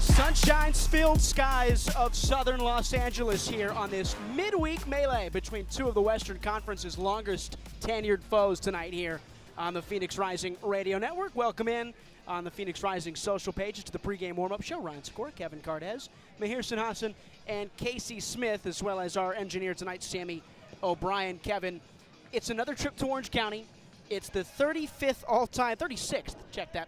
Sunshine-filled skies of southern Los Angeles here on this midweek melee between two of the Western Conference's longest tenured foes tonight here on the Phoenix Rising Radio Network. Welcome in on the Phoenix Rising social pages to the pregame warm-up show. Ryan Sikora, Kevin Cardez, Mahir Sinhasan, and Casey Smith, as well as our engineer tonight, Sammy O'Brien. Kevin, it's another trip to Orange County. It's the 36th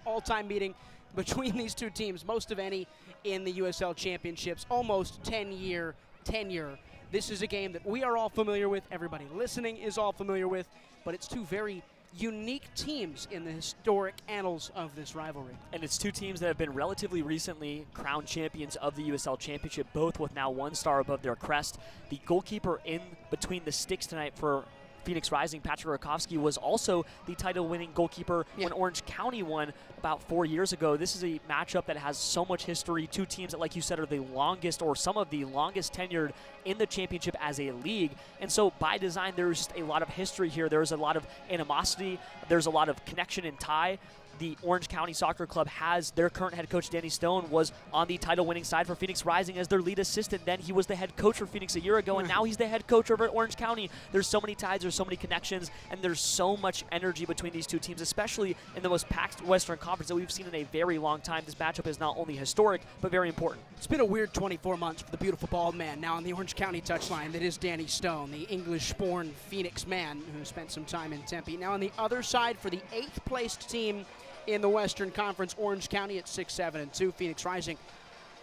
all-time meeting between these two teams, most of any in the USL Championships, almost 10-year tenure. This is a game that we are all familiar with, everybody listening is all familiar with, but it's two very unique teams in the historic annals of this rivalry. And it's two teams that have been relatively recently crowned champions of the USL Championship, both with now one star above their crest. The goalkeeper in between the sticks tonight for Phoenix Rising, Patrick Rakowski, was also the title-winning goalkeeper when Orange County won about 4 years ago. This is a matchup that has so much history. Two teams that, like you said, are the longest or some of the longest tenured in the championship as a league. And so by design, there's just a lot of history here. There's a lot of animosity. There's a lot of connection and tie. The Orange County Soccer Club has their current head coach, Danny Stone, was on the title-winning side for Phoenix Rising as their lead assistant. Then he was the head coach for Phoenix a year ago, and now he's the head coach over at Orange County. There's so many ties, there's so many connections, and there's so much energy between these two teams, especially in the most packed Western Conference that we've seen in a very long time. This matchup is not only historic, but very important. It's been a weird 24 months for the beautiful bald man now on the Orange County touchline that is Danny Stone, the English-born Phoenix man who spent some time in Tempe. Now on the other side for the 8th-placed team in the Western Conference, Orange County at 6-7-2, Phoenix Rising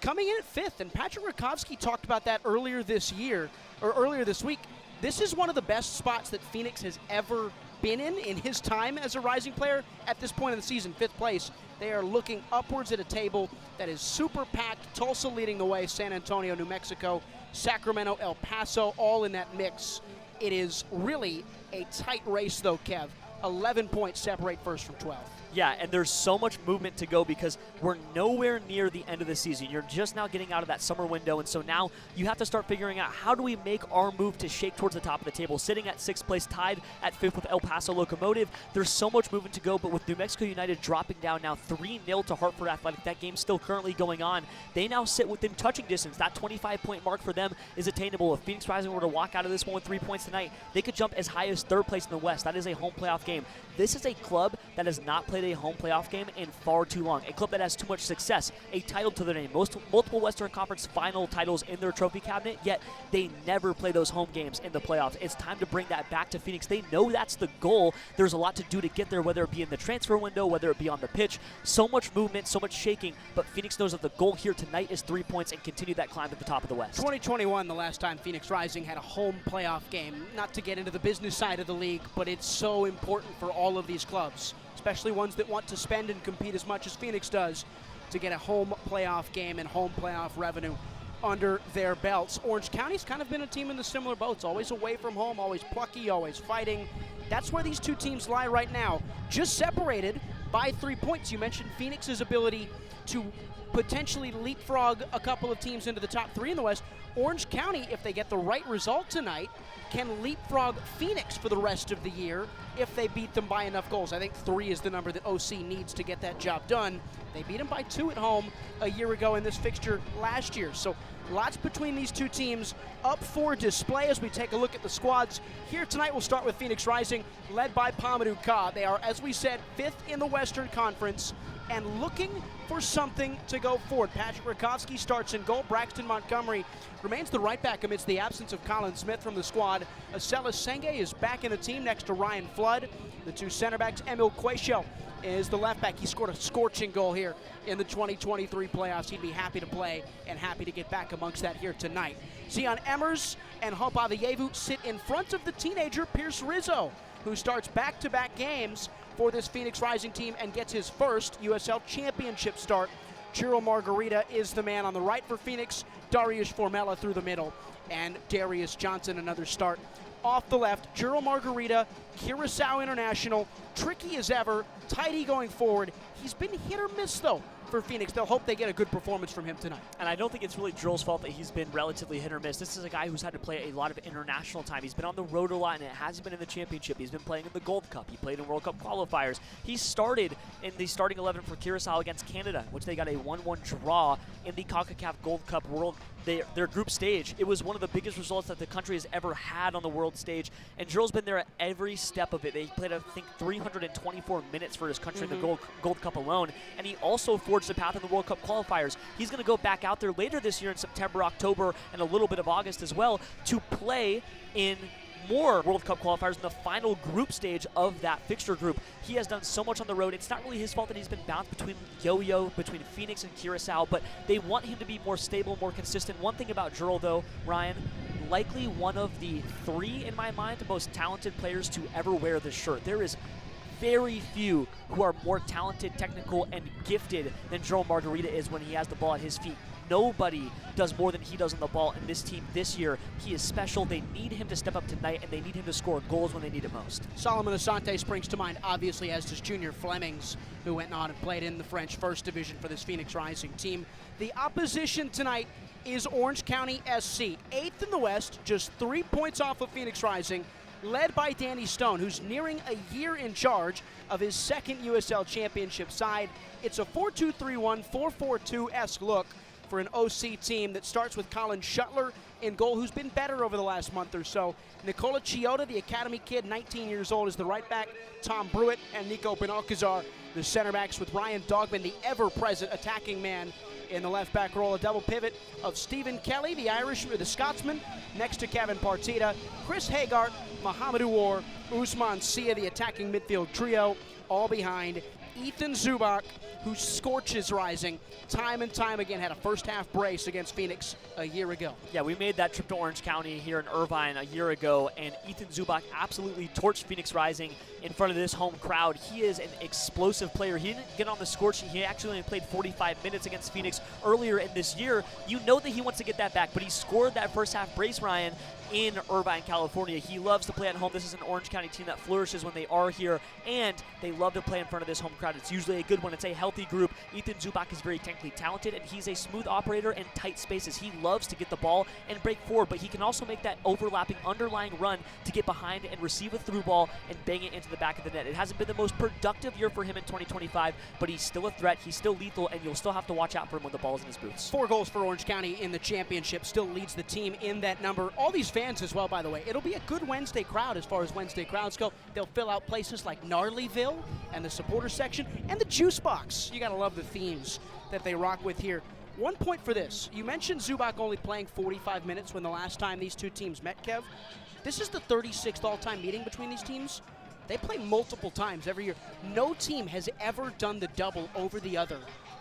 coming in at 5th, and Patrick Rakowski talked about that earlier this week. This is one of the best spots that Phoenix has ever been in his time as a Rising player at this point in the season, 5th place. They are looking upwards at a table that is super packed, Tulsa leading the way, San Antonio, New Mexico, Sacramento, El Paso, all in that mix. It is really a tight race though, Kev. 11 points separate first from 12th. Yeah, and there's so much movement to go because we're nowhere near the end of the season. You're just now getting out of that summer window, and so now you have to start figuring out how do we make our move to shake towards the top of the table. Sitting at 6th place, tied at 5th with El Paso Locomotive. There's so much movement to go, but with New Mexico United dropping down now 3-0 to Hartford Athletic, that game's still currently going on. They now sit within touching distance. That 25-point mark for them is attainable. If Phoenix Rising were to walk out of this one with 3 points tonight, they could jump as high as 3rd place in the West. That is a home playoff game. This is a club that has not played a home playoff game in far too long. A club that has too much success, a title to their name, multiple Western Conference final titles in their trophy cabinet, yet they never play those home games in the playoffs. It's time to bring that back to Phoenix. They know that's the goal. There's a lot to do to get there, whether it be in the transfer window, whether it be on the pitch. So much movement, so much shaking, but Phoenix knows that the goal here tonight is 3 points and continue that climb at the top of the West. 2021, the last time Phoenix Rising had a home playoff game. Not to get into the business side of the league, but it's so important for all of these clubs, especially ones that want to spend and compete as much as Phoenix does, to get a home playoff game and home playoff revenue under their belts. Orange County's kind of been a team in the similar boats, always away from home, always plucky, always fighting. That's where these two teams lie right now, just separated by 3 points. You mentioned Phoenix's ability to potentially leapfrog a couple of teams into the top 3 in the West. Orange County, if they get the right result tonight, can leapfrog Phoenix for the rest of the year if they beat them by enough goals. I think 3 is the number that OC needs to get that job done. They beat them by 2 at home a year ago in this fixture last year. So lots between these two teams up for display as we take a look at the squads. Here tonight we'll start with Phoenix Rising, led by Pamadou Ka. They are, as we said, 5th in the Western Conference and looking for something to go forward. Patrick Rakowski starts in goal. Braxton Montgomery remains the right back amidst the absence of Colin Smith from the squad. Acela Senge is back in the team next to Ryan Flood. The two center backs, Emil Quaishel is the left back. He scored a scorching goal here in the 2023 playoffs. He'd be happy to play and happy to get back amongst that here tonight. Zion Emmers and Hope Aveyevu sit in front of the teenager Pierce Rizzo, who starts back-to-back games for this Phoenix Rising team and gets his first USL Championship start. Ciro Margarita is the man on the right for Phoenix. Darius Formella through the middle. And Darius Johnson, another start off the left. Ciro Margarita, Curacao International, tricky as ever, tighty going forward. He's been hit or miss, though, for Phoenix. They'll hope they get a good performance from him tonight. And I don't think it's really Drill's fault that he's been relatively hit or miss. This is a guy who's had to play a lot of international time. He's been on the road a lot, and it hasn't been in the championship. He's been playing in the Gold Cup. He played in World Cup qualifiers. He started in the starting 11 for Curacao against Canada, which they got a 1-1 draw in the CONCACAF Gold Cup their group stage. It was one of the biggest results that the country has ever had on the world stage, and Drill's been there at every step of it. They played, I think, 324 minutes for his country in the Gold Cup alone, and he also forged a path in the World Cup qualifiers. He's going to go back out there later this year in September, October, and a little bit of August as well to play in more World Cup qualifiers in the final group stage of that fixture group. He has done so much on the road. It's not really his fault that he's been bounced between between Phoenix and Curacao, but they want him to be more stable, more consistent. One thing about Drill, though, Ryan, likely one of the 3, in my mind, most talented players to ever wear this shirt. There is very few who are more talented, technical, and gifted than Joel Margarita is when he has the ball at his feet. Nobody does more than he does on the ball in this team this year. He is special. They need him to step up tonight, and they need him to score goals when they need it most. Solomon Asante springs to mind, obviously, as does Junior Flemings, who went on and played in the French First Division for this Phoenix Rising team. The opposition tonight is Orange County SC, 8th in the West, just 3 points off of Phoenix Rising, led by Danny Stone, who's nearing a year in charge of his second USL Championship side. It's a 4-2-3-1, 4-4-2-esque look for an OC team that starts with Colin Shuttler in goal, who's been better over the last month or so. Nicola Chioda, the academy kid, 19 years old, is the right back. Tom Brewitt and Nico Benalcazar, the center backs, with Ryan Dogman, the ever-present attacking man, in the left back role. A double pivot of Stephen Kelly, the Scotsman, next to Kevin Partita, Chris Hagart, Mohamed War, Usman Sia, the attacking midfield trio, all behind Ethan Zubak, who scorches Rising time and time again, had a first-half brace against Phoenix a year ago. Yeah, we made that trip to Orange County here in Irvine a year ago, and Ethan Zubak absolutely torched Phoenix Rising in front of this home crowd. He is an explosive player. He didn't get on the score sheet. He actually only played 45 minutes against Phoenix earlier in this year. You know that he wants to get that back, but he scored that first-half brace, Ryan, in Irvine, California. He loves to play at home. This is an Orange County team that flourishes when they are here, and they love to play in front of this home crowd. It's usually a good one. It's a healthy group. Ethan Zubak is very technically talented, and he's a smooth operator in tight spaces. He loves to get the ball and break forward, but he can also make that overlapping underlying run to get behind and receive a through ball and bang it into the back of the net. It hasn't been the most productive year for him in 2025, but he's still a threat. He's still lethal, and you'll still have to watch out for him when the ball's in his boots. 4 goals for Orange County in the championship, still leads the team in that number. All these fans as well, by the way. It'll be a good Wednesday crowd as far as Wednesday crowds go. They'll fill out places like Gnarlyville and the supporter section and the juice box. You gotta love the themes that they rock with here. 1 point for this. You mentioned Zubak only playing 45 minutes when the last time these two teams met, Kev. This is the 36th all-time meeting between these teams. They play multiple times every year. No team has ever done the double over the other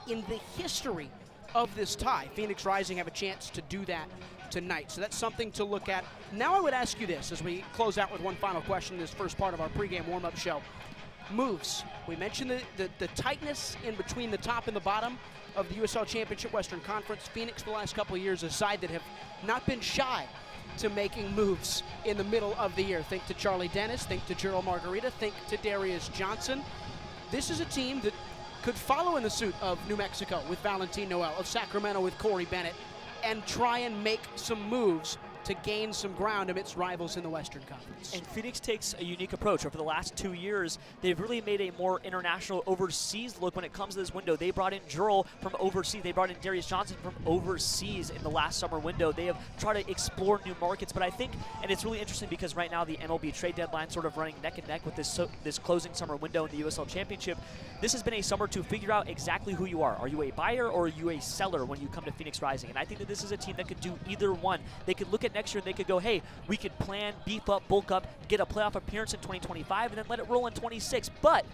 in the history of this tie. Phoenix Rising have a chance to do that tonight, so that's something to look at. Now I would ask you this as we close out with one final question in this first part of our pregame warm-up show. Moves. We mentioned the tightness in between the top and the bottom of the USL Championship Western Conference. Phoenix the last couple of years, a side that have not been shy to making moves in the middle of the year. Think to Charlie Dennis, think to Gerald Margarita, think to Darius Johnson. This is a team that could follow in the suit of New Mexico with Valentin Noel, of Sacramento with Corey Bennett, and try and make some moves to gain some ground amidst rivals in the Western Conference. And Phoenix takes a unique approach. Over the last 2 years, they've really made a more international overseas look when it comes to this window. They brought in Jurl from overseas. They brought in Darius Johnson from overseas in the last summer window. They have tried to explore new markets, but I think, and it's really interesting because right now the MLB trade deadline sort of running neck and neck with this closing summer window in the USL Championship. This has been a summer to figure out exactly who you are. Are you a buyer or are you a seller when you come to Phoenix Rising? And I think that this is a team that could do either one. They could look at next year and they could go, hey, we could plan, beef up, bulk up, get a playoff appearance in 2025, and then let it roll in 26. But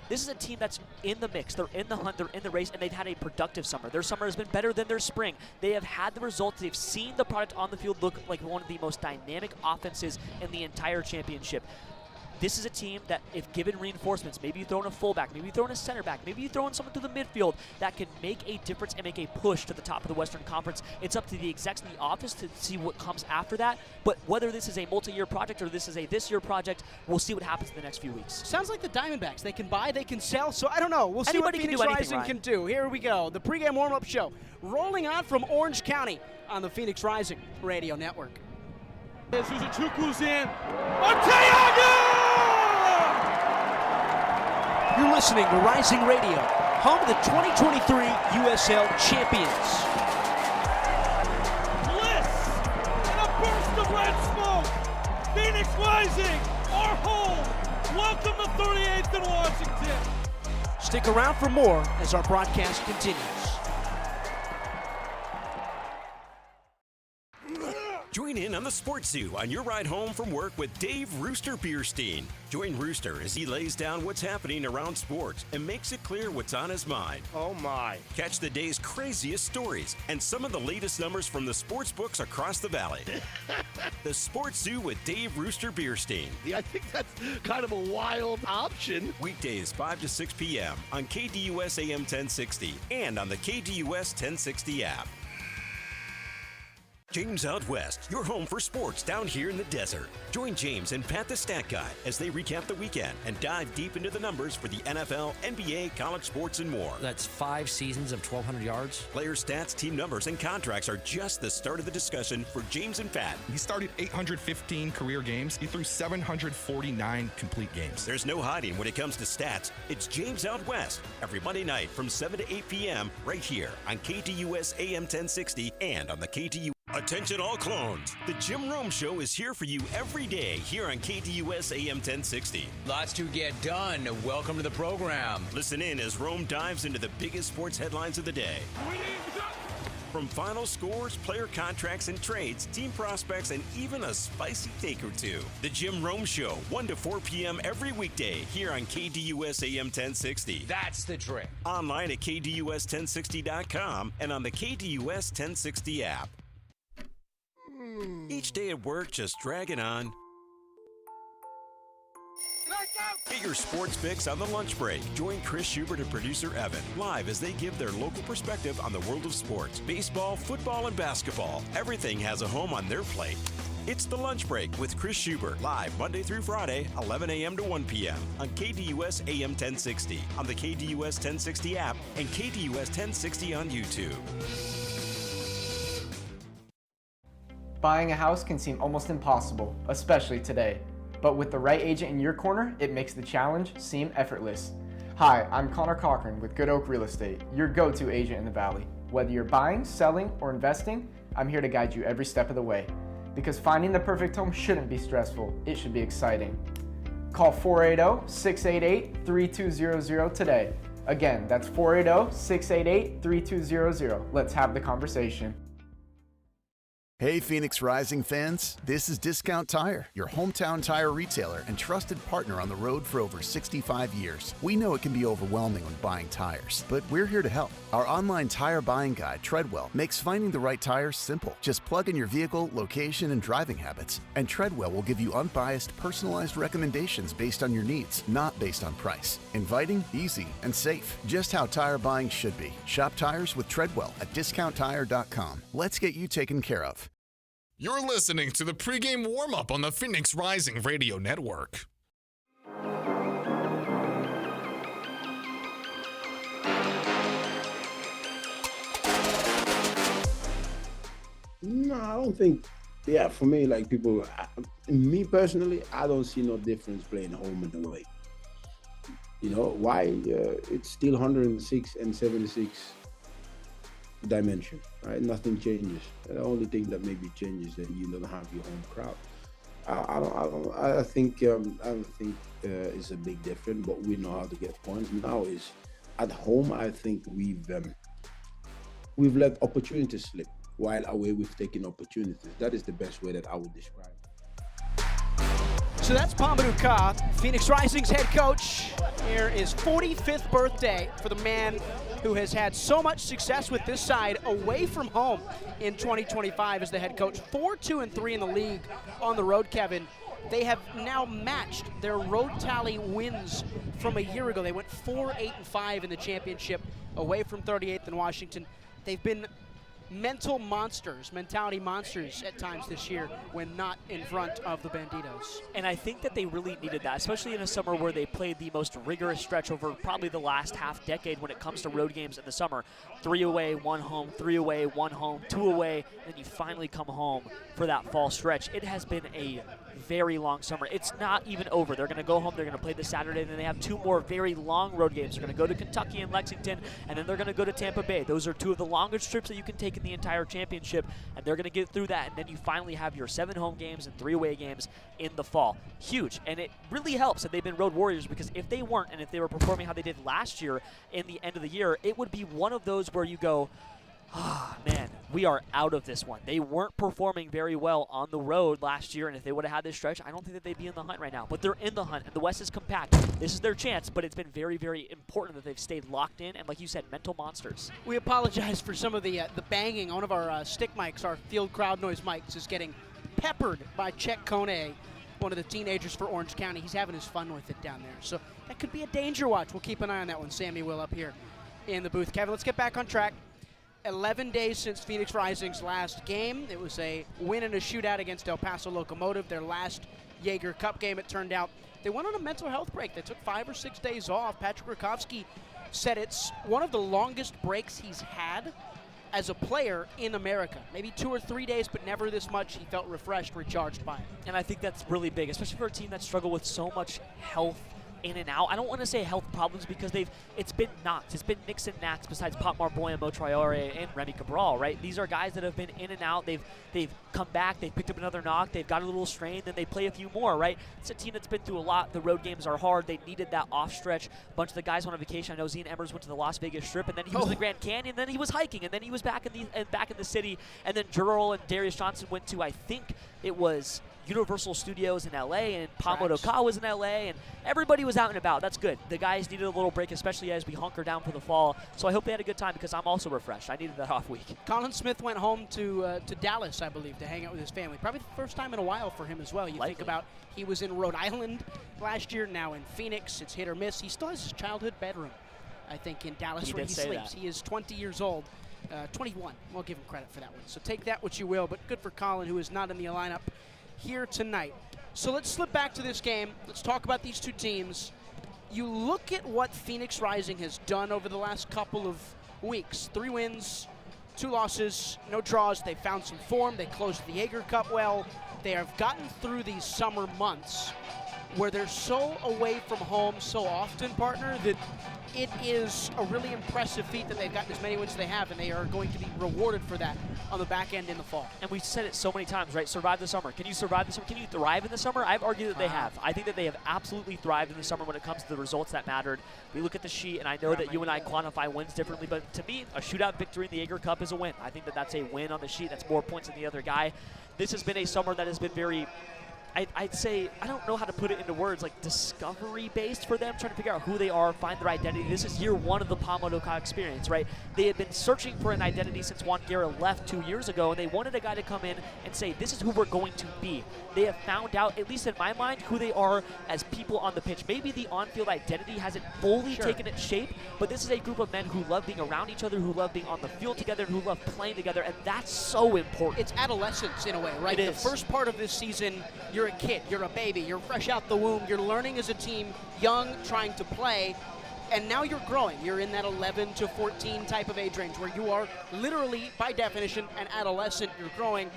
this is a team that's in the mix. They're in the hunt. They're in the race, and they've had a productive summer. Their summer has been better than their spring. They have had the results. They've seen the product on the field look like one of the most dynamic offenses in the entire championship. this is a team that, if given reinforcements, maybe you throw in a fullback, maybe you throw in a center back, maybe you throw in someone to the midfield, that can make a difference and make a push to the top of the Western Conference. It's up to the execs in the office to see what comes after that. But whether this is a multi-year project or this is a this-year project, we'll see what happens in the next few weeks. Sounds like the Diamondbacks. They can buy, they can sell, so I don't know. We'll see Anybody what can Phoenix do anything, Rising Ryan. can do. Here we go. The pregame warm-up show rolling on from Orange County on the Phoenix Rising Radio Network. Suzuchukwu's in. Arteaga! You're listening to Rising Radio, home of the 2023 USL champions. Bliss and a burst of red smoke. Phoenix Rising, our home. Welcome to 38th and Washington. Stick around for more as our broadcast continues. Join in on the Sports Zoo on your ride home from work with Dave Rooster Bierstein. Join Rooster as he lays down what's happening around sports and makes it clear what's on his mind. Oh my. Catch the day's craziest stories and some of the latest numbers from the sports books across the valley. The Sports Zoo with Dave Rooster Bierstein. Yeah, I think that's kind of a wild option. Weekdays 5 to 6 p.m. on KDUS AM 1060 and on the KDUS 1060 app. James Out West, your home for sports down here in the desert. Join James and Pat the Stat Guy as they recap the weekend and dive deep into the numbers for the NFL, NBA, college sports, and more. That's 5 seasons of 1,200 yards. Player stats, team numbers, and contracts are just the start of the discussion for James and Pat. He started 815 career games. He threw 749 complete games. There's no hiding when it comes to stats. It's James Out West every Monday night from 7 to 8 p.m. right here on KDUS AM 1060 and on the KDUS. Attention all clones. The Jim Rome Show is here for you every day here on KDUS AM 1060. Lots to get done. Welcome to the program. Listen in as Rome dives into the biggest sports headlines of the day. From final scores, player contracts and trades, team prospects, and even a spicy take or two. The Jim Rome Show, 1 to 4 p.m. every weekday here on KDUS AM 1060. That's the trick. Online at KDUS1060.com and on the KDUS 1060 app. Each day at work just dragging on. Get your sports fix on the lunch break. Join Chris Schubert and producer Evan live as they give their local perspective on the world of sports. Baseball, football, and basketball. Everything has a home on their plate. It's the lunch break with Chris Schubert, live Monday through Friday, 11 a.m. to 1 p.m. on KDUS AM 1060, on the KDUS 1060 app, and KDUS 1060 on YouTube. Buying a house can seem almost impossible, especially today. But with the right agent in your corner, it makes the challenge seem effortless. Hi, I'm Connor Cochran with Good Oak Real Estate, your go-to agent in the Valley. Whether you're buying, selling, or investing, I'm here to guide you every step of the way. Because finding the perfect home shouldn't be stressful, it should be exciting. Call 480-688-3200 today. Again, that's 480-688-3200. Let's have the conversation. Hey Phoenix Rising fans, this is Discount Tire, your hometown tire retailer and trusted partner on the road for over 65 years. We know it can be overwhelming when buying tires, but we're here to help. Our online tire buying guide, Treadwell, makes finding the right tires simple. Just plug in your vehicle, location, and driving habits, and Treadwell will give you unbiased, personalized recommendations based on your needs, not based on price. Inviting, easy, and safe. Just how tire buying should be. Shop tires with Treadwell at discounttire.com. Let's get you taken care of. You're listening to the pregame warm-up on the Phoenix Rising Radio Network. No, I don't think. Yeah, for me, like me personally, I don't see no difference playing home and away. You know why? It's still 106 and 76 dimension, right? Nothing changes. The only thing that maybe changes that you don't have your home crowd. I don't think it's a big difference, but we know how to get points. Now is at home. I think we've let opportunities slip, while away we've taken opportunities. That is the best way that I would describe it. So that's Mamadou Ka, Phoenix Rising's head coach. Here is 45th birthday for the man who has had so much success with this side away from home in 2025 as the head coach. 4-2-3 in the league on the road, Kevin. They have now matched their road tally wins from a year ago. They went 4-8-5 in the championship away from 38th and Washington. They've been mentality monsters at times this year when not in front of the Banditos. And I think that they really needed that, especially in a summer where they played the most rigorous stretch over probably the last half decade when it comes to road games in the summer. 3 away, 1 home, 3 away, 1 home, 2 away, and then you finally come home for that fall stretch. It has been a very long summer. It's not even over. They're going to go home. They're going to play this Saturday, and then they have 2 more very long road games. They're going to go to Kentucky and Lexington, and then they're going to go to Tampa Bay. Those are 2 of the longest trips that you can take in the entire championship, and they're going to get through that, and then you finally have your 7 home games and 3 away games in the fall. Huge, and it really helps that they've been road warriors, because if they weren't, and if they were performing how they did last year in the end of the year, it would be one of those where you go, man, we are out of this one. They weren't performing very well on the road last year, and if they would have had this stretch, I don't think that they'd be in the hunt right now. But they're in the hunt, and the West is compact. This is their chance, but it's been very, very important that they've stayed locked in, and like you said, mental monsters. We apologize for some of the banging. One of our stick mics, our field crowd noise mics, is getting peppered by Czech Kone, one of the teenagers for Orange County. He's having his fun with it down there. So that could be a danger watch. We'll keep an eye on that one. Sammy will up here in the booth. Kevin, let's get back on track. 11 days since Phoenix Rising's last game. It was a win in a shootout against El Paso Locomotive, their last Jaeger Cup game, it turned out. They went on a mental health break. They took 5 or 6 days off. Patrick Rakowski said it's one of the longest breaks he's had as a player in America. Maybe 2 or 3 days, but never this much. He felt refreshed, recharged by it. And I think that's really big, especially for a team that struggled with so much health in and out. I don't want to say health problems because it's been knocks. It's been nicks and knacks besides Pop Marboy, Mo Traore, and Remy Cabral, right? These are guys that have been in and out. They've come back. They've picked up another knock. They've got a little strain. Then they play a few more, right? It's a team that's been through a lot. The road games are hard. They needed that off stretch. A bunch of the guys went on vacation. I know Zian Emmers went to the Las Vegas Strip, and then he was in the Grand Canyon, and then he was hiking, and then he was back in the city. And then Jurl and Darius Johnson went to, I think it was Universal Studios in LA, and Pamo Doka was in LA, and everybody was out and about. That's good. The guys needed a little break, especially as we hunker down for the fall. So I hope they had a good time because I'm also refreshed. I needed that off week. Colin Smith went home to Dallas, I believe, to hang out with his family. Probably the first time in a while for him as well. You think about he was in Rhode Island last year, now in Phoenix. It's hit or miss. He still has his childhood bedroom, I think, in Dallas where he sleeps. He is 20 years old. 21. We'll give him credit for that one. So take that what you will, but good for Colin, who is not in the lineup here tonight. So let's slip back to this game. Let's talk about these two teams. You look at what Phoenix Rising has done over the last couple of weeks. 3 wins, 2 losses, no draws. They found some form. They closed the Jaeger Cup well. They have gotten through these summer months where they're so away from home so often, partner, that it is a really impressive feat that they've gotten as many wins as they have, and they are going to be rewarded for that on the back end in the fall. And we've said it so many times, right? Survive the summer. Can you survive the summer? Can you thrive in the summer? I've argued that they have. I think that they have absolutely thrived in the summer when it comes to the results that mattered. We look at the sheet, and I know that you and I quantify wins differently, but to me, a shootout victory in the Jaeger Cup is a win. I think that that's a win on the sheet. That's more points than the other guy. This has been a summer that has been very, I'd say, I don't know how to put it into words, like discovery-based for them, trying to figure out who they are, find their identity. This is year 1 of the Pamo Doka experience, right? They had been searching for an identity since Juan Guerra left 2 years ago, and they wanted a guy to come in and say, this is who we're going to be. They have found out, at least in my mind, who they are as people on the pitch. Maybe the on-field identity hasn't fully taken its shape, but this is a group of men who love being around each other, who love being on the field together, and who love playing together, and that's so important. It's adolescence in a way, right? The first part of this season, you're a kid, you're a baby, you're fresh out the womb, you're learning as a team, young, trying to play, and now you're growing. You're in that 11 to 14 type of age range where you are literally, by definition, an adolescent. You're growing.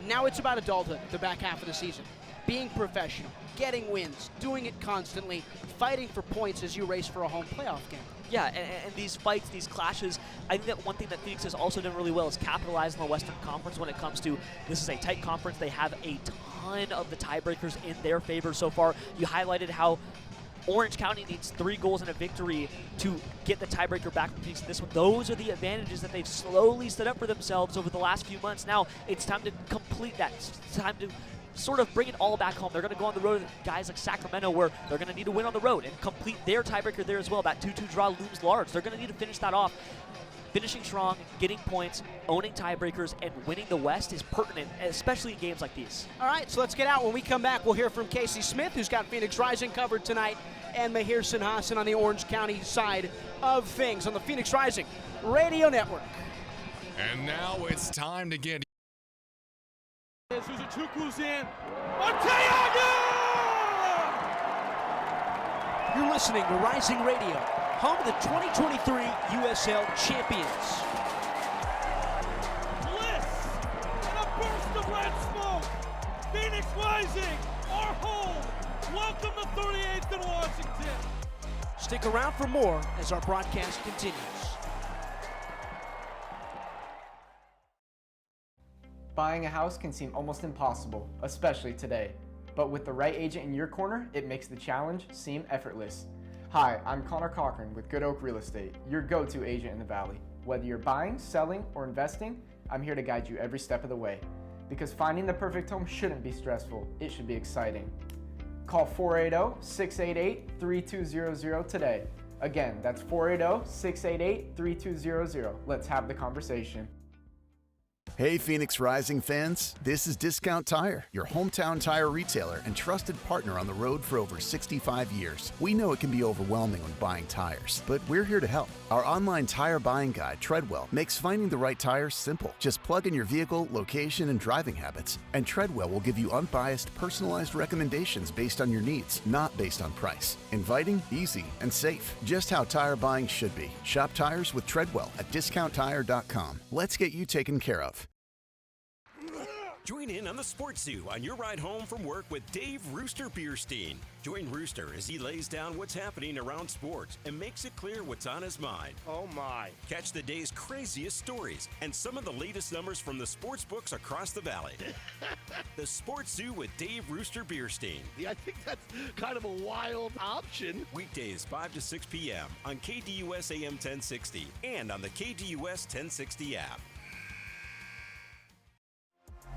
Now it's about adulthood, the back half of the season. Being professional, getting wins, doing it constantly, fighting for points as you race for a home playoff game. Yeah, and these fights, these clashes, I think that one thing that Phoenix has also done really well is capitalize on the Western Conference when it comes to, this is a tight conference. They have a ton of the tiebreakers in their favor so far. You highlighted how Orange County needs 3 goals and a victory to get the tiebreaker back from Phoenix in this one. Those are the advantages that they've slowly set up for themselves over the last few months. Now it's time to complete that. It's time to sort of bring it all back home. They're going to go on the road with guys like Sacramento where they're going to need to win on the road and complete their tiebreaker there as well. That 2-2 draw looms large. They're going to need to finish that off. finishing strong, getting points, owning tiebreakers, and winning the West is pertinent, especially in games like these. All right, so let's get out. When we come back, we'll hear from Casey Smith, who's got Phoenix Rising covered tonight, and Mahir Sinhasan on the Orange County side of things on the Phoenix Rising Radio Network. And now it's time to get Suzuchukwu's in. Arteaga! You're listening to Rising Radio, home of the 2023 USL champions. Bliss and a burst of red smoke. Phoenix Rising, our home. Welcome to 38th and Washington. Stick around for more as our broadcast continues. Buying a house can seem almost impossible, especially today. But with the right agent in your corner, it makes the challenge seem effortless. Hi, I'm Connor Cochran with Good Oak Real Estate, your go-to agent in the Valley. Whether you're buying, selling, or investing, I'm here to guide you every step of the way. Because finding the perfect home shouldn't be stressful, it should be exciting. Call 480-688-3200 today. Again, that's 480-688-3200. Let's have the conversation. Hey Phoenix Rising fans, this is Discount Tire, your hometown tire retailer and trusted partner on the road for over 65 years. We know it can be overwhelming when buying tires, but we're here to help. Our online tire buying guide, Treadwell, makes finding the right tires simple. Just plug in your vehicle, location, and driving habits, and Treadwell will give you unbiased, personalized recommendations based on your needs, not based on price. Inviting, easy, and safe. Just how tire buying should be. Shop tires with Treadwell at discounttire.com. Let's get you taken care of. Join in on the Sports Zoo on your ride home from work with Dave Rooster Bierstein. Join Rooster as he lays down what's happening around sports and makes it clear what's on his mind. Oh my. Catch the day's craziest stories and some of the latest numbers from the sports books across the valley. The Sports Zoo with Dave Rooster Bierstein. Yeah, I think that's kind of a wild option. Weekdays 5 to 6 p.m. on KDUS AM 1060 and on the KDUS 1060 app.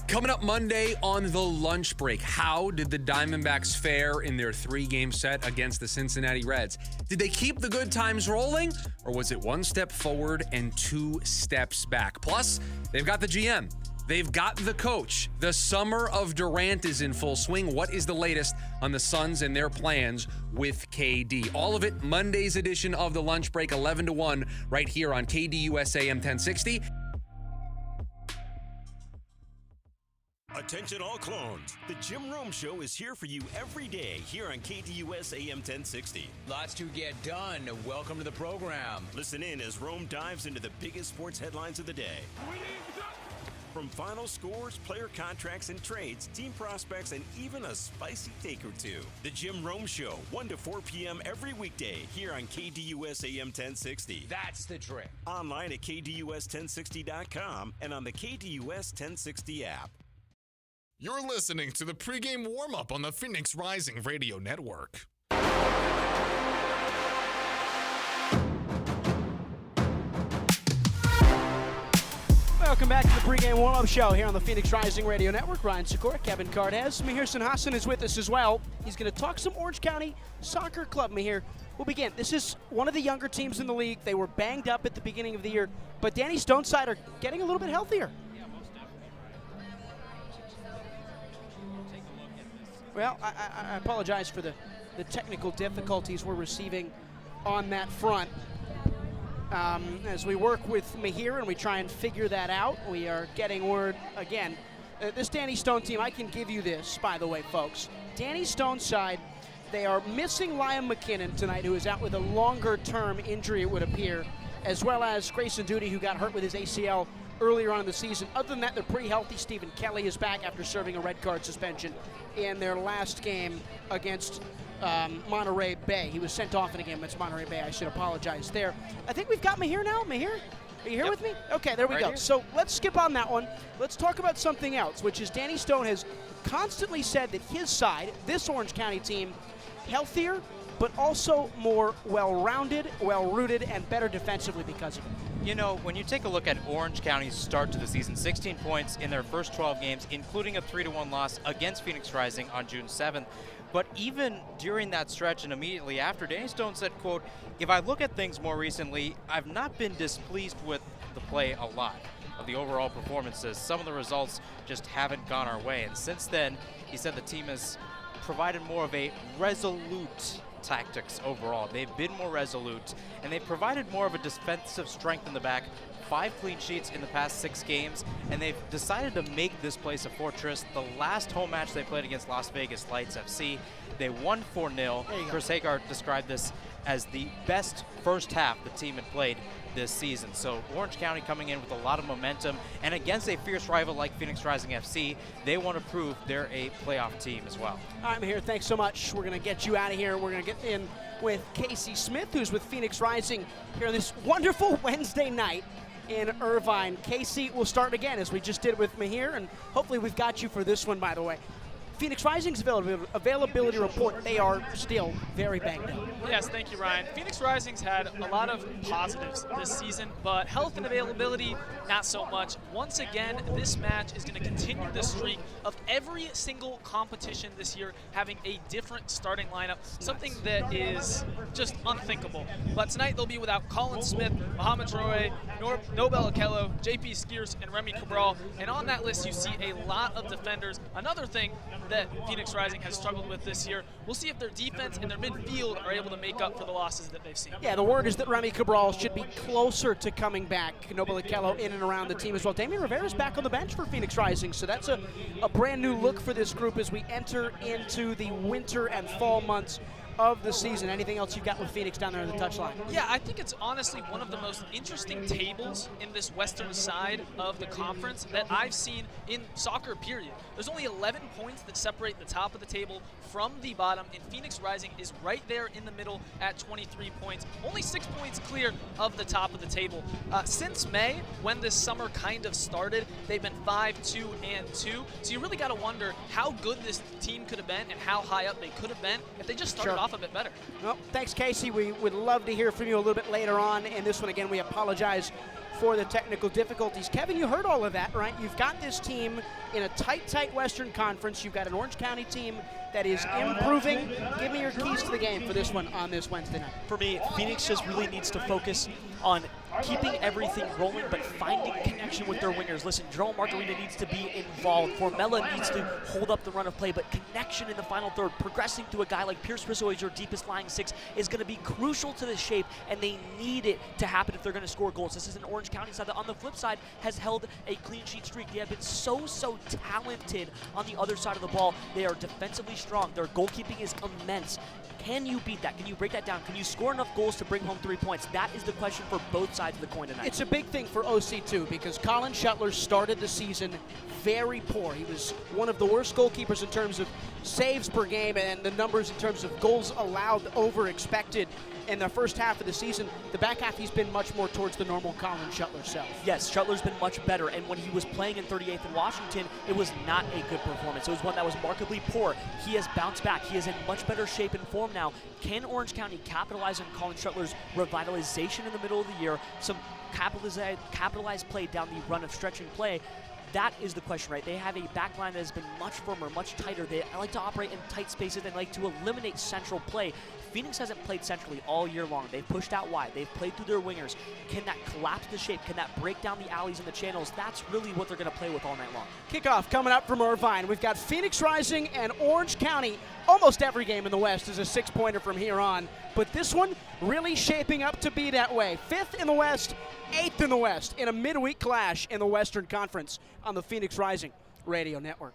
Coming up Monday on the lunch break, how did the Diamondbacks fare in their 3-game set against the Cincinnati Reds? Did they keep the good times rolling, or was it 1 step forward and 2 steps back? Plus, they've got the GM. They've got the coach. The summer of Durant is in full swing. What is the latest on the Suns and their plans with KD? All of it, Monday's edition of the lunch break, 11 to 1, right here on KDUS AM 1060. Attention all clones. The Jim Rome Show is here for you every day here on KDUS AM 1060. Lots to get done. Welcome to the program. Listen in as Rome dives into the biggest sports headlines of the day. From final scores, player contracts and trades, team prospects, and even a spicy take or two. The Jim Rome Show, 1 to 4 p.m. every weekday here on KDUS AM 1060. That's the trick. Online at KDUS1060.com and on the KDUS 1060 app. You're listening to the pregame warm-up on the Phoenix Rising Radio Network. Welcome back to the pregame warm-up show here on the Phoenix Rising Radio Network. Ryan Sikora, Kevin Cardez, Mahir Sinhasan is with us as well. He's going to talk some Orange County Soccer Club. Mahir, we'll begin. This is one of the younger teams in the league. They were banged up at the beginning of the year, but Danny Stoneside are getting a little bit healthier. Well, I apologize for the technical difficulties we're receiving on that front. As we work with Mahir and we try and figure that out, we are getting word again. This Danny Stone team, I can give you this, by the way, folks. Danny Stone's side, they are missing Liam McKinnon tonight, who is out with a longer-term injury, it would appear, as well as Grayson Duty, who got hurt with his ACL earlier on in the season. Other than that, they're pretty healthy. Stephen Kelly is back after serving a red card suspension in their last game against Monterey Bay. He was sent off in a game against Monterey Bay. I should apologize there. I think we've got Mahir now. Mahir, are you here with me? Okay, there we go. Here. So let's skip on that one. Let's talk about something else, which is Danny Stone has constantly said that his side, this Orange County team, healthier, but also more well-rounded, well-rooted, and better defensively because of it. You know, when you take a look at Orange County's start to the season, 16 points in their first 12 games, including a 3-1 loss against Phoenix Rising on June 7th, But even during that stretch and immediately after, Danny Stone said, quote, "If I look at things more recently, I've not been displeased with the play a lot of the overall performances. Some of the results just haven't gone our way." And since then, he said the team has provided more of a resolute tactics overall. They've been more resolute, and they've provided more of a defensive strength in the back. 5 clean sheets in the past 6 games, and they've decided to make this place a fortress. The last home match they played against Las Vegas Lights FC, they won 4-0. Chris Hagar described this as the best first half the team had played this season. So Orange County coming in with a lot of momentum, and against a fierce rival like Phoenix Rising FC, they want to prove they're a playoff team as well. All right, Mihir, thanks so much. We're going to get you out of here. We're going to get in with Casey Smith, who's with Phoenix Rising here on this wonderful Wednesday night in Irvine. Casey, we'll start again as we just did with Mihir, and hopefully we've got you for this one, by the way. Phoenix Rising's availability report, they are still very banged up. Yes, thank you, Ryan. Phoenix Rising's had a lot of positives this season, but health and availability, not so much. Once again, this match is going to continue the streak of every single competition this year having a different starting lineup, something that is just unthinkable. But tonight they'll be without Colin Smith, Mohamed Roy, Nobel Okello, JP Skiers, and Remy Cabral. And on that list, you see a lot of defenders. Another thing that Phoenix Rising has struggled with this year. We'll see if their defense and their midfield are able to make up for the losses that they've seen. Yeah, the word is that Remy Cabral should be closer to coming back. Nobel Okello in and around the team as well. Damian Rivera's back on the bench for Phoenix Rising, so that's a brand new look for this group as we enter into the winter and fall months of the season. Anything else you've got with Phoenix down there on the touchline? Yeah, I think it's honestly one of the most interesting tables in this western side of the conference that I've seen in soccer, period. There's only 11 points that separate the top of the table from the bottom, and Phoenix Rising is right there in the middle at 23 points, only 6 points clear of the top of the table. Since May, when this summer kind of started, they've been 5-2-2, so you really got to wonder how good this team could have been and how high up they could have been if they just started off a bit better. Well, thanks, Casey. We would love to hear from you a little bit later on. And this one, again, we apologize for the technical difficulties. Kevin, you heard all of that, right? You've got this team in a tight Western Conference. You've got an Orange County team that is improving. Give me your keys to the game for this one on this Wednesday night. For me, Phoenix just really needs to focus on keeping everything rolling, but finding connection with their wingers. Listen, Jerome Margarita needs to be involved. Formella needs to hold up the run of play, but connection in the final third, progressing through a guy like Pierce Rizzo as your deepest lying 6 is going to be crucial to the shape, and they need it to happen if they're going to score goals. This is an Orange County side that, on the flip side, has held a clean sheet streak. They have been so talented on the other side of the ball. They are defensively strong. Their goalkeeping is immense. Can you beat that? Can you break that down? Can you score enough goals to bring home 3 points? That is the question for both sides of the coin tonight. It's a big thing for OC too, because Colin Shuttler started the season very poor. He was one of the worst goalkeepers in terms of saves per game, and the numbers in terms of goals allowed over expected in the first half of the season. The back half, he's been much more towards the normal Colin Shuttler self. Yes, Shuttler's been much better, and when he was playing in 38th in Washington, it was not a good performance. It was one that was markedly poor. He has bounced back. He is in much better shape and form now. Can Orange County capitalize on Colin Shuttler's revitalization in the middle of the year, some capitalized play down the run of stretching play? That is the question, right? They have a back line that has been much firmer, much tighter. They like to operate in tight spaces. They like to eliminate central play. Phoenix hasn't played centrally all year long. They've pushed out wide. They've played through their wingers. Can that collapse the shape? Can that break down the alleys and the channels? That's really what they're going to play with all night long. Kickoff coming up from Irvine. We've got Phoenix Rising and Orange County. Almost every game in the West is a 6-pointer from here on, but this one really shaping up to be that way. 5th in the West, 8th in the West in a midweek clash in the Western Conference on the Phoenix Rising Radio Network.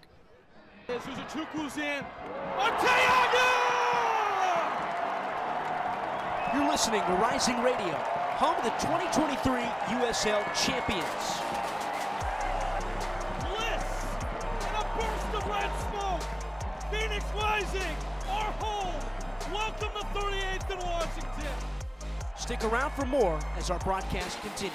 Zuzuchukwu's in. Arteaga! You're listening to Rising Radio, home of the 2023 USL champions. Bliss and a burst of red smoke. Phoenix Rising, our home. Welcome to 38th and Washington. Stick around for more as our broadcast continues.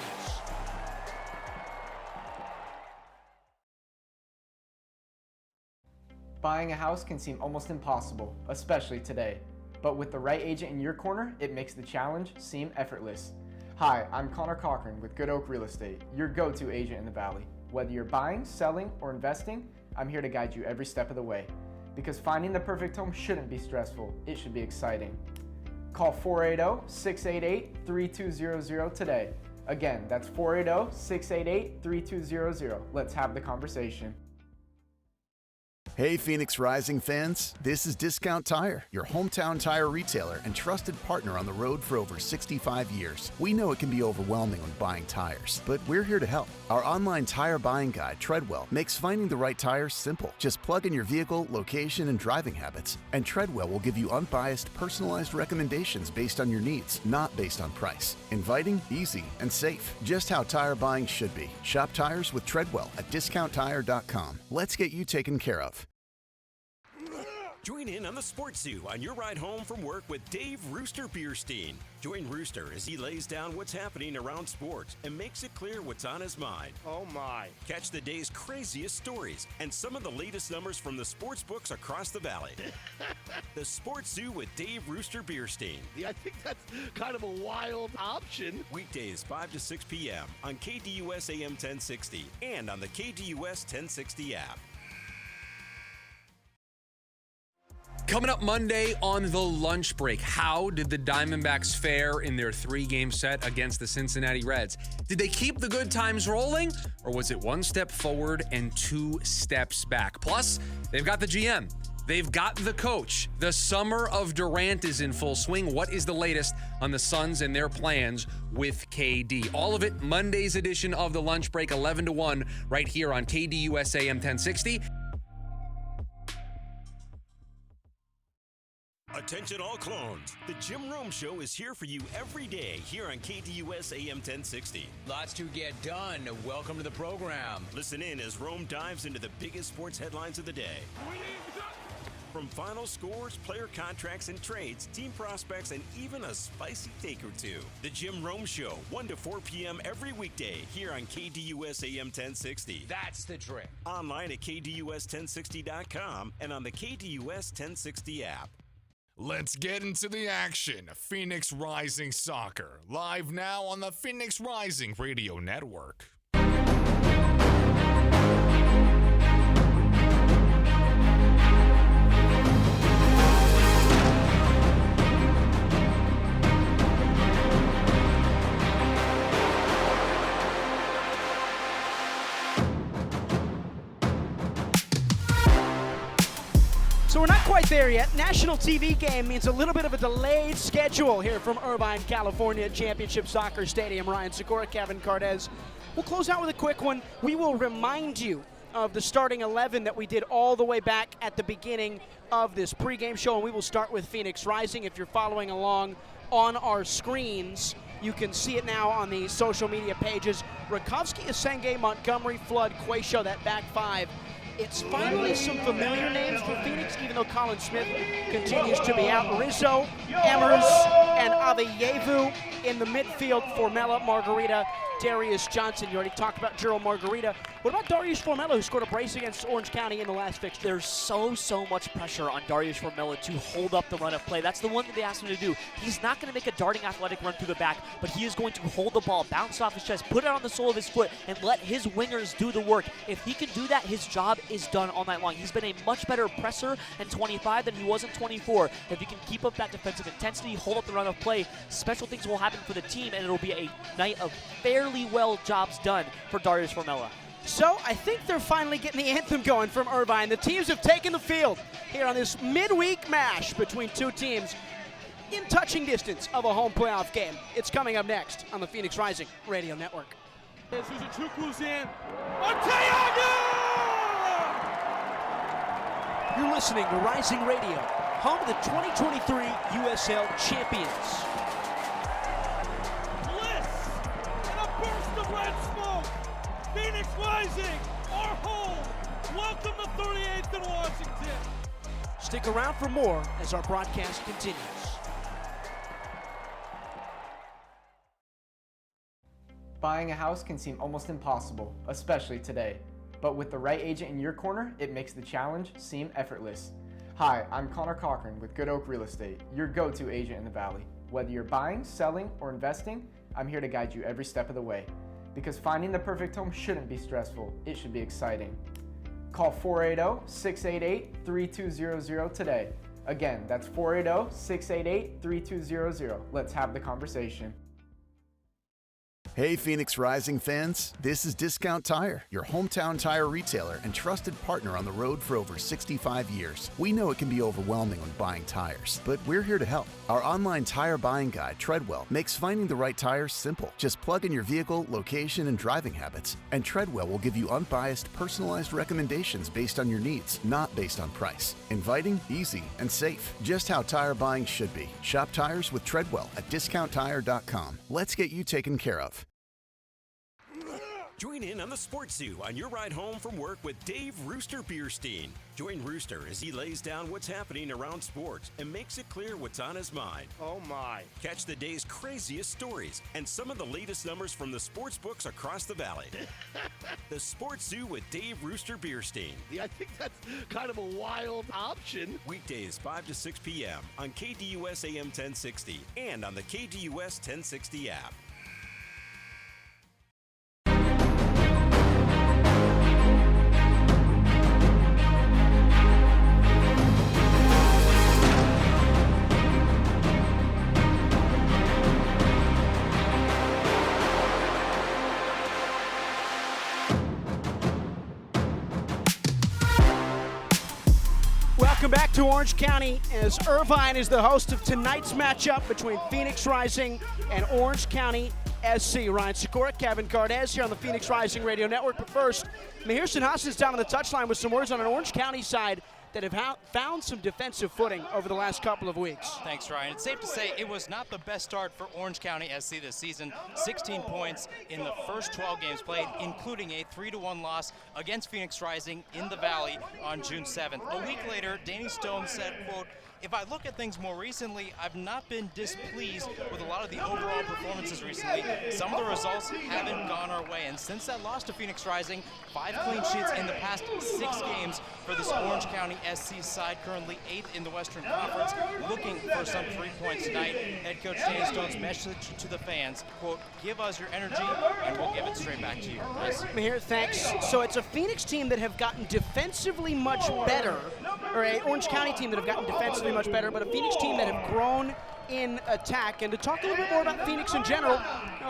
Buying a house can seem almost impossible, especially today. But with the right agent in your corner, it makes the challenge seem effortless. Hi, I'm Connor Cochran with Good Oak Real Estate, your go-to agent in the Valley. Whether you're buying, selling, or investing, I'm here to guide you every step of the way. Because finding the perfect home shouldn't be stressful, it should be exciting. Call 480-688-3200 today. Again, that's 480-688-3200. Let's have the conversation. Hey Phoenix Rising fans, this is Discount Tire, your hometown tire retailer and trusted partner on the road for over 65 years. We know it can be overwhelming when buying tires, but we're here to help. Our online tire buying guide, Treadwell, makes finding the right tire simple. Just plug in your vehicle, location, and driving habits, and Treadwell will give you unbiased, personalized recommendations based on your needs, not based on price. Inviting, easy, and safe. Just how tire buying should be. Shop tires with Treadwell at discounttire.com. Let's get you taken care of. Join in on the Sports Zoo on your ride home from work with Dave Rooster Bierstein. Join Rooster as he lays down what's happening around sports and makes it clear what's on his mind. Oh my. Catch the day's craziest stories and some of the latest numbers from the sports books across the valley. The Sports Zoo with Dave Rooster Bierstein. Yeah, I think that's kind of a wild option. Weekdays 5 to 6 p.m. on KDUS AM 1060 and on the KDUS 1060 app. Coming up Monday on the lunch break, how did the Diamondbacks fare in their 3-game set against the Cincinnati Reds? Did they keep the good times rolling, or was it one step forward and 2 steps back? Plus, they've got the GM. They've got the coach. The summer of Durant is in full swing. What is the latest on the Suns and their plans with KD? All of it, Monday's edition of the lunch break, 11 to 1, right here on KDUS AM 1060. Attention all clones. The Jim Rome Show is here for you every day here on KDUS AM 1060. Lots to get done. Welcome to the program. Listen in as Rome dives into the biggest sports headlines of the day. From final scores, player contracts and trades, team prospects, and even a spicy take or two. The Jim Rome Show, 1 to 4 p.m. every weekday here on KDUS AM 1060. That's the trick. Online at KDUS1060.com and on the KDUS 1060 app. Let's get into the action. Phoenix Rising Soccer, live now on the Phoenix Rising Radio Network. So we're not quite there yet. National TV game means a little bit of a delayed schedule here from Irvine, California, Championship Soccer Stadium. Ryan Sikora, Kevin Cardez. We'll close out with a quick one. We will remind you of the starting 11 that we did all the way back at the beginning of this pregame show, and we will start with Phoenix Rising. If you're following along on our screens, you can see it now on the social media pages. Rakowski, Asenge, Montgomery, Flood, Quayshaw, that back five. It's finally some familiar names for Phoenix, even though Colin Smith continues to be out. Rizzo, Emmers, and Aveyevu in the midfield. Formella, Margarita, Darius Johnson. You already talked about Gerald Margarita. What about Darius Formella, who scored a brace against Orange County in the last fixture? There's so much pressure on Darius Formella to hold up the run of play. That's the one that they asked him to do. He's not going to make a darting athletic run through the back, but he is going to hold the ball, bounce off his chest, put it on the sole of his foot, and let his wingers do the work. If he can do that, his job is done all night long. He's been a much better presser in 25 than he was in 24. If he can keep up that defensive intensity, hold up the run of play, special things will happen for the team, and it'll be a night of fairly well jobs done for Darius Formella. So I think they're finally getting the anthem going from Irvine. The teams have taken the field here on this midweek mash between two teams in touching distance of a home playoff game. It's coming up next on the Phoenix Rising Radio Network. As Uzuchuklu's in. Arteaga! You're listening to Rising Radio, home of the 2023 USL champions. Bliss and a burst of red smoke. Phoenix Rising, our home. Welcome to 38th and Washington. Stick around for more as our broadcast continues. Buying a house can seem almost impossible, especially today. But with the right agent in your corner, it makes the challenge seem effortless. Hi, I'm Connor Cochran with Good Oak Real Estate, your go-to agent in the Valley. Whether you're buying, selling, or investing, I'm here to guide you every step of the way. Because finding the perfect home shouldn't be stressful, it should be exciting. Call 480-688-3200 today. Again, that's 480-688-3200. Let's have the conversation. Hey Phoenix Rising fans, this is Discount Tire, your hometown tire retailer and trusted partner on the road for over 65 years. We know it can be overwhelming when buying tires, but we're here to help. Our online tire buying guide, Treadwell, makes finding the right tires simple. Just plug in your vehicle, location, and driving habits, and Treadwell will give you unbiased, personalized recommendations based on your needs, not based on price. Inviting, easy, and safe. Just how tire buying should be. Shop tires with Treadwell at discounttire.com. Let's get you taken care of. Join in on the Sports Zoo on your ride home from work with Dave Rooster Bierstein. Join Rooster as he lays down what's happening around sports and makes it clear what's on his mind. Oh my. Catch the day's craziest stories and some of the latest numbers from the sports books across the valley. The Sports Zoo with Dave Rooster Bierstein. Yeah, I think that's kind of a wild option. Weekdays 5 to 6 p.m. on KDUS AM 1060 and on the KDUS 1060 app. Welcome back to Orange County as Irvine is the host of tonight's matchup between Phoenix Rising and Orange County SC. Ryan Sikora, Kevin Cardez here on the Phoenix Rising Radio Network. But first, Mahir Sinhas is down on the touchline with some words on an Orange County side that have found some defensive footing over the last couple of weeks. Thanks, Ryan. It's safe to say it was not the best start for Orange County SC this season. 16 points in the first 12 games played, including a 3-1 loss against Phoenix Rising in the Valley on June 7th. A week later, Danny Stone said, quote, "If I look at things more recently, I've not been displeased with a lot of the overall performances recently. Some of the results haven't gone our way. And since that loss to Phoenix Rising, 5 clean sheets in the past 6 games for this Orange County SC side, currently 8th in the Western Conference, looking for some 3 points tonight." Head coach Danny Stone's message to the fans, quote, "Give us your energy and we'll give it straight back to you." Nice. Mahir, thanks. So it's a Phoenix team that have gotten defensively much better, or a Orange County team that have gotten defensively much better, but a Phoenix team that have grown in attack. And to talk a little bit more about Phoenix in general,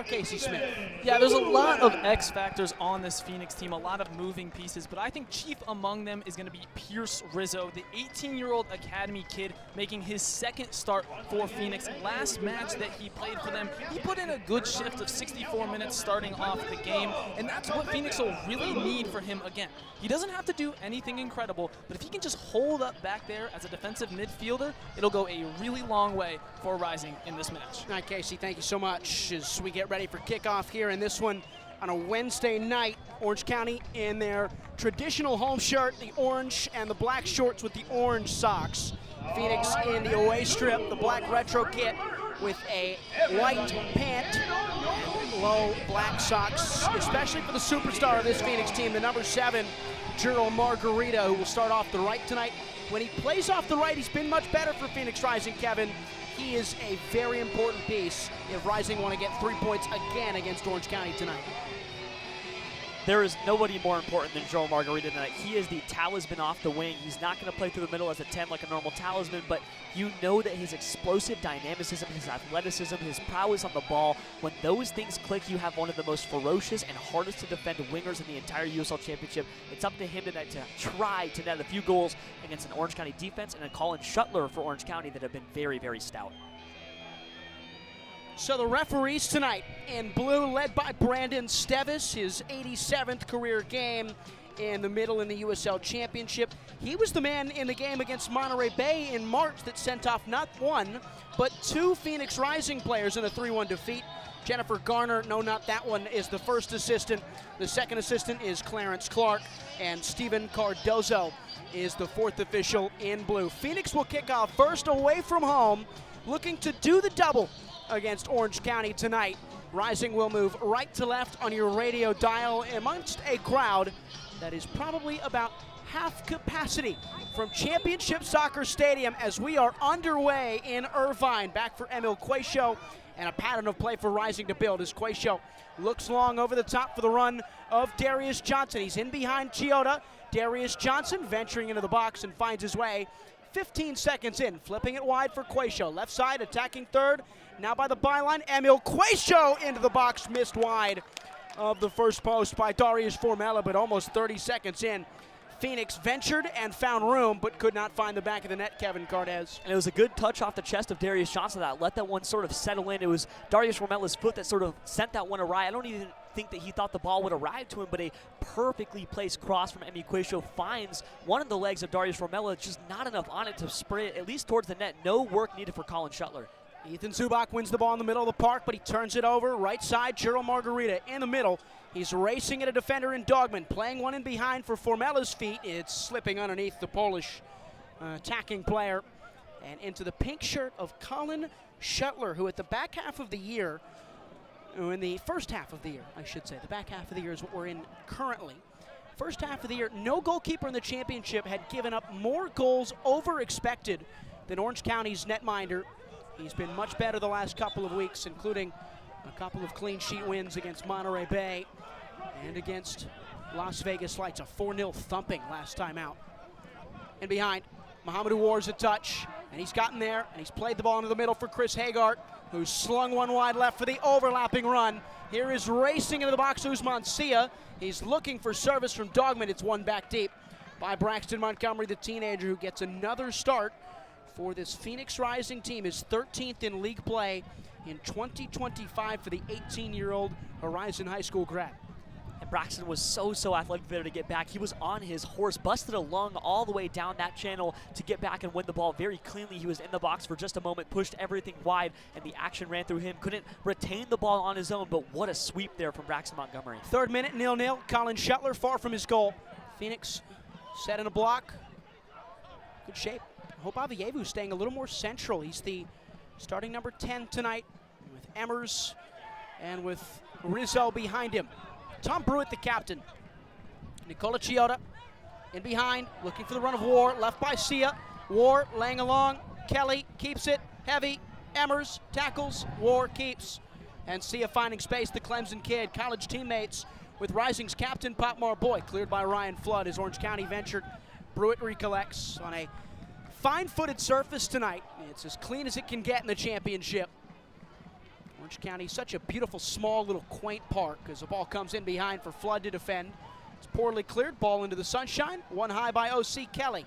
Casey Smith. Yeah, there's a lot of X factors on this Phoenix team, a lot of moving pieces, but I think chief among them is going to be Pierce Rizzo, the 18-year-old academy kid making his second start for Phoenix. Last match that he played for them, he put in a good shift of 64 minutes starting off the game, and that's what Phoenix will really need for him again. He doesn't have to do anything incredible, but if he can just hold up back there as a defensive midfielder, it'll go a really long way for Rising in this match. All right, Casey, thank you so much as we get ready for kickoff here in this one on a Wednesday night. Orange County in their traditional home shirt, the orange, and the black shorts with the orange socks. Phoenix in the away strip, the black retro kit with a white pant and low black socks, especially for the superstar of this Phoenix team, the number 7, Gerald Margarita, who will start off the right tonight. When he plays off the right, he's been much better for Phoenix Rising, Kevin. He is a very important piece if Rising want to get 3 points again against Orange County tonight. There is nobody more important than Joel Margarita tonight. He is the talisman off the wing. He's not going to play through the middle as a 10 like a normal talisman, but you know that his explosive dynamicism, his athleticism, his prowess on the ball, when those things click, you have one of the most ferocious and hardest to defend wingers in the entire USL Championship. It's up to him tonight to try to net a few goals against an Orange County defense and a Colin Shuttler for Orange County that have been very, very stout. So the referees tonight in blue, led by Brandon Stevis, his 87th career game in the middle in the USL Championship. He was the man in the game against Monterey Bay in March that sent off not 1, but 2 Phoenix Rising players in a 3-1 defeat. Jennifer Garner, no, not that one, is the first assistant. The second assistant is Clarence Clark, and Steven Cardozo is the 4th official in blue. Phoenix will kick off first away from home, looking to do the double against Orange County tonight. Rising will move right to left on your radio dial amongst a crowd that is probably about half capacity from Championship Soccer Stadium as we are underway in Irvine. Back for Emil Quayshow and a pattern of play for Rising to build as Quayshow looks long over the top for the run of Darius Johnson. He's in behind Chioda. Darius Johnson venturing into the box and finds his way 15 seconds in, flipping it wide for Quaisho. Left side, attacking third. Now by the byline, Emil Quaisho into the box, missed wide of the first post by Darius Formella, but almost 30 seconds in. Phoenix ventured and found room, but could not find the back of the net, Kevin Cardez. And it was a good touch off the chest of Darius Johnson that let that one sort of settle in. It was Darius Formella's foot that sort of sent that one awry. I don't even think that he thought the ball would arrive to him, but a perfectly placed cross from Emil Quaisho finds one of the legs of Darius Formella, just not enough on it to spray it at least towards the net. No work needed for Colin Shuttler. Ethan Zubak wins the ball in the middle of the park, but he turns it over. Right side, Gerald Margarita in the middle. He's racing at a defender in Dogman, playing one in behind for Formella's feet. It's slipping underneath the Polish attacking player. And into the pink shirt of Colin Shuttler, who at the back half of the year, in the first half of the year, I should say, the back half of the year is what we're in currently. First half of the year, no goalkeeper in the championship had given up more goals over expected than Orange County's netminder. He's been much better the last couple of weeks, including a couple of clean sheet wins against Monterey Bay and against Las Vegas Lights. A 4-0 thumping last time out. And behind, Muhammadu War's a touch, and he's gotten there, and he's played the ball into the middle for Chris Hagart, who's slung one wide left for the overlapping run. Here is racing into the box Usman Sia. He's looking for service from Dogman. It's one back deep by Braxton Montgomery, the teenager, who gets another start for this Phoenix Rising team, is 13th in league play in 2025 for the 18-year-old Horizon High School grad. And Braxton was so athletic there to get back. He was on his horse, busted a lung all the way down that channel to get back and win the ball very cleanly. He was in the box for just a moment, pushed everything wide, and the action ran through him. Couldn't retain the ball on his own, but what a sweep there from Braxton Montgomery. Third minute, 0-0. Colin Shuttler far from his goal. Phoenix set in a block. Good shape. Hope Avievu staying a little more central. He's the starting number 10 tonight with Emmers and with Rizzo behind him. Tom Brewitt, the captain. Nicola Chioda in behind, looking for the run of War, left by Sia. War laying along. Kelly keeps it, heavy. Emmers tackles, War keeps. And Sia finding space, the Clemson kid. College teammates with Rising's captain, Popmar Boy, cleared by Ryan Flood as Orange County ventured. Brewitt recollects on a fine-footed surface tonight. It's as clean as it can get in the championship. Orange County, such a beautiful, small, little quaint park as the ball comes in behind for Flood to defend. It's poorly cleared, ball into the sunshine, one high by O.C. Kelly.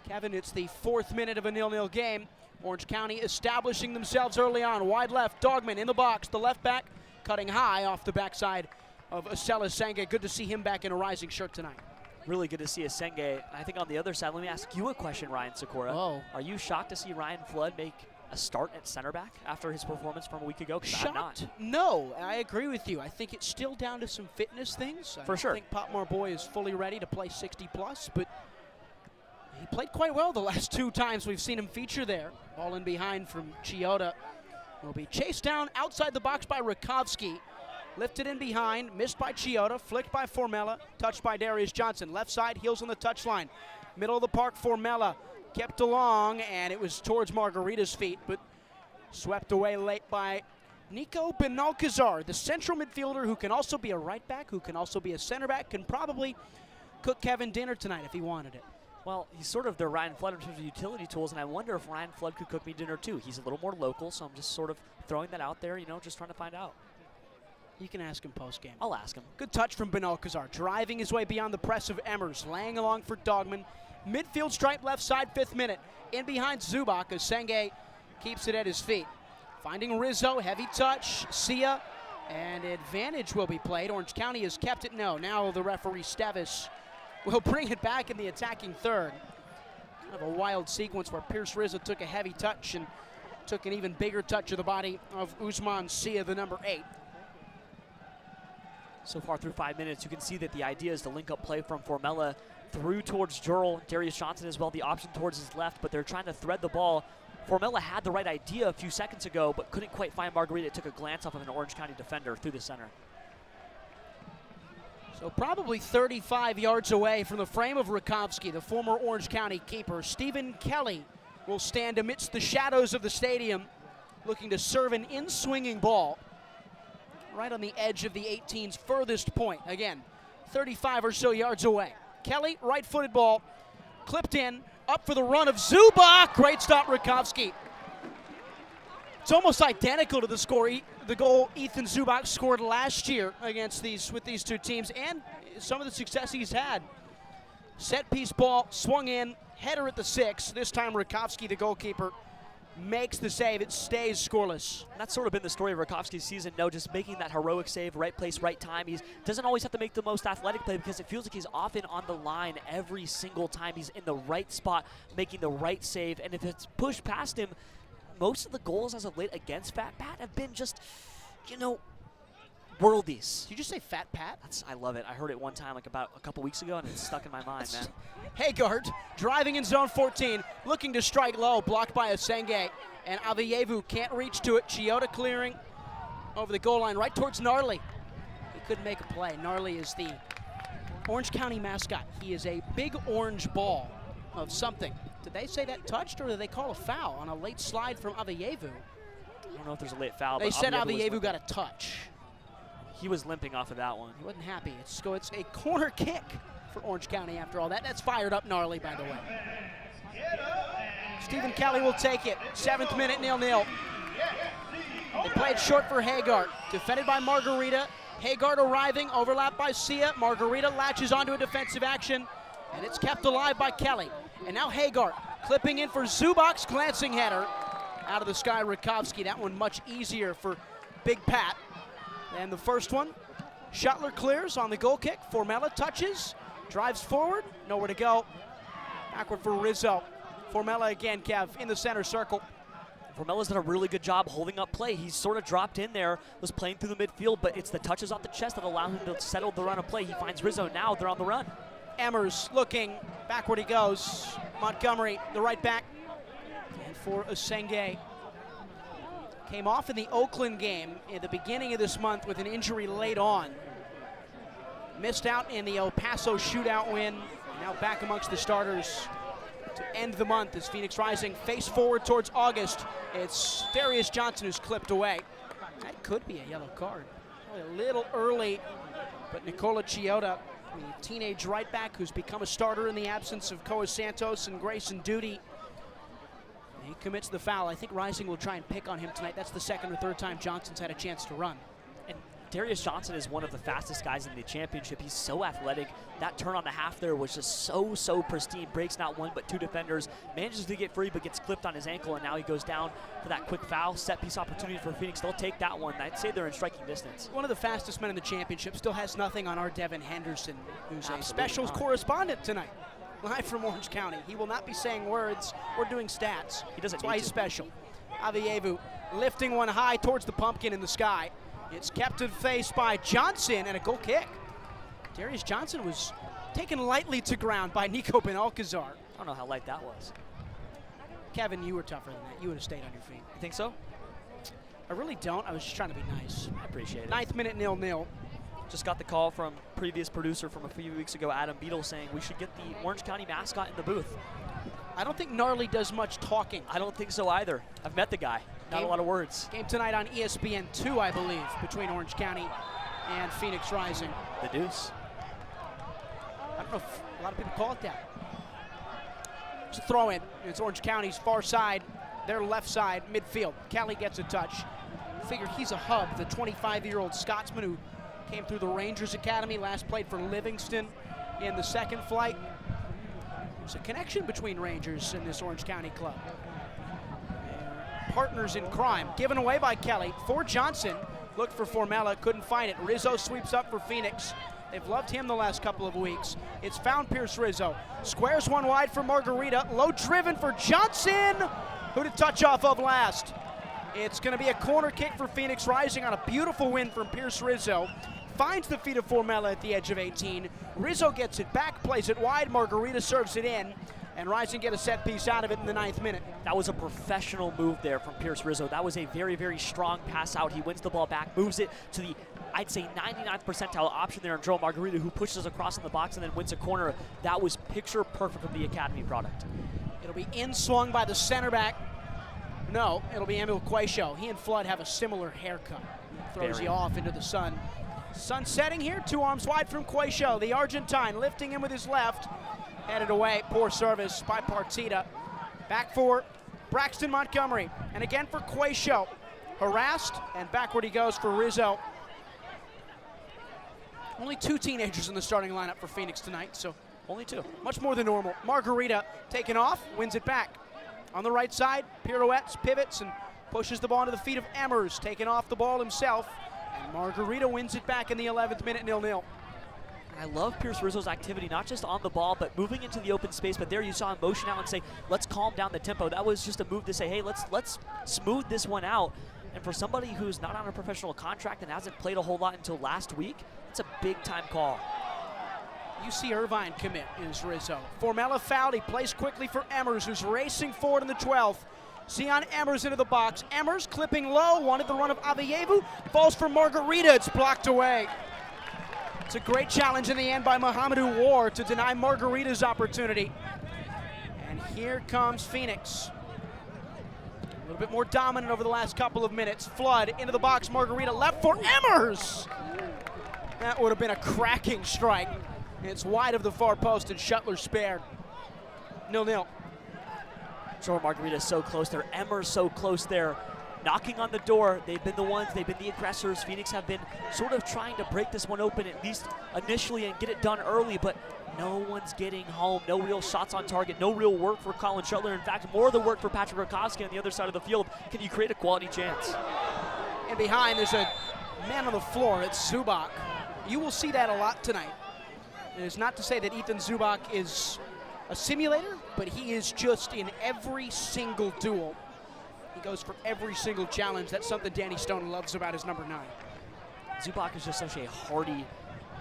Kevin, it's the 4th minute of a 0-0 game. Orange County establishing themselves early on. Wide left, Dogman in the box, the left back cutting high off the backside of Acela Senge. Good to see him back in a Rising shirt tonight. Really good to see Senge. I think on the other side, let me ask you a question, Ryan Sikora. Oh. Are you shocked to see Ryan Flood make a start at center back after his performance from a week ago? Shocked? I'm not. No, I agree with you. I think it's still down to some fitness things. For sure. I think Popmar Boy is fully ready to play 60+, but he played quite well the last 2 times we've seen him feature there. Ball in behind from Chioda. Will be chased down outside the box by Rakovsky. Lifted in behind, missed by Chioda, flicked by Formella, touched by Darius Johnson. Left side, heels on the touchline. Middle of the park, Formella kept along, and it was towards Margarita's feet, but swept away late by Nico Benalcazar, the central midfielder who can also be a right back, who can also be a center back, can probably cook Kevin dinner tonight if he wanted it. Well, he's sort of the Ryan Flood in terms of utility tools, and I wonder if Ryan Flood could cook me dinner too. He's a little more local, so I'm just sort of throwing that out there, just trying to find out. You can ask him post-game. I'll ask him. Good touch from Benalcazar, driving his way beyond the press of Emmers, laying along for Dogman. Midfield stripe left side, 5th minute. In behind Zubak as Senge keeps it at his feet. Finding Rizzo, heavy touch, Sia, and advantage will be played. Orange County has kept it, no. Now the referee Stevis will bring it back in the attacking third. Kind of a wild sequence where Pierce Rizzo took a heavy touch and took an even bigger touch of the body of Usman Sia, the number 8. So far through 5 minutes, you can see that the idea is to link up play from Formella through towards Jurl, Darius Johnson as well, the option towards his left, but they're trying to thread the ball. Formella had the right idea a few seconds ago, but couldn't quite find Margarita. It took a glance off of an Orange County defender through the center. So probably 35 yards away from the frame of Rakovsky, the former Orange County keeper, Stephen Kelly will stand amidst the shadows of the stadium looking to serve an in-swinging ball right on the edge of the 18's furthest point. Again, 35 or so yards away. Kelly, right-footed ball, clipped in, up for the run of Zubak. Great stop, Rakowski. It's almost identical to the goal Ethan Zubak scored last year with these two teams, and some of the success he's had. Set piece ball, swung in, header at the 6. This time Rakowski, the goalkeeper, makes the save. It stays scoreless. And that's sort of been the story of Rakowski's season, just making that heroic save, right place, right time. He doesn't always have to make the most athletic play because it feels like he's often on the line every single time. He's in the right spot, making the right save, and if it's pushed past him, most of the goals as of late against Fat Pat have been just, worldies. Did you just say Fat Pat? I love it. I heard it one time about a couple weeks ago, and it's stuck in my mind, man. Hagart driving in zone 14, looking to strike low, blocked by Asenge, and Avayevu can't reach to it. Chioda clearing over the goal line right towards Gnarly. He couldn't make a play. Gnarly is the Orange County mascot. He is a big orange ball of something. Did they say that touched, or did they call a foul on a late slide from Avayevu? I don't know if there's a late foul. They said Avayevu got a touch. He was limping off of that one. He wasn't happy. It's a corner kick for Orange County after all that. That's fired up Gnarly, by the way. Stephen Kelly will take it. 7th minute, 0-0. They played short for Hagart. Defended by Margarita. Hagart arriving, overlapped by Sia. Margarita latches onto a defensive action, and it's kept alive by Kelly. And now Hagart clipping in for Zubak's glancing header. Out of the sky, Rakowski. That one much easier for Big Pat than the first one. Shuttler clears on the goal kick. Formella touches, drives forward, nowhere to go. Backward for Rizzo. Formella again, Kev, in the center circle. Formella's done a really good job holding up play. He's sort of dropped in there, was playing through the midfield, but it's the touches off the chest that allow him to settle the run of play. He finds Rizzo now, they're on the run. Emmers looking, backward he goes. Montgomery, the right back. And for Asenge. Came off in the Oakland game at the beginning of this month with an injury late on. Missed out in the El Paso shootout win. Now back amongst the starters to end the month as Phoenix Rising face forward towards August. It's Darius Johnson who's clipped away. That could be a yellow card. Probably a little early, but Nicola Chioda, the teenage right back who's become a starter in the absence of Coa Santos and Grayson Duty, he commits the foul. I think Rising will try and pick on him tonight. That's the second or third time Johnson's had a chance to run. And Darius Johnson is one of the fastest guys in the championship. He's so athletic. That turn on the half there was just so pristine. Breaks not one but two defenders. Manages to get free but gets clipped on his ankle, and now he goes down for that quick foul. Set piece opportunity for Phoenix. They'll take that one. I'd say they're in striking distance. One of the fastest men in the championship still has nothing on our Devin Henderson, who's a specials correspondent tonight. Live from Orange County. He will not be saying words or doing stats. He doesn't. That's why he's special. Avayevu lifting one high towards the pumpkin in the sky. It's kept in face by Johnson and a goal kick. Darius Johnson was taken lightly to ground by Nico Benalcazar. I don't know how light that was. Kevin, you were tougher than that. You would have stayed on your feet. You think so? I really don't. I was just trying to be nice. I appreciate it. 9th minute, 0-0. Just got the call from previous producer from a few weeks ago, Adam Beadle, saying we should get the Orange County mascot in the booth. I don't think Gnarly does much talking. I don't think so either. I've met the guy. Not a lot of words. Game tonight on ESPN2, I believe, between Orange County and Phoenix Rising. The Deuce. I don't know if a lot of people call it that. It's a throw in. It's Orange County's far side, their left side, midfield. Kelly gets a touch. Figure he's a hub, the 25-year-old Scotsman who came through the Rangers Academy, last played for Livingston in the second flight. There's a connection between Rangers and this Orange County club. They're partners in crime. Given away by Kelly for Johnson. Looked for Formella, couldn't find it. Rizzo sweeps up for Phoenix. They've loved him the last couple of weeks. It's found Pierce Rizzo. Squares one wide for Margarita. Low driven for Johnson, who to touch off of last. It's going to be a corner kick for Phoenix Rising on a beautiful win from Pierce Rizzo. Finds the feet of Formella at the edge of 18. Rizzo gets it back, plays it wide. Margarita serves it in, and Rising get a set piece out of it in the 9th minute. That was a professional move there from Pierce Rizzo. That was a very strong pass out. He wins the ball back, moves it to the, I'd say, 99th percentile option there on Joel Margarita, who pushes across in the box and then wins a corner. That was picture perfect of the Academy product. It'll be in swung by the center back. No, it'll be Emil Quaisho. He and Flood have a similar haircut. Throws you off into the sun. Sun setting here, 2 arms wide from Quayshow. The Argentine lifting him with his left. Headed away, poor service by Partita. Back for Braxton Montgomery. And again for Quayshow. Harassed, and backward he goes for Rizzo. Only 2 teenagers in the starting lineup for Phoenix tonight, so only 2. Much more than normal. Margarita taken off, wins it back. On the right side, pirouettes, pivots, and pushes the ball into the feet of Emmers, taking off the ball himself. And Margarita wins it back in the 11th minute, 0-0. I love Pierce Rizzo's activity, not just on the ball, but moving into the open space. But there you saw him motion out and say, let's calm down the tempo. That was just a move to say, hey, let's smooth this one out. And for somebody who's not on a professional contract and hasn't played a whole lot until last week, it's a big-time call. UC Irvine commit is Rizzo. Formella fouled. He plays quickly for Emmers, who's racing forward in the 12th. Zion Emmers into the box. Emmers clipping low, wanted the run of Avayevu. Falls for Margarita. It's blocked away. It's a great challenge in the end by Mohamedou War to deny Margarita's opportunity. And here comes Phoenix. A little bit more dominant over the last couple of minutes. Flood into the box. Margarita left for Emmers. That would have been a cracking strike. It's wide of the far post, and Shuttler spared. 0-0. Jordan Margarita is so close there. Emmers so close there. Knocking on the door. They've been the ones, they've been the aggressors. Phoenix have been sort of trying to break this one open, at least initially, and get it done early, but no one's getting home. No real shots on target. No real work for Colin Shuttler. In fact, more of the work for Patrick Rakowski on the other side of the field. Can you create a quality chance? And behind, there's a man on the floor. It's Zubac. You will see that a lot tonight. It is not to say that Ethan Zubac is a simulator, but he is just in every single duel. He goes for every single challenge. That's something Danny Stone loves about his number 9. Zubac is just such a hardy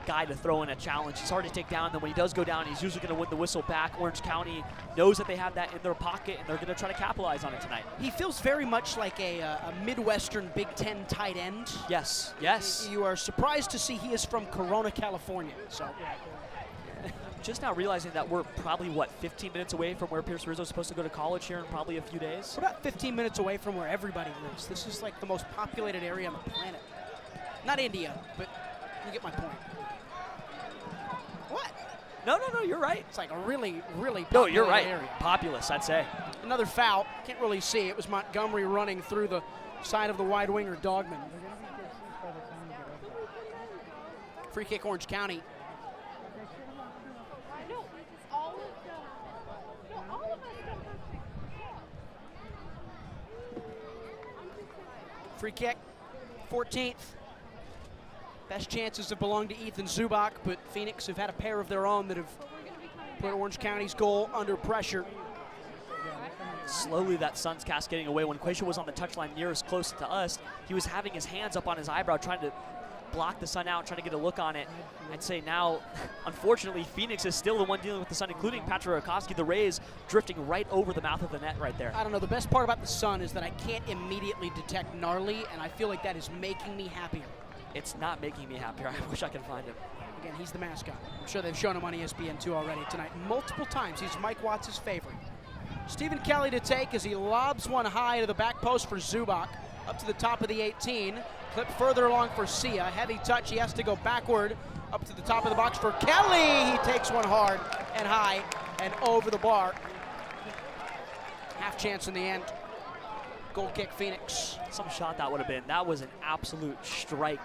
guy to throw in a challenge. He's hard to take down. Then when he does go down, he's usually going to win the whistle back. Orange County knows that they have that in their pocket, and they're going to try to capitalize on it tonight. He feels very much like a Midwestern Big Ten tight end. Yes, yes. You are surprised to see he is from Corona, California. So. Just now realizing that we're probably, 15 minutes away from where Pierce Rizzo is supposed to go to college here in probably a few days? We're about 15 minutes away from where everybody lives. This is like the most populated area on the planet. Not India, but you get my point. What? No, you're right. It's like a really, really populated No, you're right. area. Populous, I'd say. Another foul. Can't really see. It was Montgomery running through the side of the wide winger, Dogman. Free kick, Orange County. Free kick, 14th. Best chances have belonged to Ethan Zubac, but Phoenix have had a pair of their own that have put Orange County's goal under pressure. Slowly that sun's cascading away. When Quayshow was on the touchline nearest close to us, he was having his hands up on his eyebrow trying to block the sun out, trying to get a look on it. I'd say now, unfortunately, Phoenix is still the one dealing with the sun, including Patrick Rakowski. The Rays drifting right over the mouth of the net right there. I don't know. The best part about the sun is that I can't immediately detect gnarly, and I feel like that is making me happier. It's not making me happier. I wish I could find him. Again, he's the mascot. I'm sure they've shown him on ESPN2 already tonight. Multiple times. He's Mike Watts' favorite. Stephen Kelly to take as he lobs one high to the back post for Zubac. Up to the top of the 18. Clip further along for Sia. Heavy touch. He has to go backward. Up to the top of the box for Kelly. He takes one hard and high and over the bar. Half chance in the end. Goal kick, Phoenix. Some shot that would have been. That was an absolute strike.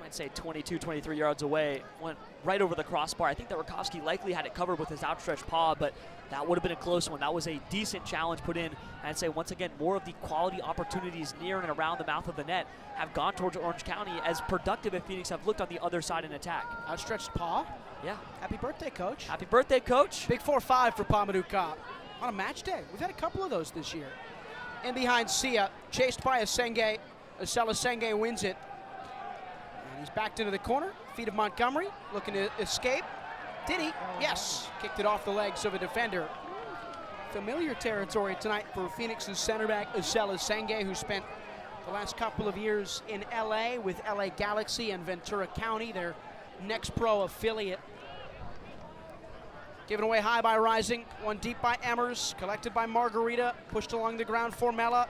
I'd say 22, 23 yards away. Went right over the crossbar. I think that Rakowski likely had it covered with his outstretched paw, but that would have been a close one. That was a decent challenge put in. I'd say, once again, more of the quality opportunities near and around the mouth of the net have gone towards Orange County, as productive as Phoenix have looked on the other side in attack. Outstretched paw? Yeah. Happy birthday, Coach. Happy birthday, Coach. Big 4-5 for Pamadou Kopp on a match day. We've had a couple of those this year. In behind Sia, chased by Asenge. Asela Senge wins it. And he's backed into the corner. Feet of Montgomery, looking to escape. Did he? Yes. Kicked it off the legs of a defender. Familiar territory tonight for Phoenix's center back, Asela Senge, who spent the last couple of years in LA with LA Galaxy and Ventura County, their next pro affiliate. Given away high by Rising, one deep by Emmers, collected by Margarita, pushed along the ground for Mella,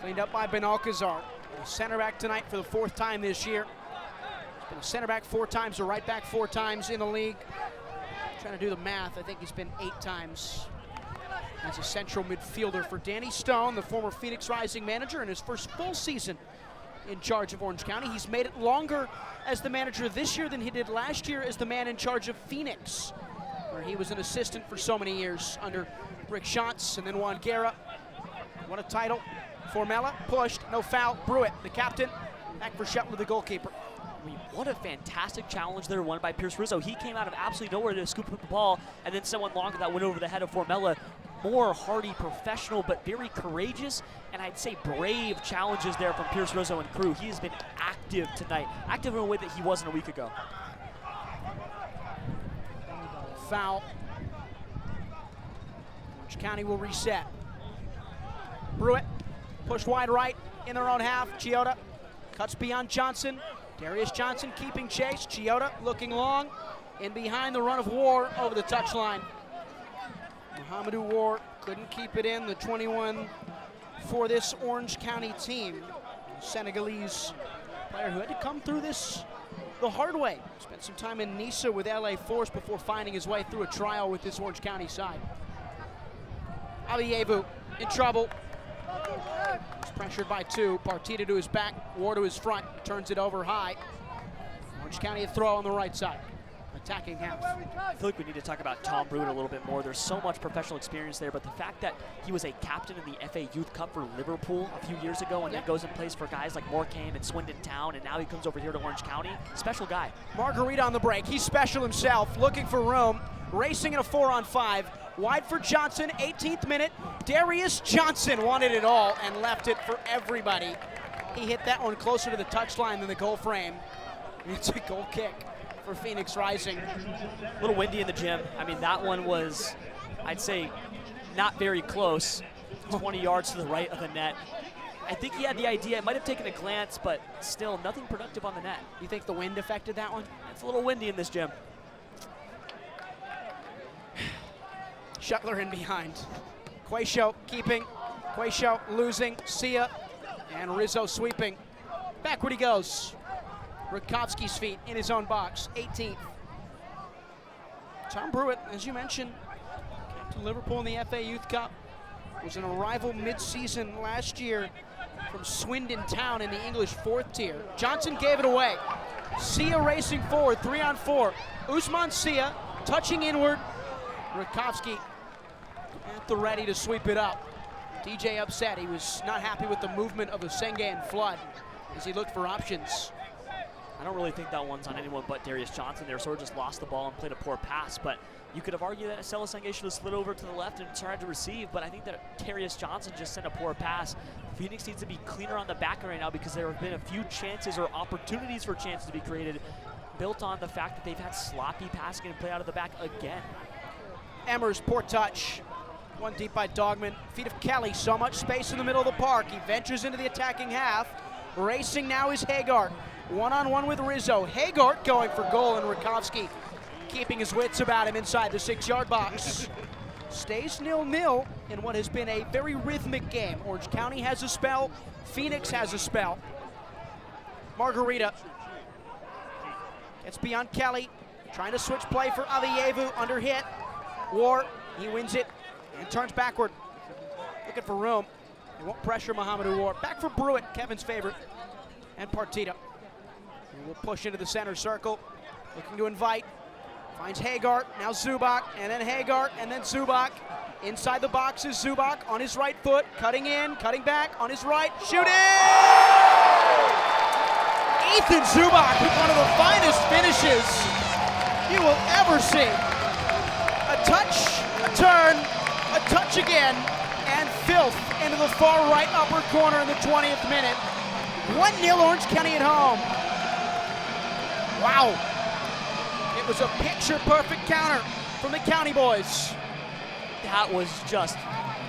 cleaned up by Benalcazar. Center back tonight for the 4th time this year. Been a center back 4 times, a right back 4 times in the league. Trying to do the math, I think he's been 8 times as a central midfielder for Danny Stone, the former Phoenix Rising manager, in his first full season in charge of Orange County. He's made it longer as the manager this year than he did last year as the man in charge of Phoenix, where he was an assistant for so many years under Rick Shantz and then Juan Guerra. What a title. Formella pushed, no foul. Brewitt, the captain, back for Shetland, the goalkeeper. I mean, what a fantastic challenge there won by Pierce Rizzo. He came out of absolutely nowhere to scoop up the ball, and then someone longer that went over the head of Formella. More hardy, professional, but very courageous, and I'd say brave challenges there from Pierce Rizzo and crew. He has been active tonight, active in a way that he wasn't a week ago. Foul. Orange County will reset. Brewitt, pushed wide right in their own half. Chioda cuts beyond Johnson. Darius Johnson keeping chase. Chioda looking long. In behind the run of War over the touchline. Mohamedou War couldn't keep it in. The 21 for this Orange County team. Senegalese player who had to come through this the hard way. Spent some time in Nice with LA Force before finding his way through a trial with this Orange County side. Abievu in trouble. He's pressured by 2. Partita to his back, War to his front, turns it over high. Orange County a throw on the right side. Attacking half. I feel like we need to talk about Tom Brewitt a little bit more. There's so much professional experience there, but the fact that he was a captain in the FA Youth Cup for Liverpool a few years ago and then goes and plays for guys like Morecambe and Swindon Town, and now he comes over here to Orange County. Special guy. Margarita on the break. He's special himself, looking for room, racing in a 4-on-5. Wide for Johnson, 18th minute. Darius Johnson wanted it all and left it for everybody. He hit that one closer to the touchline than the goal frame. It's a goal kick for Phoenix Rising. A little windy in the gym. I mean, that one was, I'd say, not very close. 20 yards to the right of the net. I think he had the idea. It might have taken a glance, but still nothing productive on the net. You think the wind affected that one? It's a little windy in this gym. Shuttler in behind. Quayshow keeping. Quayshow losing. Sia and Rizzo sweeping. Backward he goes. Rutkowski's feet in his own box. 18th. Tom Brewitt, as you mentioned, came to Liverpool in the FA Youth Cup. Was an arrival mid-season last year from Swindon Town in the English 4th tier. Johnson gave it away. Sia racing forward, 3-on-4. Usman Sia touching inward. Rutkowski at the ready to sweep it up. DJ upset. He was not happy with the movement of Asenge and Flood as he looked for options. I don't really think that one's on anyone but Darius Johnson there. Sort of just lost the ball and played a poor pass, but you could have argued that Asele Asenge should have slid over to the left and tried to receive, but I think that Darius Johnson just sent a poor pass. Phoenix needs to be cleaner on the back right now because there have been a few chances or opportunities for chances to be created built on the fact that they've had sloppy passing and play out of the back again. Emmers, poor touch. One deep by Dogman. Feet of Kelly, so much space in the middle of the park. He ventures into the attacking half. Racing now is Hagart. One-on-one with Rizzo. Hagart going for goal, and Rutkowski keeping his wits about him inside the 6-yard box. Stays 0-0 in what has been a very rhythmic game. Orange County has a spell. Phoenix has a spell. Margarita gets beyond Kelly. Trying to switch play for Abievu, under hit. War, he wins it and turns backward. Looking for room. They won't pressure Mohamedou War. Back for Brewitt, Kevin's favorite, and Partita. He will push into the center circle. Looking to invite. Finds Hagart, now Zubak, and then Hagart, and then Zubak. Inside the box is Zubak on his right foot, cutting in, cutting back, on his right, shooting! Ethan Zubak with one of the finest finishes you will ever see. A touch, a turn, a touch again, and filth into the far right upper corner in the 20th minute. 1-0 Orange County at home. Wow. It was a picture-perfect counter from the County boys. That was just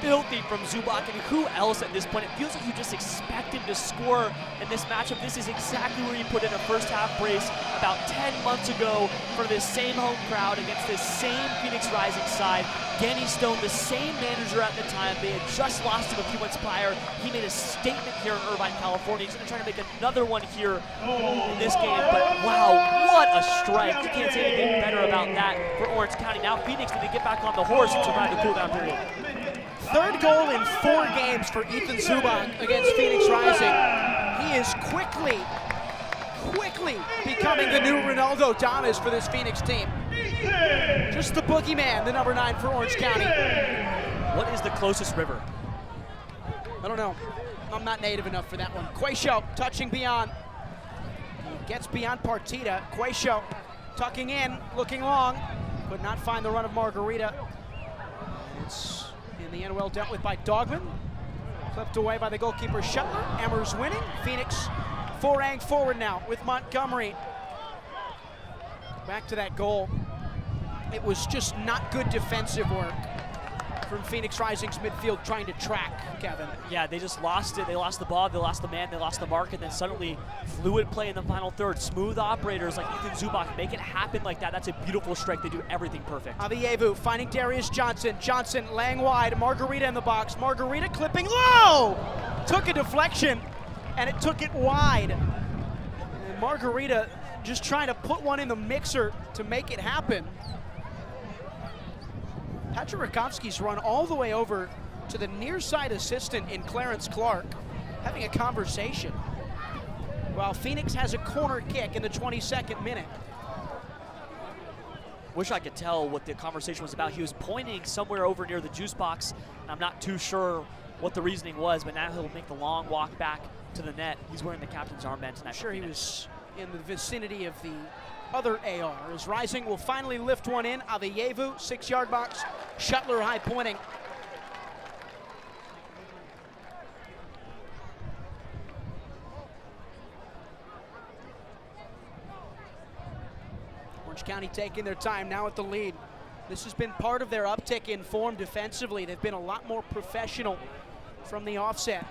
filthy from Zubac, and who else at this point? It feels like you just expect him to score in this matchup. This is exactly where he put in a first half brace about 10 months ago for this same home crowd against this same Phoenix Rising side. Danny Stone, the same manager at the time, they had just lost him a few months prior. He made a statement here in Irvine, California. He's going to try to make another one here in this game, but wow, what a strike. You can't say anything better about that for Orange County. Now Phoenix need to get back on the horse and survive the cooldown period. Third goal in 4 games for Ethan Zubac against Phoenix Rising. He is quickly becoming the new Ronaldo Damas for this Phoenix team. Just the boogeyman, the number 9 for Orange County. What is the closest river? I don't know. I'm not native enough for that one. Quayshow touching beyond. He gets beyond Partita. Quayshow tucking in, looking long. Could not find the run of Margarita. It's in the end well dealt with by Dogman. Clipped away by the goalkeeper Shuttler. Emmers winning. Phoenix foraying forward now with Montgomery. Back to that goal. It was just not good defensive work from Phoenix Rising's midfield trying to track, Kevin. Yeah, they just lost it. They lost the ball, they lost the man, they lost the mark, and then suddenly fluid play in the final third. Smooth operators like Ethan Zubac make it happen like that. That's a beautiful strike. They do everything perfect. Avievu finding Darius Johnson. Johnson laying wide. Margarita in the box. Margarita clipping low! Took a deflection, and it took it wide. And Margarita just trying to put one in the mixer to make it happen. Patrick Rakowski's run all the way over to the near side assistant in Clarence Clark, having a conversation, while Phoenix has a corner kick in the 22nd minute. Wish I could tell what the conversation was about. He was pointing somewhere over near the juice box, and I'm not too sure what the reasoning was, but now he'll make the long walk back to the net. He's wearing the captain's armband tonight. I'm sure he was in the vicinity of the other AR, as Rising will finally lift one in. Avievu, 6-yard box. Shuttler high pointing. Orange County taking their time now at the lead. This has been part of their uptick in form defensively. They've been a lot more professional from the offset.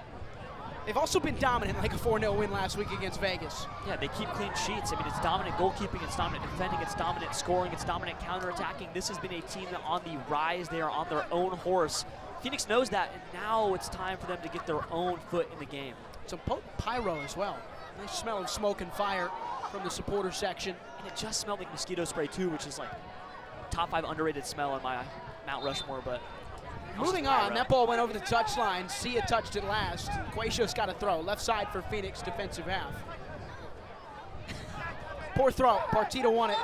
They've also been dominant, like a 4-0 win last week against Vegas. Yeah, they keep clean sheets. I mean, it's dominant goalkeeping, it's dominant defending, it's dominant scoring, it's dominant counterattacking. This has been a team that on the rise. They are on their own horse. Phoenix knows that, and now it's time for them to get their own foot in the game. Some potent pyro as well. Nice smell of smoke and fire from the supporter section. And it just smelled like mosquito spray too, which is like top 5 underrated smell in my Mount Rushmore, but moving on, that ball went over the touchline. Sia touched it last. Quayshow's got a throw. Left side for Phoenix defensive half. Poor throw. Partita won it.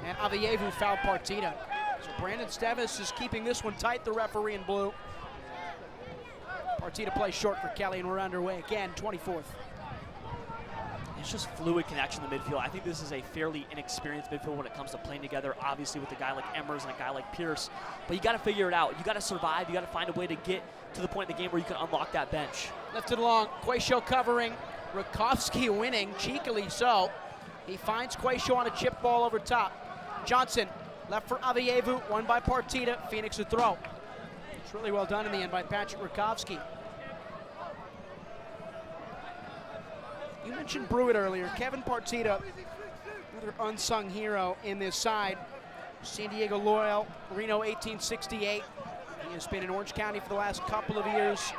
And Avievu fouled Partita. So Brandon Stevis is keeping this one tight, the referee in blue. Partita plays short for Kelly, and we're underway again, 24th. It's just fluid connection in the midfield. I think this is a fairly inexperienced midfield when it comes to playing together, obviously with a guy like Emmers and a guy like Pierce. But you got to figure it out. You got to survive. You got to find a way to get to the point in the game where you can unlock that bench. Lifted along. Quayshow covering. Rakowski winning, cheekily so. He finds Quayshow on a chip ball over top. Johnson left for Avievu, won by Partita. Phoenix a throw. It's really well done in the end by Patrick Rakowski. You mentioned Brewitt earlier. Kevin Partita, another unsung hero in this side. San Diego Loyal, Reno 1868. He has been in Orange County for the last couple of years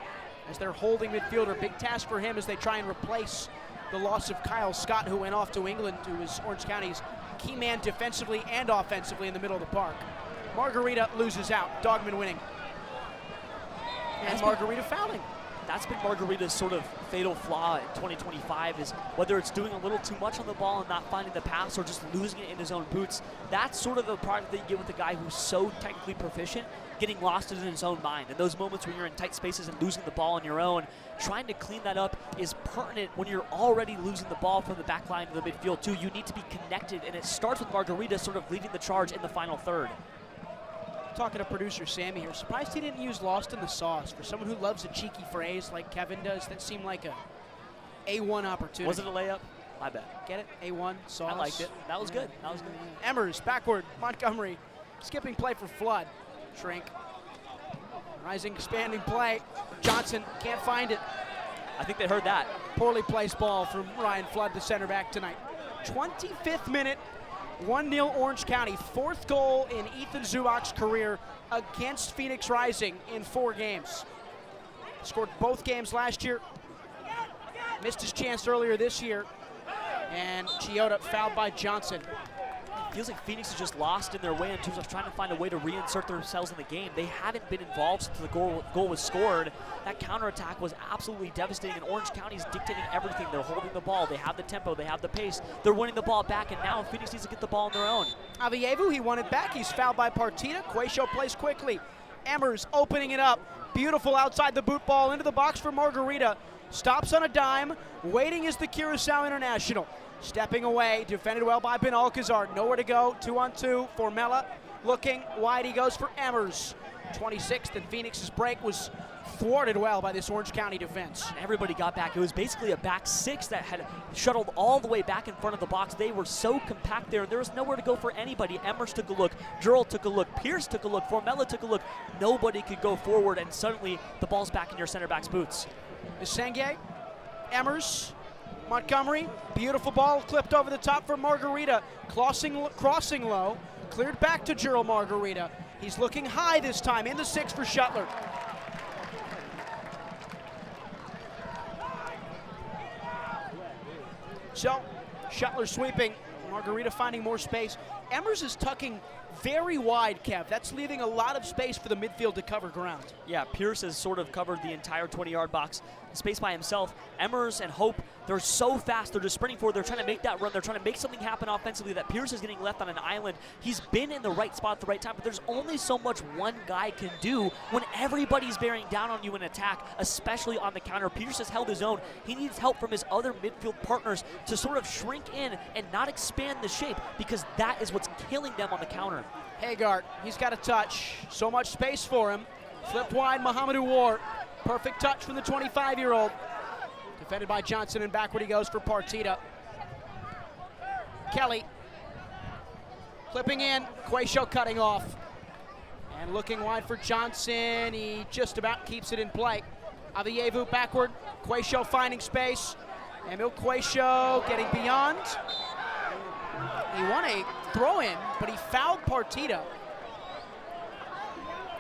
as their holding midfielder. Big task for him as they try and replace the loss of Kyle Scott, who went off to England, who was Orange County's key man defensively and offensively in the middle of the park. Margarita loses out. Dogman winning. And Margarita fouling. That's been Margarita's sort of fatal flaw in 2025, is whether it's doing a little too much on the ball and not finding the pass or just losing it in his own boots. That's sort of the part that you get with a guy who's so technically proficient, getting lost in his own mind. And those moments when you're in tight spaces and losing the ball on your own, trying to clean that up is pertinent when you're already losing the ball from the back line to the midfield too. You need to be connected, and it starts with Margarita sort of leading the charge in the final third. Talking to producer Sammy here, surprised he didn't use lost in the sauce. For someone who loves a cheeky phrase like Kevin does, that seemed like a A1 opportunity. Was it a layup? I bet. Get it? A1 sauce. I liked it. That was good. That was good. Emmers backward. Montgomery skipping play for Flood. Shrink. Rising expanding play. Johnson can't find it. I think they heard that. Poorly placed ball from Ryan Flood, the center back tonight. 25th minute, 1-0 Orange County. 4th goal in Ethan Zubak's career against Phoenix Rising in 4 games. Scored both games last year. Missed his chance earlier this year. And Chioda fouled by Johnson. Feels like Phoenix is just lost in their way in terms of trying to find a way to reinsert themselves in the game. They haven't been involved since the goal was scored. That counterattack was absolutely devastating, and Orange County's dictating everything. They're holding the ball. They have the tempo. They have the pace. They're winning the ball back, and now Phoenix needs to get the ball on their own. Avievu, he won it back. He's fouled by Partita. Quayshow plays quickly. Emmers opening it up. Beautiful outside the boot ball into the box for Margarita. Stops on a dime. Waiting is the Curacao International. Stepping away, defended well by Ben Alcazar. Nowhere to go, 2-on-2. Formella looking wide, he goes for Emmers. 26th, and Phoenix's break was thwarted well by this Orange County defense. Everybody got back. It was basically a back 6 that had shuttled all the way back in front of the box. They were so compact there. There was nowhere to go for anybody. Emmers took a look. Jurl took a look. Pierce took a look. Formella took a look. Nobody could go forward, and suddenly the ball's back in your center back's boots. Senge, Emmers, Montgomery, beautiful ball clipped over the top for Margarita. Crossing low, cleared back to Jurl Margarita. He's looking high this time, in the 6 for Shuttler. So, Shuttler sweeping, Margarita finding more space. Emmers is tucking very wide, Kev. That's leaving a lot of space for the midfield to cover ground. Yeah, Pierce has sort of covered the entire 20-yard box space by himself. Emmers and Hope, they're so fast. They're just sprinting forward. They're trying to make that run. They're trying to make something happen offensively that Pierce is getting left on an island. He's been in the right spot at the right time, but there's only so much one guy can do when everybody's bearing down on you in attack, especially on the counter. Pierce has held his own. He needs help from his other midfield partners to sort of shrink in and not expand the shape, because that is what's killing them on the counter. Hagart, he's got a touch. So much space for him. Flipped wide, Mohamedou War. Perfect touch from the 25-year-old. Defended by Johnson, and backward he goes for Partita. Kelly. Flipping in, Quayshow cutting off. And looking wide for Johnson. He just about keeps it in play. Avievu backward. Quayshow finding space. Emil Quayshow getting beyond. He won a throw-in, but he fouled Partita.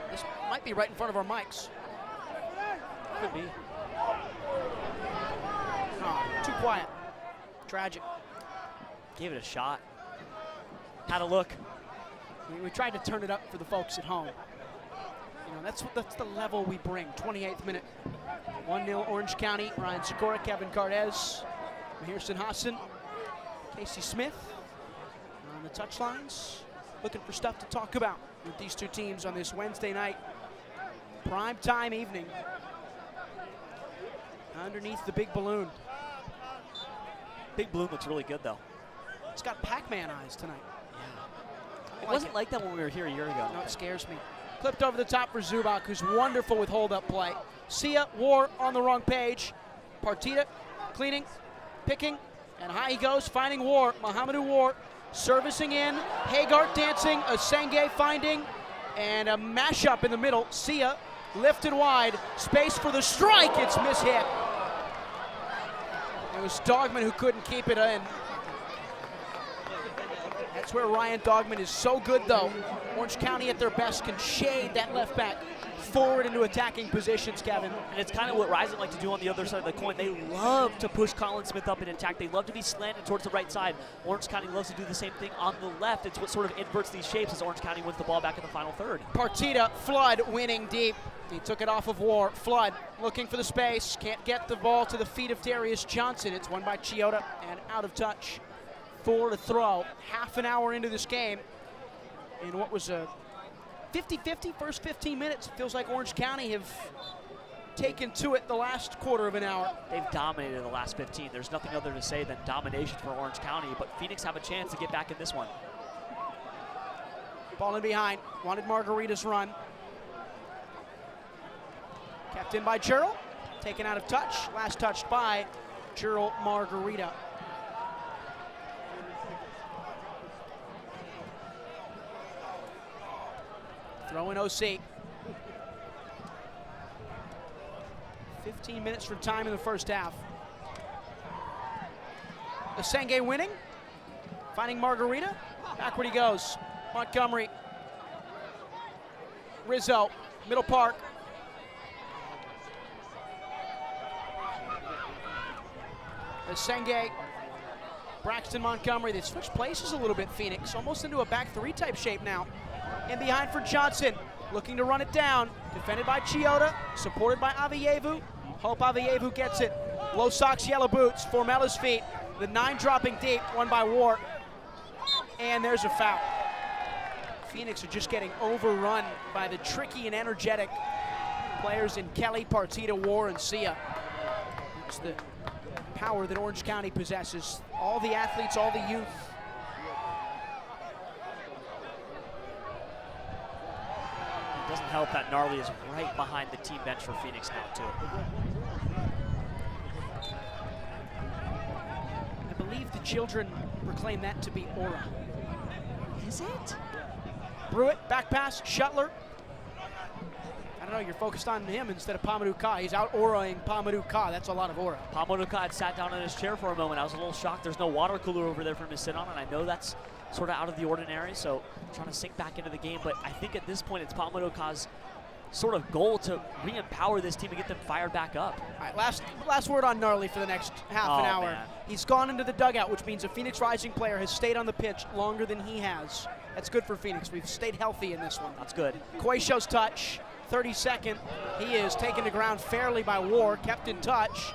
This might be right in front of our mics. Could be. Oh, too quiet. Tragic. Gave it a shot. Had a look. We tried to turn it up for the folks at home. You know, that's the level we bring. 28th minute. 1-0 Orange County. Ryan Sikora, Kevin Cardez, Mahirson Hassan, Casey Smith on the touchlines. Looking for stuff to talk about with these two teams on this Wednesday night prime time evening. Underneath the big balloon. Big balloon looks really good, though. It's got Pac-Man eyes tonight. It wasn't like that when we were here a year ago. No, it scares me. Clipped over the top for Zubak, who's wonderful with hold-up play. Sia, War on the wrong page. Partita cleaning, picking, and high he goes, finding War. Mohamedou War servicing in. Hagart dancing, Asenge finding, and a mashup in the middle. Sia lifted wide, space for the strike. It's mishit. It was Dogman who couldn't keep it in. That's where Ryan Dogman is so good, though. Orange County at their best can shade that left back forward into attacking positions, Kevin. And it's kind of what Rising like to do on the other side of the coin. They love to push Colin Smith up in attack. They love to be slanted towards the right side. Orange County loves to do the same thing on the left. It's what sort of inverts these shapes as Orange County wins the ball back in the final third. Partita, Flood winning deep. He took it off of War. Flood looking for the space. Can't get the ball to the feet of Darius Johnson. It's won by Chioda and out of touch. 4 to throw. Half an hour into this game in what was a 50-50 first 15 minutes. Feels like Orange County have taken to it the last quarter of an hour. They've dominated the last 15. There's nothing other to say than domination for Orange County, but Phoenix have a chance to get back in this one. Ball in behind. Wanted Margarita's run. Kept in by Jurl. Taken out of touch. Last touched by Jurl Margarita. Throw in OC. 15 minutes from time in the first half. Asenge winning, finding Margarita. Backward he goes. Montgomery. Rizzo, middle park. Asenge, Braxton Montgomery. They switched places a little bit, Phoenix. Almost into a back three type shape now. In behind for Johnson. Looking to run it down. Defended by Chioda. Supported by Avievu. Hope Avievu gets it. Low socks, yellow boots. Formella's feet. The 9 dropping deep. Won by War. And there's a foul. Phoenix are just getting overrun by the tricky and energetic players in Kelly, Partita, War, and Sia. It's the power that Orange County possesses. All the athletes, all the youth. It doesn't help that Gnarly is right behind the team bench for Phoenix now, too. I believe the children proclaim that to be Aura. Is it? Brewitt, back pass, Shuttler. I don't know, you're focused on him instead of Pamadou Ka. He's out auraing Pamadou Ka. That's a lot of aura. Pamadou Ka had sat down in his chair for a moment. I was a little shocked. There's no water cooler over there for him to sit on, and I know that's sort of out of the ordinary, so trying to sink back into the game. But I think at this point, it's Pamadou Ka's sort of goal to re-empower this team and get them fired back up. All right, last word on Gnarly for the next half an hour. Man. He's gone into the dugout, which means a Phoenix Rising player has stayed on the pitch longer than he has. That's good for Phoenix. We've stayed healthy in this one. That's good. Quaysho's touch, 32nd. He is taken to ground fairly by War, kept in touch.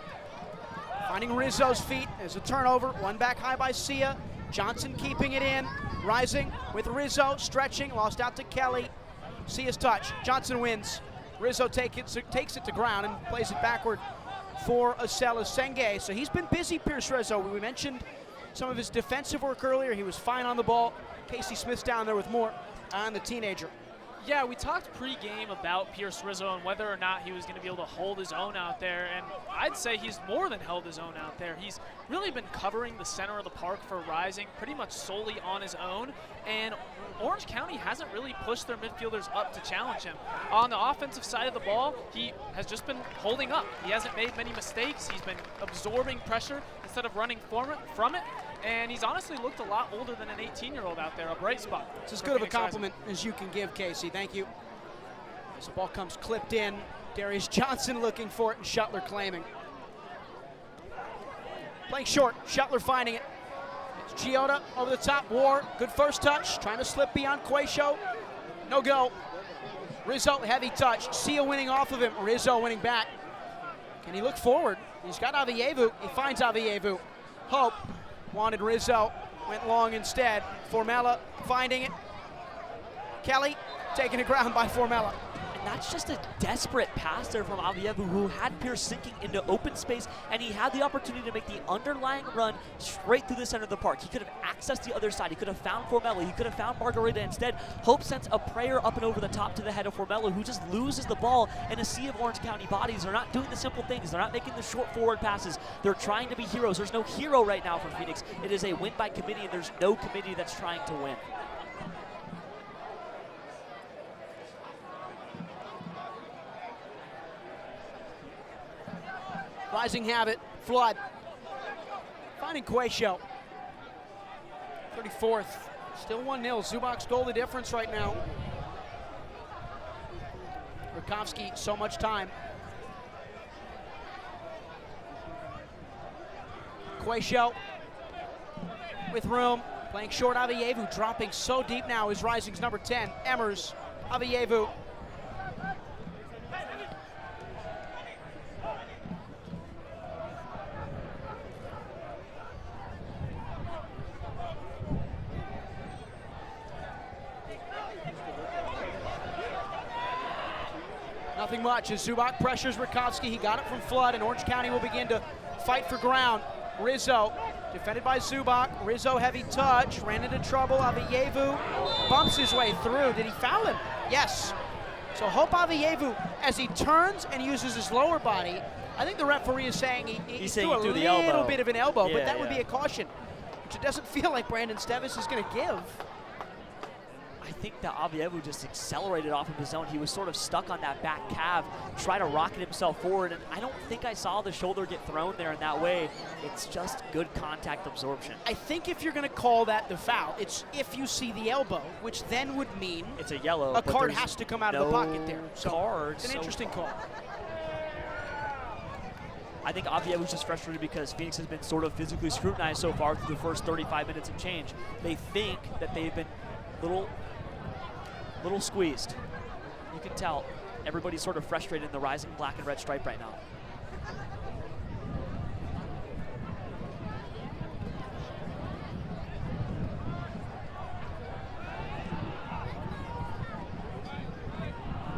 Finding Rizzo's feet as a turnover, one back high by Sia. Johnson keeping it in, Rising with Rizzo, stretching, lost out to Kelly. Sia's touch, Johnson wins. Rizzo takes it to ground and plays it backward for Asela Senge. So he's been busy, Pierce Rizzo. We mentioned some of his defensive work earlier. He was fine on the ball. Casey Smith's down there with more on the teenager. Yeah, we talked pre-game about Pierce Rizzo and whether or not he was going to be able to hold his own out there, and I'd say he's more than held his own out there. He's really been covering the center of the park for Rising pretty much solely on his own, and Orange County hasn't really pushed their midfielders up to challenge him. On the offensive side of the ball, he has just been holding up. He hasn't made many mistakes. He's been absorbing pressure instead of running from it. And he's honestly looked a lot older than an 18-year-old out there, a bright spot. It's as good of a compliment as you can give, Casey. Thank you. As the ball comes clipped in, Darius Johnson looking for it and Shuttler claiming. Playing short, Shuttler finding it. It's Chioda over the top, War, good first touch, trying to slip beyond Quaysho. No go. Rizzo, heavy touch. Sia winning off of him, Rizzo winning back. Can he look forward? He's got Avievu, he finds Avievu. Hope. Wanted Rizzo, went long instead. Formella finding it. Kelly taken to ground by Formella. And that's just a desperate pass there from Avievu, who had Pierce sinking into open space, and he had the opportunity to make the underlying run straight through the center of the park. He could have accessed the other side. He could have found Formella. He could have found Margarita. Instead, Hope sends a prayer up and over the top to the head of Formella, who just loses the ball in a sea of Orange County bodies. They're not doing the simple things. They're not making the short forward passes. They're trying to be heroes. There's no hero right now for Phoenix. It is a win by committee, and there's no committee that's trying to win. Rising have it, Flood. Finding Quaysho. 34th, still 1-0. Zubac's goal the difference right now. Rakowski, so much time. Quaysho with room, playing short. Avievu dropping so deep now is Rising's number 10, Emmers. Avievu. Nothing much as Zubac pressures Rakowski. He got it from Flood, and Orange County will begin to fight for ground. Rizzo, defended by Zubac. Rizzo, heavy touch, ran into trouble. Avievu bumps his way through. Did he foul him? Yes. So Hope Avievu, as he turns and uses his lower body, I think the referee is saying he threw a little bit of an elbow, but that would be a caution, which it doesn't feel like Brandon Stevis is going to give. I think that Avievu just accelerated off of his own. He was sort of stuck on that back calf, trying to rocket himself forward, and I don't think I saw the shoulder get thrown there in that way. It's just good contact absorption. I think if you're going to call that the foul, it's if you see the elbow, which then would mean it's a yellow. A card has to come out of the pocket there. So card, it's an interesting call. I think Avievu was just frustrated because Phoenix has been sort of physically scrutinized so far through the first 35 minutes and change. They think that they've been little squeezed. You can tell everybody's sort of frustrated in the rising black and red stripe right now.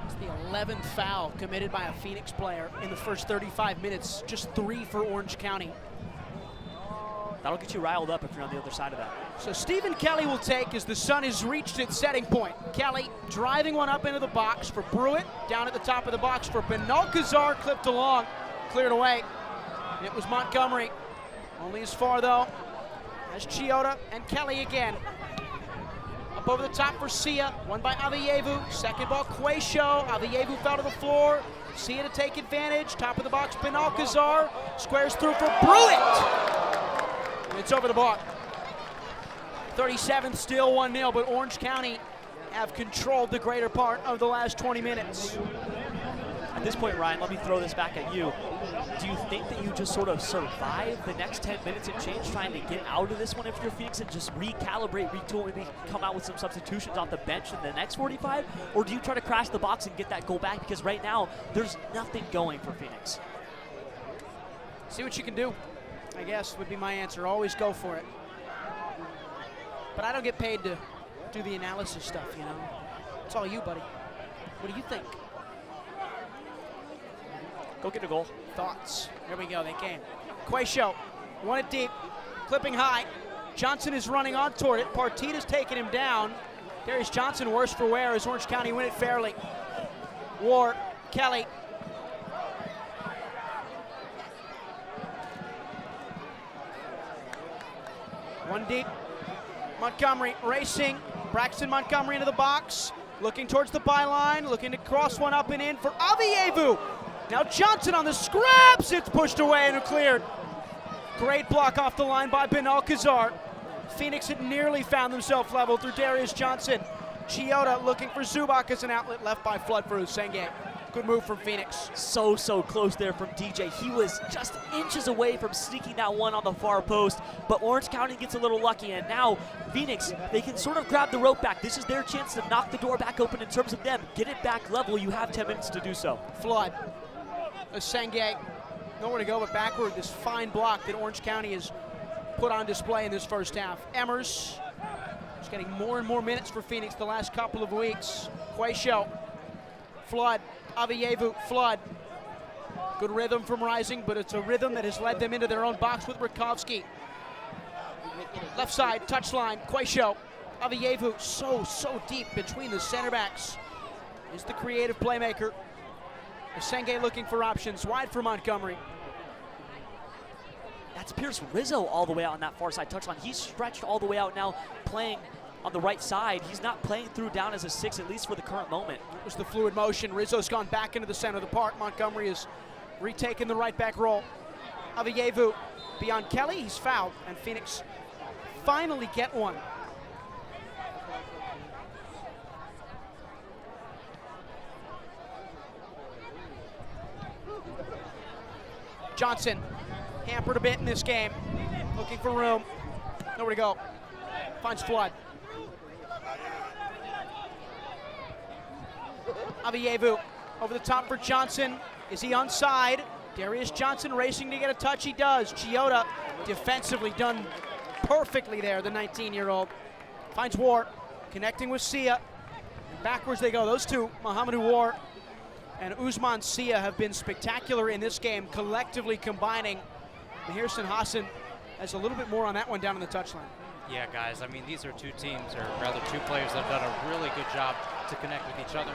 It's the 11th foul committed by a Phoenix player in the first 35 minutes, just 3 for Orange County. That'll get you riled up if you're on the other side of that. So Stephen Kelly will take as the sun has reached its setting point. Kelly driving one up into the box for Brewitt, down at the top of the box for Benalcazar, clipped along, cleared away. It was Montgomery. Only as far though as Chioda and Kelly again. Up over the top for Sia, one by Avievu, second ball Quayshow. Avievu fell to the floor. Sia to take advantage, top of the box Benalcazar, squares through for Brewitt. It's over the block. 37th, still 1-0, but Orange County have controlled the greater part of the last 20 minutes. At this point, Ryan, let me throw this back at you. Do you think that you just sort of survive the next 10 minutes and change, trying to get out of this one if you're Phoenix and just recalibrate, retool, maybe come out with some substitutions off the bench in the next 45? Or do you try to crash the box and get that goal back? Because right now, there's nothing going for Phoenix. See what you can do, I guess, would be my answer. Always go for it. But I don't get paid to do the analysis stuff, you know. It's all you, buddy. What do you think? Go get a goal. Thoughts? There we go, they came. Quayshow, won it deep, clipping high. Johnson is running on toward it. Partita's taking him down. Darius Johnson worse for wear as Orange County win it fairly. War, Kelly. One deep. Montgomery racing. Braxton Montgomery into the box. Looking towards the byline. Looking to cross one up and in for Avievu. Now Johnson on the scraps. It's pushed away and cleared. Great block off the line by Benalcazar. Phoenix had nearly found themselves level through Darius Johnson. Chioda looking for Zubac as an outlet, left by Flood for Usenge. Good move from Phoenix. So close there from DJ. He was just inches away from sneaking that one on the far post, but Orange County gets a little lucky, and now Phoenix, they can sort of grab the rope back. This is their chance to knock the door back open in terms of them. Get it back level. You have 10 minutes to do so. Flood. Usenge, nowhere to go but backward. This fine block that Orange County has put on display in this first half. Emmers is getting more and more minutes for Phoenix the last couple of weeks. Quayshow, Flood, Avievu, Flood. Good rhythm from Rising, but it's a rhythm that has led them into their own box with Rakovsky. Left side, touchline, Quayshow. Avievu so deep between the center backs. Is the creative playmaker. Usenge looking for options, wide for Montgomery. That's Pierce Rizzo all the way out on that far side touchline. He's stretched all the way out now, playing on the right side. He's not playing through down as a 6, at least for the current moment. It was the fluid motion. Rizzo's gone back into the center of the park. Montgomery has retaken the right back role. Avievu beyond Kelly, he's fouled, and Phoenix finally get one. Johnson hampered a bit in this game, looking for room. Nowhere to go. Finds Flood. Avievu over the top for Johnson. Is he onside? Darius Johnson racing to get a touch. He does. Chioda defensively done perfectly there, the 19-year-old. Finds War, connecting with Sia. Backwards they go. Those two, Mohamedou War and Usman Sia, have been spectacular in this game, collectively combining. Mahirson Hassan has a little bit more on that one down on the touchline. Yeah, guys, I mean, these are two teams, or rather two players that have done a really good job to connect with each other.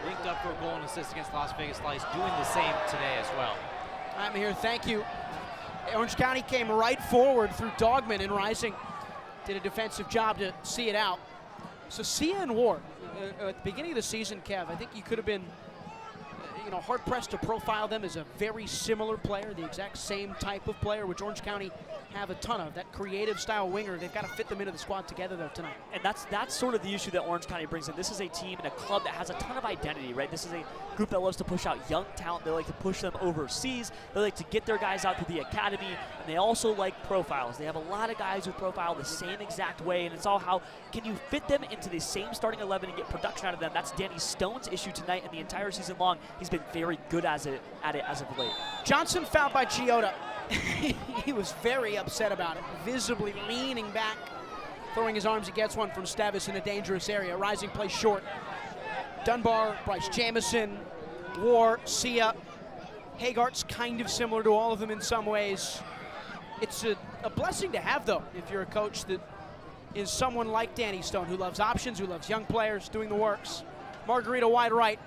Linked up for a goal and assist against Las Vegas Lights, doing the same today as well. All right, Mahir, thank you. Orange County came right forward through Dogman, and Rising did a defensive job to see it out. So Sia and War, at the beginning of the season, Kev, I think you could have been hard-pressed to profile them as a very similar player, the exact same type of player, which Orange County have a ton of. That creative style winger, they've got to fit them into the squad together, though, tonight. And that's sort of the issue that Orange County brings in. This is a team and a club that has a ton of identity, right? This is a group that loves to push out young talent. They like to push them overseas. They like to get their guys out through the academy, and they also like profiles. They have a lot of guys who profile the same exact way, and it's all how can you fit them into the same starting 11 and get production out of them. That's Danny Stone's issue tonight, and the entire season long, he's been very good at it as of late. Johnson fouled by Chioda. He was very upset about it, visibly leaning back, throwing his arms. He gets one from Stevis in a dangerous area. Rising plays short. Dunbar, Bryce Jamison, War, Sia. Hagart's kind of similar to all of them in some ways. It's a blessing to have, though, if you're a coach that is someone like Danny Stone, who loves options, who loves young players, doing the works. Margarita wide right.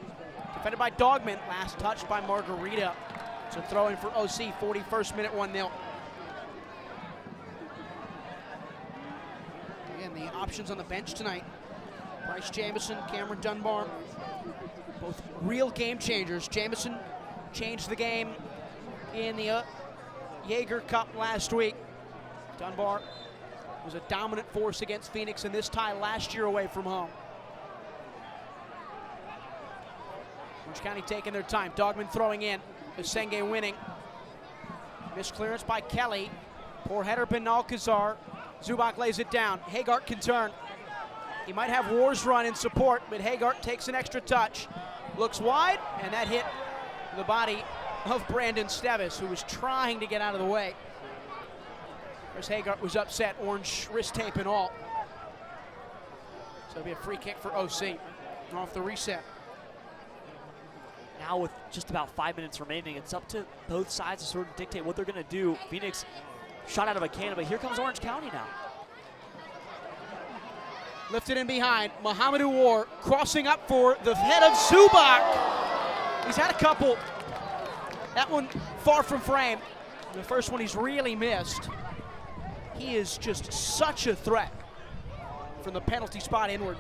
Defended by Dogman. Last touch by Margarita. So throw-in for OC, 41st minute, 1-0. Again, the options on the bench tonight. Bryce Jamison, Cameron Dunbar. Both real game changers. Jamison changed the game in the Jaeger Cup last week. Dunbar was a dominant force against Phoenix in this tie last year away from home. Orange County taking their time. Dogman throwing in. Senge winning. Missed clearance by Kelly. Poor header, Ben Alcazar. Zubac lays it down. Hagart can turn. He might have War's run in support, but Hagart takes an extra touch. Looks wide, and that hit the body of Brandon Stevis, who was trying to get out of the way. Chris Hagart was upset, orange wrist tape and all. So it'll be a free kick for OC off the reset. Now with just about 5 minutes remaining, it's up to both sides to sort of dictate what they're going to do. Phoenix shot out of a cannon, but here comes Orange County now. Lifted in behind, Mohamedou War crossing up for the head of Zubac. He's had a couple. That one far from frame. The first one he's really missed. He is just such a threat from the penalty spot inward.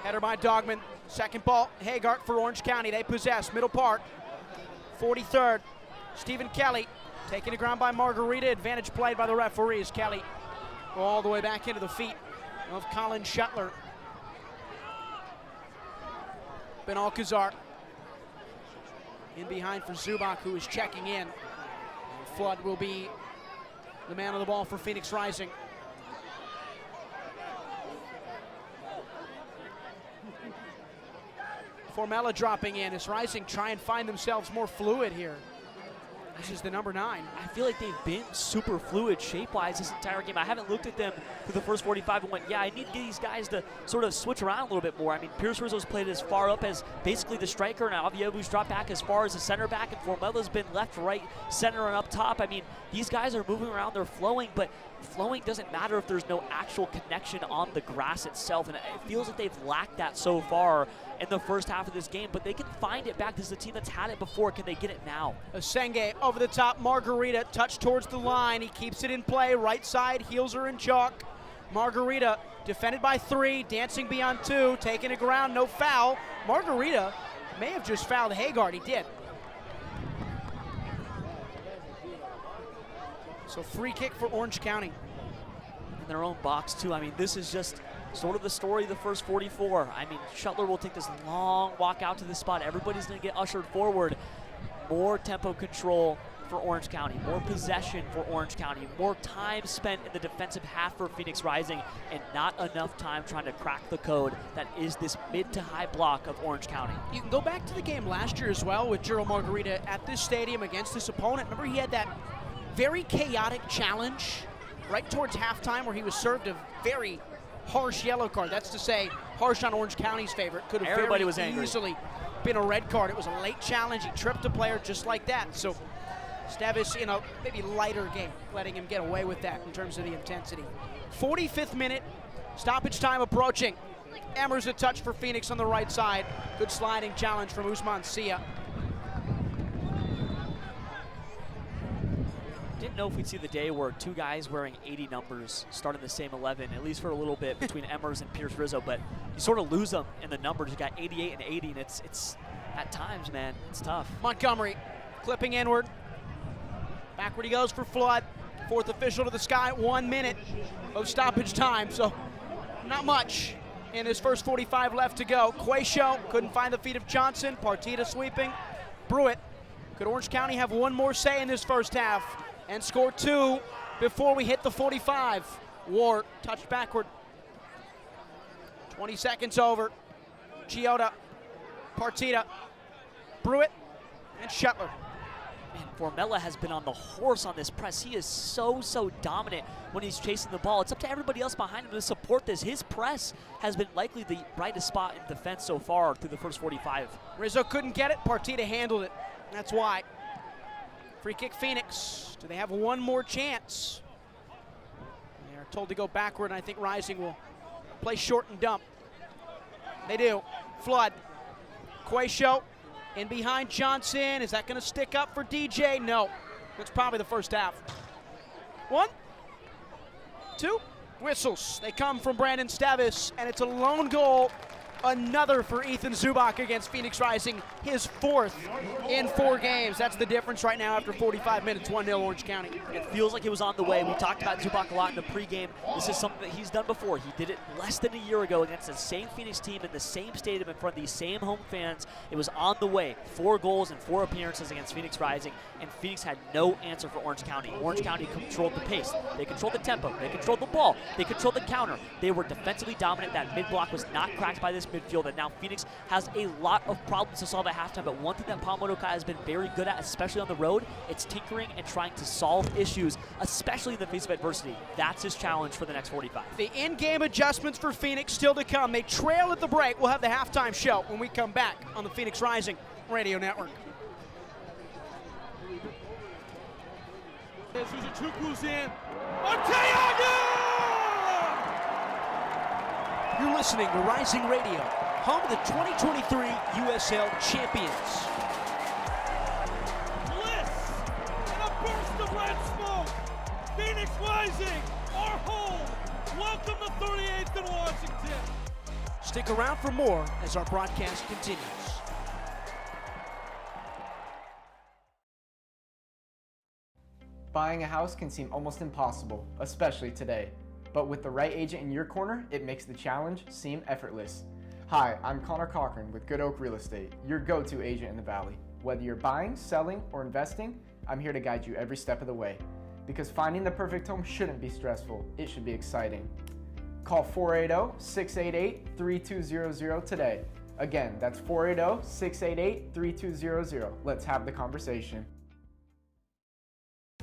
Header by Dogman. Second ball, Hagart for Orange County. They possess Middle Park. 43rd, Stephen Kelly. Taken to ground by Margarita. Advantage played by the referees. Kelly all the way back into the feet of Colin Shuttler. Ben Alcazar in behind for Zubac, who is checking in. Flood will be the man on the ball for Phoenix Rising. Formella dropping in as Rising try and find themselves more fluid here. This is the number 9. I feel like they've been super fluid shape-wise this entire game. I haven't looked at them for the first 45 and went, yeah, I need to get these guys to sort of switch around a little bit more. I mean, Pierce Rizzo's played as far up as basically the striker, and Aviebu's dropped back as far as the center back, and Formella's been left, right, center, and up top. I mean, these guys are moving around, they're flowing, but flowing doesn't matter if there's no actual connection on the grass itself, and it feels like they've lacked that so far in the first half of this game, but they can find it back. This is a team that's had it before. Can they get it now? Senge over the top. Margarita touch towards the line. He keeps it in play. Right side, heels are in chalk. Margarita defended by 3, dancing beyond 2, taking it ground, no foul. Margarita may have just fouled Hagart. He did. So free kick for Orange County. In their own box, too. I mean, this is just sort of the story of the first 44. I mean, Shuttler will take this long walk out to the spot. Everybody's going to get ushered forward. More tempo control for Orange County, more possession for Orange County, more time spent in the defensive half for Phoenix Rising, and not enough time trying to crack the code that is this mid to high block of Orange County. You can go back to the game last year as well with Gerald Margarita at this stadium against this opponent. Remember, he had that very chaotic challenge right towards halftime where he was served a very harsh yellow card. That's to say, harsh on Orange County's favor. Could have Everybody very was angry. easily been a red card. It was a late challenge. He tripped a player just like that. So Stevis in a maybe lighter game, letting him get away with that in terms of the intensity. 45th minute, stoppage time approaching. Emmers a touch for Phoenix on the right side. Good sliding challenge from Usman Sia. Didn't know if we'd see the day where two guys wearing 80 numbers start in the same 11, at least for a little bit, between Emmers and Pierce Rizzo, but you sort of lose them in the numbers. You got 88 and 80, and it's at times, man, it's tough. Montgomery clipping inward. Backward he goes for Flood. Fourth official to the sky, 1 minute of stoppage time, so not much in his first 45 left to go. Quayshow couldn't find the feet of Johnson. Partita sweeping. Brewitt. Could Orange County have one more say in this first half and score 2 before we hit the 45? Ward touched backward. 20 seconds over. Chioda, Partita, Brewitt, and Shetler. Man, Formella has been on the horse on this press. He is so dominant when he's chasing the ball. It's up to everybody else behind him to support this. His press has been likely the brightest spot in defense so far through the first 45. Rizzo couldn't get it. Partita handled it. That's why. Free kick Phoenix. Do they have one more chance? They're told to go backward, and I think Rising will play short and dump. They do. Flood. Quayshow in behind Johnson. Is that going to stick up for DJ? No. That's probably the first half. 1, 2, whistles. They come from Brandon Stavis, and it's a lone goal. Another for Ethan Zubak against Phoenix Rising, his 4th in 4 games. That's the difference right now after 45 minutes, 1-0 Orange County. It feels like it was on the way. We talked about Zubak a lot in the pregame. This is something that he's done before. He did it less than a year ago against the same Phoenix team in the same stadium in front of these same home fans. It was on the way. 4 goals and 4 appearances against Phoenix Rising, and Phoenix had no answer for Orange County. Orange County controlled the pace. They controlled the tempo. They controlled the ball. They controlled the counter. They were defensively dominant. That mid-block was not cracked by this midfield, and now Phoenix has a lot of problems to solve at halftime, but one thing that Paul Modoka has been very good at, especially on the road, it's tinkering and trying to solve issues, especially in the face of adversity. That's his challenge for the next 45. The in-game adjustments for Phoenix still to come. They trail at the break. We'll have the halftime show when we come back on the Phoenix Rising Radio Network. Suzuchukwu's in. Arteaga! You're listening to Rising Radio, home of the 2023 USL champions. Bliss and a burst of red smoke. Phoenix Rising, our home. Welcome to 38th and Washington. Stick around for more as our broadcast continues. Buying a house can seem almost impossible, especially today. But with the right agent in your corner, it makes the challenge seem effortless. Hi, I'm Connor Cochran with Good Oak Real Estate, your go-to agent in the Valley. Whether you're buying, selling, or investing, I'm here to guide you every step of the way. Because finding the perfect home shouldn't be stressful, it should be exciting. Call 480-688-3200 today. Again, that's 480-688-3200. Let's have the conversation.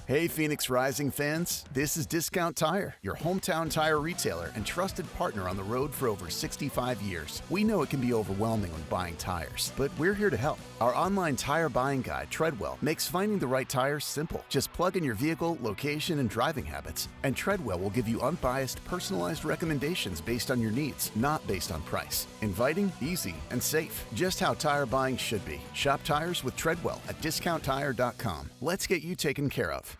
Hey Phoenix Rising fans, this is Discount Tire, your hometown tire retailer and trusted partner on the road for over 65 years. We know it can be overwhelming when buying tires, but we're here to help. Our online tire buying guide, Treadwell, makes finding the right tires simple. Just plug in your vehicle, location, and driving habits, and Treadwell will give you unbiased, personalized recommendations based on your needs, not based on price. Inviting, easy, and safe. Just how tire buying should be. Shop tires with Treadwell at discounttire.com. Let's get you taken care of.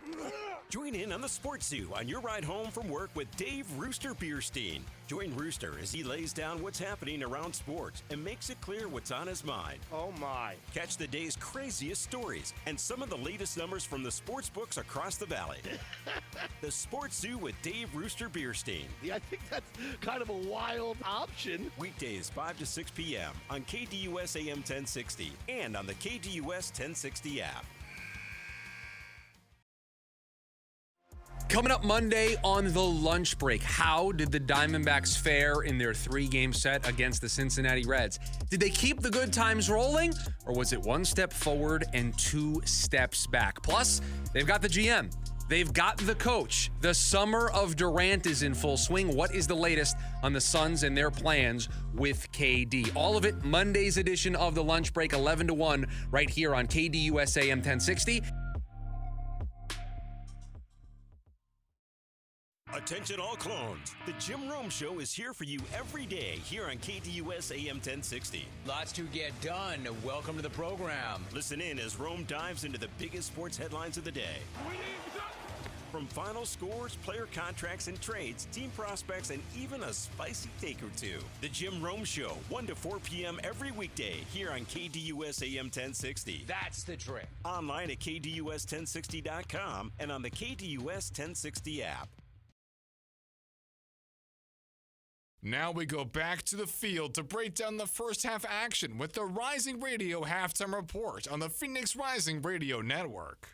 Join in on the Sports Zoo on your ride home from work with Dave Rooster Bierstein. Join Rooster as he lays down what's happening around sports and makes it clear what's on his mind. Oh my. Catch the day's craziest stories and some of the latest numbers from the sports books across the valley. The Sports Zoo with Dave Rooster Bierstein. Yeah, I think that's kind of a wild option. Weekdays 5 to 6 p.m. on KDUS AM 1060 and on the KDUS 1060 app. Coming up Monday on the lunch break, how did the Diamondbacks fare in their 3-game set against the Cincinnati Reds? Did they keep the good times rolling, or was it 1 step forward and 2 steps back? Plus, they've got the GM. They've got the coach. The summer of Durant is in full swing. What is the latest on the Suns and their plans with KD? All of it, Monday's edition of the lunch break, 11 to 1, right here on KDUS AM 1060. Attention all clones. The Jim Rome Show is here for you every day here on KDUS AM 1060. Lots to get done. Welcome to the program. Listen in as Rome dives into the biggest sports headlines of the day. From final scores, player contracts and trades, team prospects, and even a spicy take or two. The Jim Rome Show, 1 to 4 p.m. every weekday here on KDUS AM 1060. That's the trick. Online at KDUS1060.com and on the KDUS 1060 app. Now we go back to the field to break down the first half action with the Rising Radio Halftime Report on the Phoenix Rising Radio Network.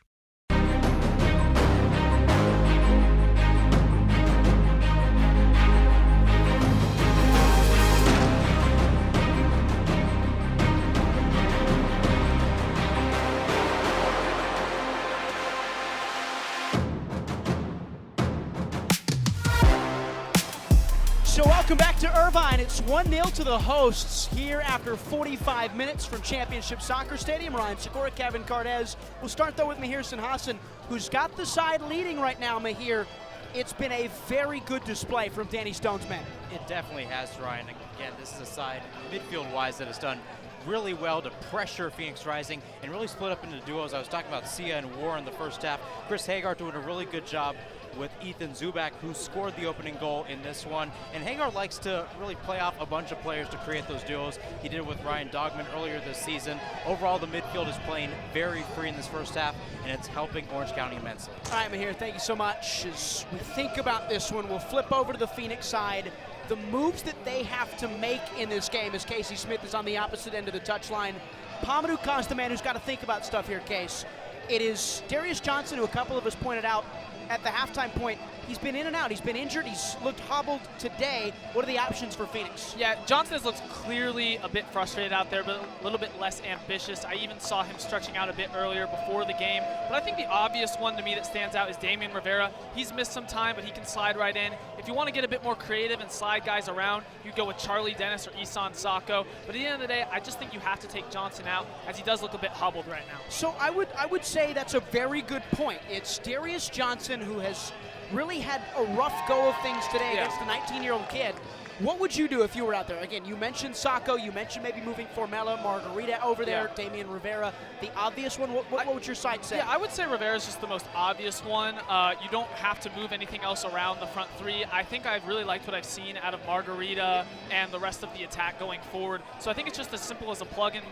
So welcome back to Irvine. It's 1-0 to the hosts here after 45 minutes from Championship Soccer Stadium. Ryan Sikora, Kevin Cardez. We'll start though with Mahir Sinhasan, who's got the side leading right now. Mahir, it's been a very good display from Danny Stone's men. It definitely has, Ryan. Again, this is a side midfield-wise that has done really well to pressure Phoenix Rising and really split up into duos. I was talking about Sia and War in the first half. Chris Hagar doing a really good job with Ethan Zubak, who scored the opening goal in this one. And Hagar likes to really play off a bunch of players to create those duos. He did it with Ryan Dogman earlier this season. Overall, the midfield is playing very free in this first half, and it's helping Orange County immensely. All right, Mahir, thank you so much. As we think about this one, we'll flip over to the Phoenix side. The moves that they have to make in this game as Casey Smith is on the opposite end of the touchline. Pamadou Khan's the man who's got to think about stuff here, Case. It is Darius Johnson, who a couple of us pointed out at the halftime point. He's been in and out. He's been injured. He's looked hobbled today. What are the options for Phoenix? Yeah, Johnson has looked clearly a bit frustrated out there, but a little bit less ambitious. I even saw him stretching out a bit earlier before the game. But I think the obvious one to me that stands out is Damian Rivera. He's missed some time, but he can slide right in. If you want to get a bit more creative and slide guys around, you go with Charlie Dennis or Isan Sako. But at the end of the day, I just think you have to take Johnson out, as he does look a bit hobbled right now. So I would say that's a very good point. It's Darius Johnson who has really had a rough go of things today against the 19-year-old kid. What would you do if you were out there? Again, you mentioned Sako, you mentioned maybe moving Formella, Margarita over there, Damian Rivera. The obvious one, what would your side say? Yeah, I would say Rivera's just the most obvious one. You don't have to move anything else around the front three. I think I've really liked what I've seen out of Margarita and the rest of the attack going forward. So I think it's just as simple as a plug-and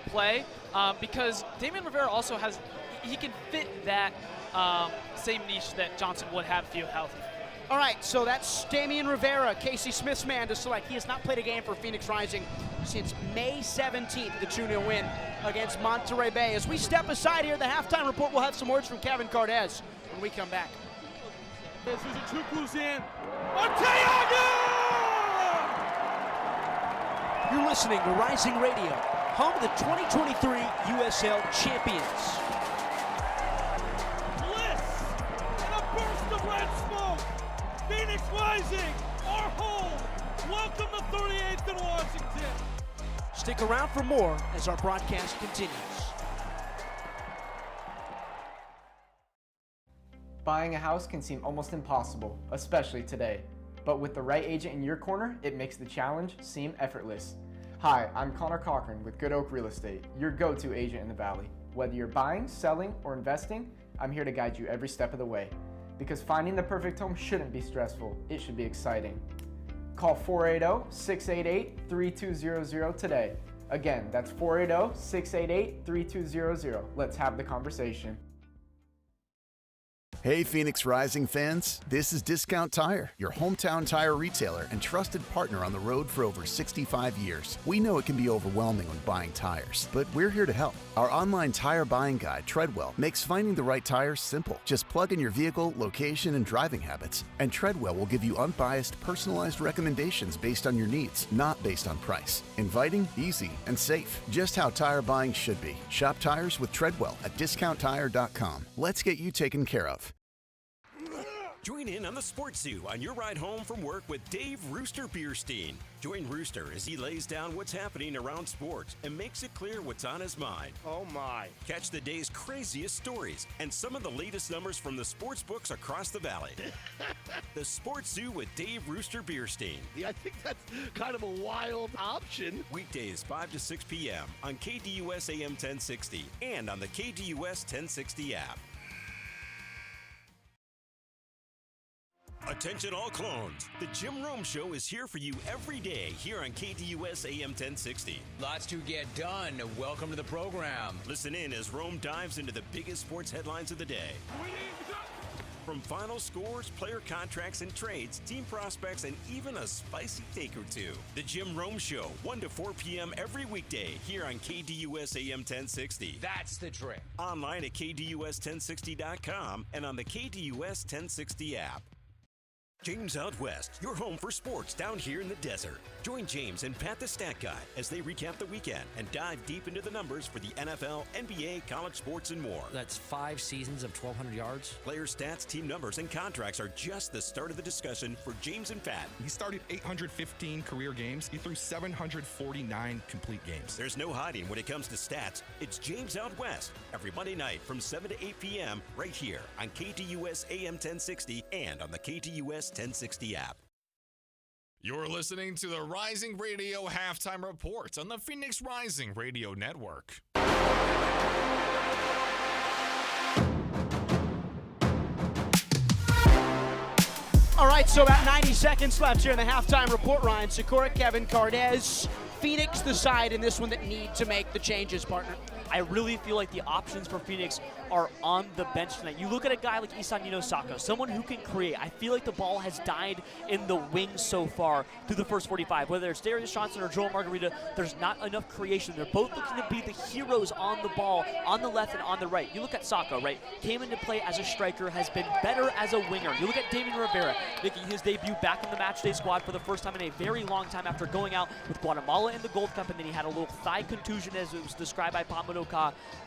play because Damian Rivera also has, he can fit that same niche that Johnson would have if he was healthy. All right, so that's Damian Rivera, Casey Smith's man to select. He has not played a game for Phoenix Rising since May 17th, the 2-0 win against Monterey Bay. As we step aside here, the halftime report, we'll have some words from Kevin Cardez when we come back. This is a Chukwuzan. Arteaga! You're listening to Rising Radio, home of the 2023 USL champions. Phoenix Rising, our home. Welcome to 38th and Washington. Stick around for more as our broadcast continues. Buying a house can seem almost impossible, especially today. But with the right agent in your corner, it makes the challenge seem effortless. Hi, I'm Connor Cochran with Good Oak Real Estate, your go-to agent in the Valley. Whether you're buying, selling, or investing, I'm here to guide you every step of the way. Because finding the perfect home shouldn't be stressful, it should be exciting. Call 480-688-3200 today. Again, that's 480-688-3200. Let's have the conversation. Hey Phoenix Rising fans, this is Discount Tire, your hometown tire retailer and trusted partner on the road for over 65 years. We know it can be overwhelming when buying tires, but we're here to help. Our online tire buying guide, Treadwell, makes finding the right tires simple. Just plug in your vehicle, location, and driving habits, and Treadwell will give you unbiased, personalized recommendations based on your needs, not based on price. Inviting, easy, and safe. Just how tire buying should be. Shop tires with Treadwell at discounttire.com. Let's get you taken care of. Join in on the Sports Zoo on your ride home from work with Dave Rooster Bierstein. Join Rooster as he lays down what's happening around sports and makes it clear what's on his mind. Oh my. Catch the day's craziest stories and some of the latest numbers from the sports books across the valley. The Sports Zoo with Dave Rooster Bierstein. Yeah, I think that's kind of a wild option. Weekdays 5 to 6 p.m. on KDUS AM 1060 and on the KDUS 1060 app. Attention all clones. The Jim Rome Show is here for you every day here on KDUS AM 1060. Lots to get done. Welcome to the program. Listen in as Rome dives into the biggest sports headlines of the day. From final scores, player contracts and trades, team prospects, and even a spicy take or two. The Jim Rome Show, 1 to 4 p.m. every weekday here on KDUS AM 1060. That's the trick. Online at KDUS1060.com and on the KDUS 1060 app. James Out West, your home for sports down here in the desert. Join James and Pat the Stat Guy as they recap the weekend and dive deep into the numbers for the NFL, NBA, college sports, and more. That's 5 seasons of 1,200 yards. Player stats, team numbers, and contracts are just the start of the discussion for James and Pat. He started 815 career games. He threw 749 complete games. There's no hiding when it comes to stats. It's James Out West every Monday night from 7 to 8 p.m. right here on KDUS AM 1060 and on the KDUS 1060 app. You're listening to the Rising Radio Halftime Report on the Phoenix Rising Radio Network. All right, so about 90 seconds left here in the halftime report. Ryan Sikora, Kevin Cardez. Phoenix the side in this one that need to make the changes, partner. I really feel like the options for Phoenix are on the bench tonight. You look at a guy like Isan Sako, someone who can create. I feel like the ball has died in the wings so far through the first 45. Whether it's Darius Johnson or Joel Margarita, there's not enough creation. They're both looking to be the heroes on the ball, on the left and on the right. You look at Sako, right? Came into play as a striker, has been better as a winger. You look at Damian Rivera, making his debut back in the matchday squad for the first time in a very long time after going out with Guatemala in the Gold Cup, and then he had a little thigh contusion as it was described by Pamela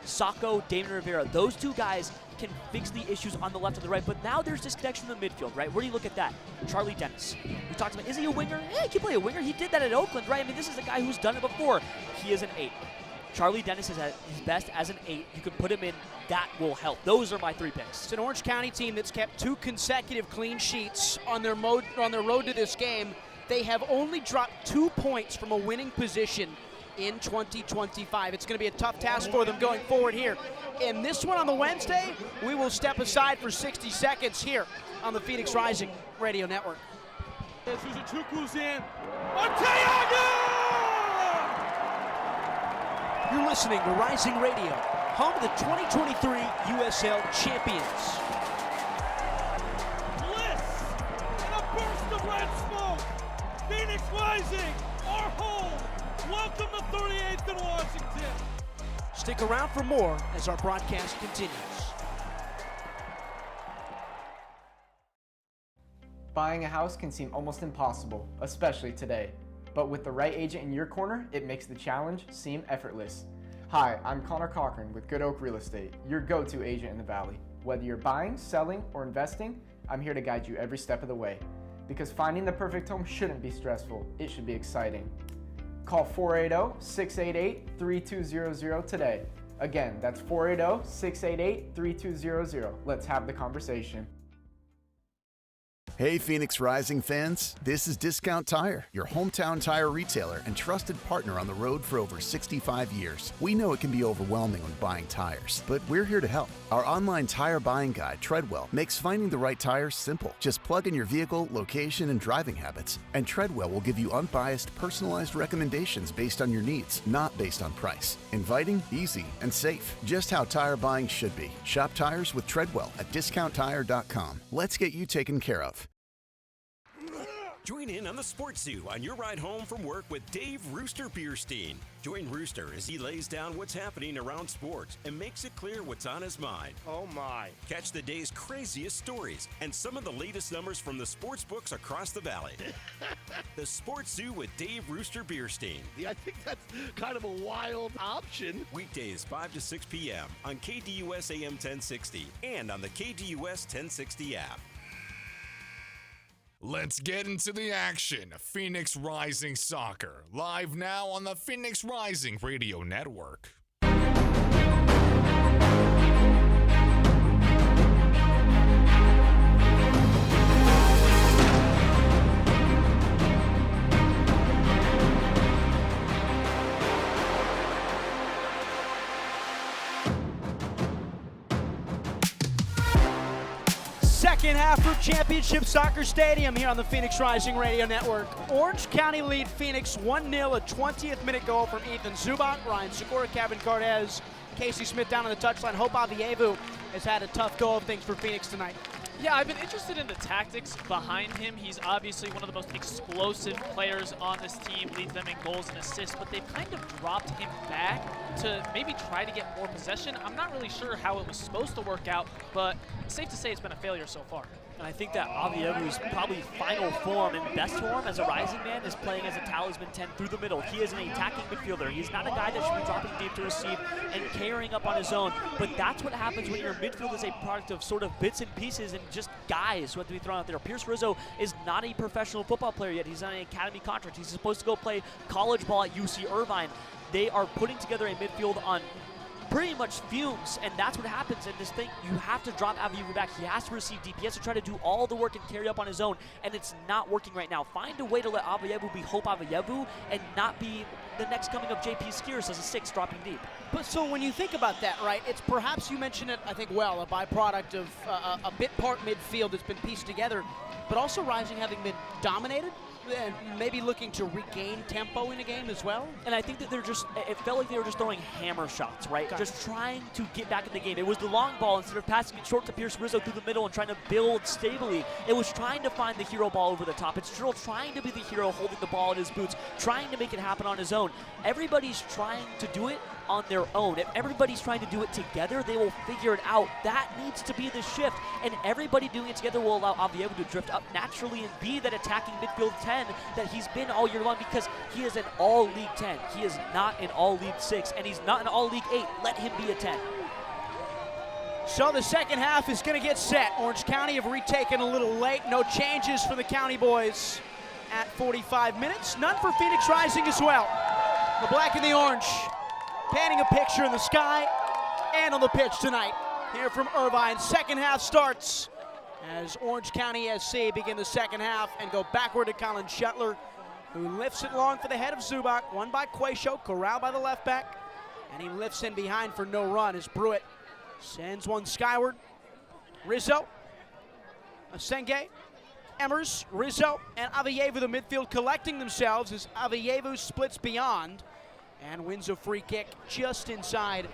Sako, Damian Rivera, those two guys can fix the issues on the left and the right, but now there's disconnection in the midfield, right? Where do you look at that? Charlie Dennis. We talked about, is he a winger? Yeah, he can play a winger. He did that at Oakland, right? I mean, this is a guy who's done it before. He is an 8. Charlie Dennis is at his best as an 8. You can put him in. That will help. Those are my 3 picks. It's an Orange County team that's kept 2 consecutive clean sheets on their road to this game. They have only dropped 2 points from a winning position in 2025. It's going to be a tough task for them going forward here. In this one on the Wednesday, we will step aside for 60 seconds here on the Phoenix Rising Radio Network. Zuzuchukwu's in. Arteaga! You're listening to Rising Radio, home of the 2023 USL champions. Bliss and a burst of red smoke. Phoenix Rising, our home. Welcome to 38th and Washington. Stick around for more as our broadcast continues. Buying a house can seem almost impossible, especially today. But with the right agent in your corner, it makes the challenge seem effortless. Hi, I'm Connor Cochran with Good Oak Real Estate, your go-to agent in the Valley. Whether you're buying, selling, or investing, I'm here to guide you every step of the way. Because finding the perfect home shouldn't be stressful, it should be exciting. Call 480-688-3200 today. Again, that's 480-688-3200. Let's have the conversation. Hey Phoenix Rising fans, this is Discount Tire, your hometown tire retailer and trusted partner on the road for over 65 years. We know it can be overwhelming when buying tires, but we're here to help. Our online tire buying guide, Treadwell, makes finding the right tires simple. Just plug in your vehicle, location, and driving habits, and Treadwell will give you unbiased, personalized recommendations based on your needs, not based on price. Inviting, easy, and safe. Just how tire buying should be. Shop tires with Treadwell at discounttire.com. Let's get you taken care of. Join in on the Sports Zoo on your ride home from work with Dave Rooster Bierstein. Join Rooster as he lays down what's happening around sports and makes it clear what's on his mind. Oh my. Catch the day's craziest stories and some of the latest numbers from the sports books across the valley. The Sports Zoo with Dave Rooster Bierstein. Yeah, I think that's kind of a wild option. Weekdays 5 to 6 p.m. on KDUS AM 1060 and on the KDUS 1060 app. Let's get into the action. Phoenix Rising Soccer, live now on the Phoenix Rising Radio Network. Second half for Championship Soccer Stadium here on the Phoenix Rising Radio Network. Orange County lead Phoenix 1-0, a 20th minute goal from Ethan Zubak, Ryan Segura, Kevin Cortez, Casey Smith down on the touchline. Hope Avievu has had a tough go of things for Phoenix tonight. Yeah, I've been interested in the tactics behind him. He's obviously one of the most explosive players on this team, leads them in goals and assists, but they've kind of dropped him back to maybe try to get more possession. I'm not really sure how it was supposed to work out, but it's safe to say it's been a failure so far. And I think that Avievu's probably final form and best form as a rising man is playing as a talisman 10 through the middle. He is an attacking midfielder. He's not a guy that should be dropping deep to receive and carrying up on his own. But that's what happens when your midfield is a product of sort of bits and pieces and just guys who have to be thrown out there. Pierce Rizzo is not a professional football player yet. He's on an academy contract. He's supposed to go play college ball at UC Irvine. They are putting together a midfield on pretty much fumes, and that's what happens in this thing. You have to drop Avievu back. He has to receive deep. He has to try to do all the work and carry up on his own, and it's not working right now. Find a way to let Avievu be Hope Avievu and not be the next coming of JP Skiers as a 6 dropping deep. But so when you think about that, right, it's perhaps, you mentioned it, I think, well, a byproduct of a bit part midfield that's been pieced together, but also Rising having been dominated and maybe looking to regain tempo in a game as well. And I think that it felt like they were just throwing hammer shots, right? Okay. Just trying to get back in the game. It was the long ball instead of passing it short to Pierce Rizzo through the middle and trying to build stably. It was trying to find the hero ball over the top. It's still trying to be the hero holding the ball in his boots, trying to make it happen on his own. Everybody's trying to do it on their own. If everybody's trying to do it together, they will figure it out. That needs to be the shift, and everybody doing it together will allow Avievu to drift up naturally and be that attacking midfield 10 that he's been all year long, because he is an all-league 10. He is not an all-league 6, and he's not an all-league 8. Let him be a 10. So the second half is going to get set. Orange County have retaken a little late. No changes for the County boys at 45 minutes. None for Phoenix Rising as well. The black and the orange painting a picture in the sky and on the pitch tonight here from Irvine. Second half starts as Orange County SC begin the second half and go backward to Colin Shuttler, who lifts it long for the head of Zubak, won by Quayshow, corralled by the left back, and he lifts in behind for no run as Brewitt sends one skyward. Rizzo, Asenge, Emmers, Rizzo, and Avievu, the midfield, collecting themselves as Avievu splits beyond and wins a free kick just inside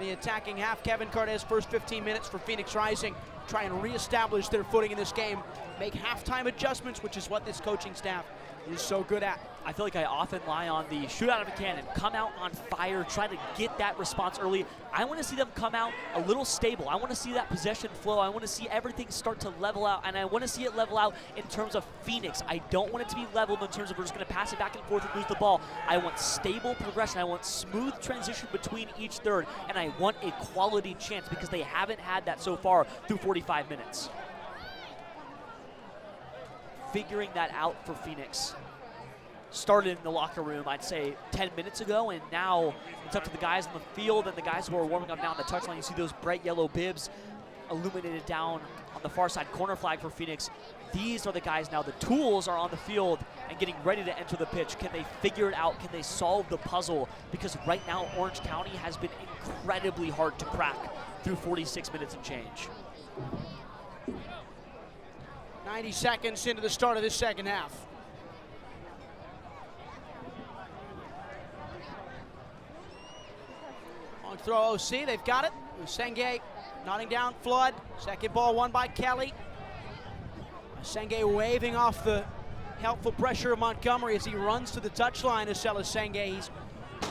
the attacking half. Kevin Cortez, first 15 minutes for Phoenix Rising, try and reestablish their footing in this game, make halftime adjustments, which is what this coaching staff is so good at. I feel like I often lie on the shoot out of a cannon, come out on fire, try to get that response early. I want to see them come out a little stable. I want to see that possession flow. I want to see everything start to level out, and I want to see it level out in terms of Phoenix. I don't want it to be leveled in terms of we're just going to pass it back and forth and lose the ball. I want stable progression. I want smooth transition between each third, and I want a quality chance because they haven't had that so far through 45 minutes. Figuring that out for Phoenix started in the locker room, I'd say 10 minutes ago, and now it's up to the guys on the field and the guys who are warming up now on the touchline. You see those bright yellow bibs illuminated down on the far side, corner flag for Phoenix. These are the guys now. The tools are on the field and getting ready to enter the pitch. Can they figure it out? Can they solve the puzzle? Because right now, Orange County has been incredibly hard to crack through 46 minutes and change. 90 seconds into the start of this second half. On throw OC, they've got it. Senge nodding down, Flood. Second ball won by Kelly. Senge waving off the helpful pressure of Montgomery as he runs to the touchline. Acela Senge, he's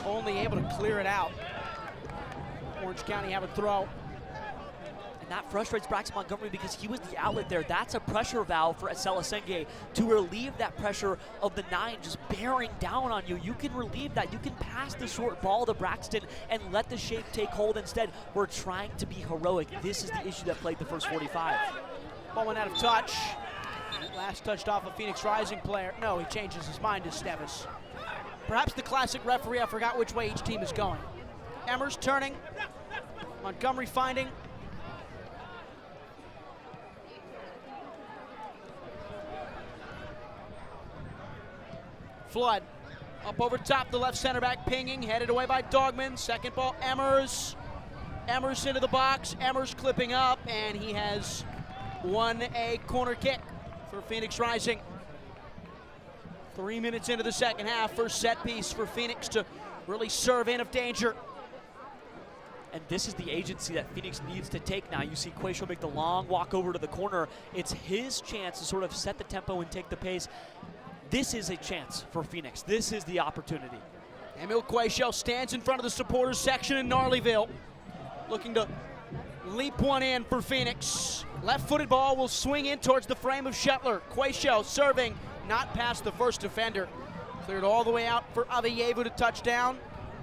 only able to clear it out. Orange County have a throw. And that frustrates Braxton Montgomery because he was the outlet there. That's a pressure valve for Acela Senge to relieve that pressure of the 9 just bearing down on you. You can relieve that. You can pass the short ball to Braxton and let the shape take hold. Instead, we're trying to be heroic. This is the issue that plagged the first 45. Ball went out of touch. Last touched off a Phoenix Rising player. No, he changes his mind to Stevis. Perhaps the classic referee, I forgot which way each team is going. Emmers turning. Montgomery finding. Flood up over top, the left center back pinging, headed away by Dogman. Second ball, Emmers. Emmers into the box, Emmers clipping up, and he has won a corner kick for Phoenix Rising. 3 minutes into the second half, first set piece for Phoenix to really serve in of danger. And this is the agency that Phoenix needs to take now. You see Quayshaw make the long walk over to the corner. It's his chance to sort of set the tempo and take the pace. This is a chance for Phoenix. This is the opportunity. Emil Quayshaw stands in front of the supporters section in Gnarlyville, looking to leap one in for Phoenix. Left-footed ball will swing in towards the frame of Shetler. Quayshaw serving, not past the first defender. Cleared all the way out for Aviyevu to touchdown.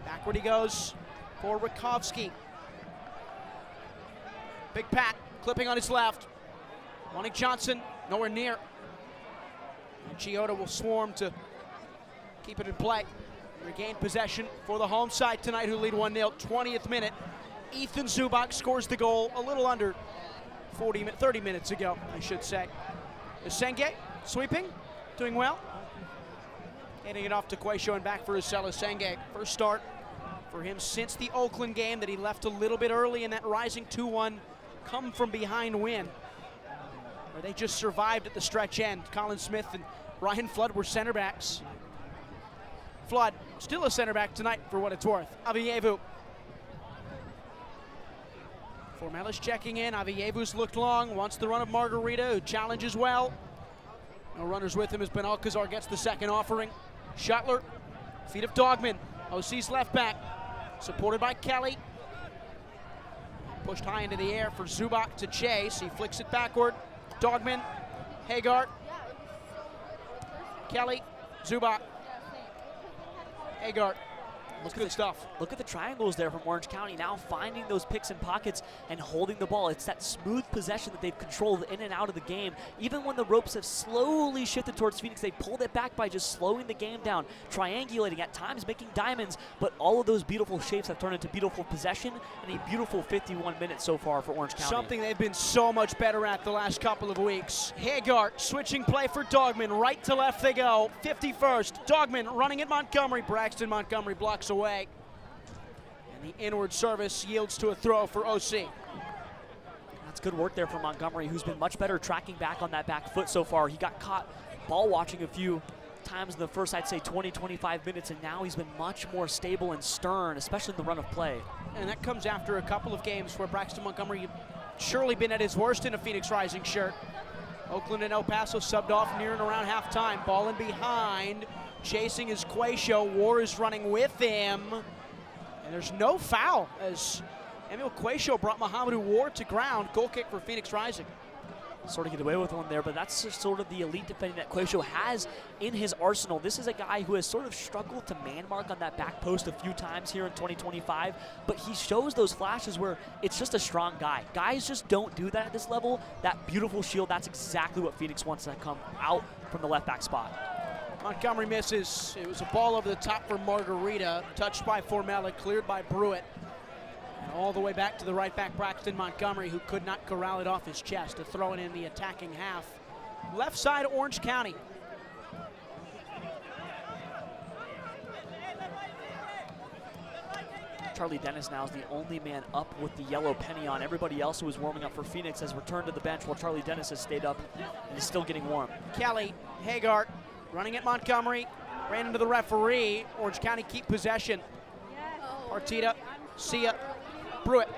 Backward he goes for Rakovsky. Big Pat clipping on his left. Wanting Johnson nowhere near. And Chioda will swarm to keep it in play. Regain possession for the home side tonight, who lead 1-0. 20th minute. Ethan Zubak scores the goal a little under 30 minutes ago, I should say. Senge sweeping, doing well. Handing it off to Quayshaw and back for Usela Senge. First start for him since the Oakland game that he left a little bit early in that Rising 2-1 come from behind win, where they just survived at the stretch end. Colin Smith and Ryan Flood were center backs. Flood still a center back tonight for what it's worth. Aviyevu. Formelis checking in. Aviyevu's looked long, wants the run of Margarita, who challenges well. No runners with him as Ben Alcazar gets the second offering. Shuttler, feet of Dogman. OC's left back, supported by Kelly. Pushed high into the air for Zubak to chase. He flicks it backward. Dogman, Hagar, Kelly, Zubak, Hagar. That's good stuff. Look at the triangles there from Orange County, now finding those picks and pockets and holding the ball. It's that smooth possession that they've controlled in and out of the game. Even when the ropes have slowly shifted towards Phoenix, they pulled it back by just slowing the game down, triangulating, at times making diamonds, but all of those beautiful shapes have turned into beautiful possession and a beautiful 51 minutes so far for Orange County. Something they've been so much better at the last couple of weeks. Hagar switching play for Dogman. Right to left they go. 51st. Dogman running at Montgomery. Braxton Montgomery blocks away. And the inward service yields to a throw for OC. That's good work there from Montgomery, who's been much better tracking back on that back foot so far. He got caught ball watching a few times in the first, I'd say, 20-25 minutes, and now he's been much more stable and stern, especially in the run of play. And that comes after a couple of games where Braxton Montgomery surely been at his worst in a Phoenix Rising shirt. Oakland and El Paso subbed off near and around halftime. Ball in behind. Chasing is Quayshaw. War is running with him. And there's no foul as Emil Quayshaw brought Muhammadu War to ground. Goal kick for Phoenix Rising. Sort of get away with one there, but that's just sort of the elite defending that Quayshaw has in his arsenal. This is a guy who has sort of struggled to man mark on that back post a few times here in 2025, but he shows those flashes where it's just a strong guy. Guys just don't do that at this level. That beautiful shield, that's exactly what Phoenix wants to come out from the left back spot. Montgomery misses. It was a ball over the top for Margarita, touched by Formella, cleared by Brewitt. And all the way back to the right back, Braxton Montgomery, who could not corral it off his chest to throw it in the attacking half. Left side, Orange County. Charlie Dennis now is the only man up with the yellow penny on. Everybody else who was warming up for Phoenix has returned to the bench, while Charlie Dennis has stayed up and is still getting warm. Kelly, Hagar, running at Montgomery, ran into the referee. Orange County keep possession. Partita, Sia, Brewitt.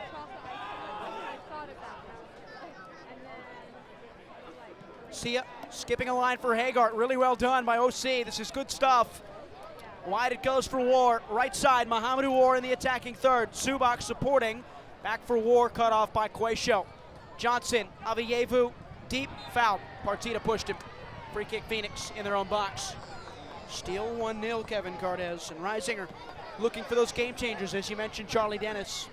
Sia skipping a line for Hagar. Really well done by OC. This is good stuff. Wide it goes for War. Right side, Muhammadu War in the attacking third. Zubak supporting. Back for War, cut off by Quayshaw. Johnson, Aviyevu, deep, foul. Partita pushed him. Free kick Phoenix in their own box. Still 1-0, Kevin Cardez. And Rising are looking for those game changers, as you mentioned, Charlie Dennis.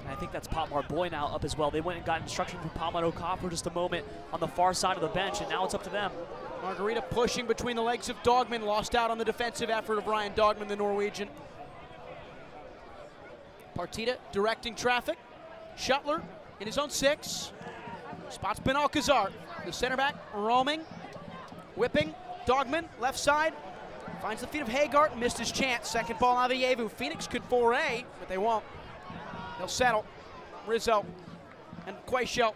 I think that's Potmar Boy now up as well. They went and got instruction from Palmadoka for just a moment on the far side of the bench, and now it's up to them. Margarita pushing between the legs of Dogman, lost out on the defensive effort of Ryan Dogman, the Norwegian. Partita directing traffic. Shuttler in his own 6. Spots Ben Alcazar, the center back, roaming, whipping. Dogman, left side, finds the feet of Hagart, missed his chance. Second ball, Avievu. Phoenix could foray, but they won't. They'll settle. Rizzo and Quayshow.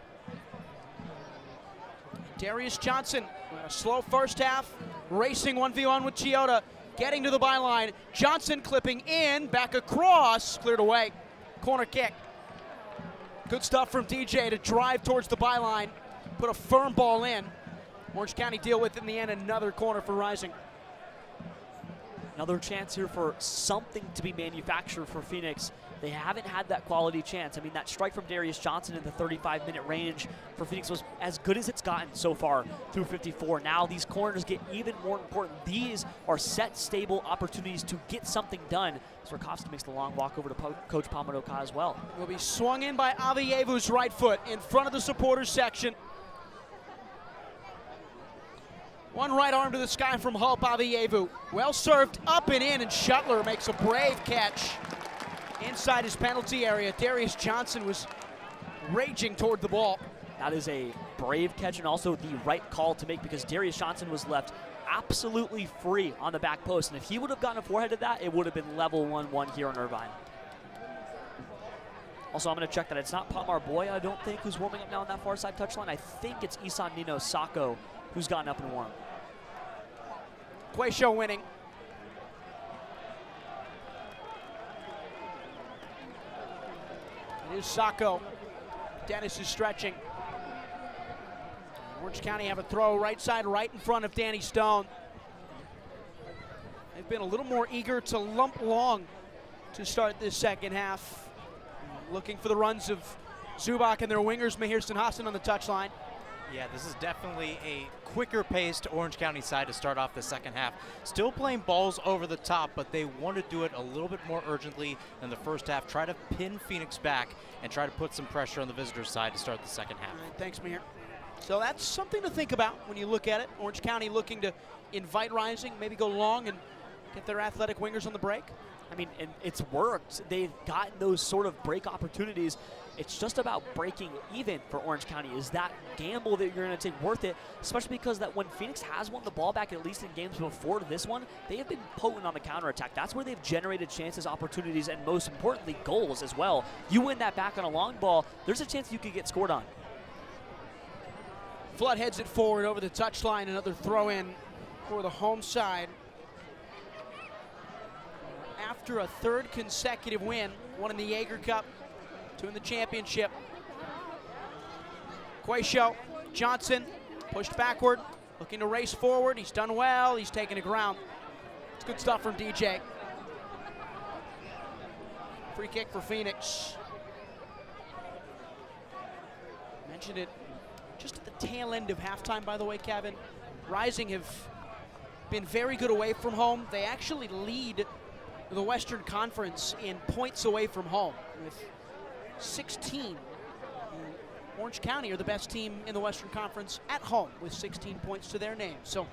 Darius Johnson, a slow first half, racing 1v1 with Chioda, getting to the byline. Johnson clipping in, back across, cleared away. Corner kick. Good stuff from DJ to drive towards the byline, put a firm ball in. Orange County deal with it in the end, another corner for Rising. Another chance here for something to be manufactured for Phoenix. They haven't had that quality chance. I mean, that strike from Darius Johnson in the 35-minute range for Phoenix was as good as it's gotten so far through 54. Now these corners get even more important. These are set, stable opportunities to get something done. Swarkowski makes the long walk over to Coach Palmadoka as well. Will be swung in by Avievu's right foot in front of the supporters section. One right arm to the sky from Hulp Avievu. Well served, up and in, and Shuttler makes a brave catch inside his penalty area. Darius Johnson was raging toward the ball. That is a brave catch and also the right call to make, because Darius Johnson was left absolutely free on the back post. And if he would have gotten a forehead of that, it would have been level 1-1 here on Irvine. Also, I'm going to check that it's not Potmar Boy, I don't think, who's warming up now on that far side touchline. I think it's Isan Nino Sako who's gotten up and warm. Quayshow winning. It is Sako. Dennis is stretching. Orange County have a throw right side, right in front of Danny Stone. They've been a little more eager to lump long to start this second half. Looking for the runs of Zubak and their wingers, Mahirson Hassan on the touchline. Yeah, this is definitely a quicker paced Orange County side to start off the second half. Still playing balls over the top, but they want to do it a little bit more urgently than the first half. Try to pin Phoenix back and try to put some pressure on the visitors' side to start the second half. All right, thanks, Mahir. So that's something to think about when you look at it. Orange County looking to invite Rising, maybe go long and get their athletic wingers on the break. I mean, and it's worked. They've gotten those sort of break opportunities. It's just about breaking even for Orange County. Is that gamble that you're going to take worth it? Especially because that when Phoenix has won the ball back, at least in games before this one, they have been potent on the counterattack. That's where they've generated chances, opportunities, and most importantly, goals as well. You win that back on a long ball, there's a chance you could get scored on. Flood heads it forward over the touchline. Another throw in for the home side. After a third consecutive win, one in the Jaeger Cup, 2 in the championship. Quayshow, Johnson pushed backward, looking to race forward. He's done well. He's taken the ground. It's good stuff from DJ. Free kick for Phoenix. Mentioned it just at the tail end of halftime, by the way, Kevin. Rising have been very good away from home. They actually lead the Western Conference in points away from home with 16. Orange County are the best team in the Western Conference at home with 16 points to their name. So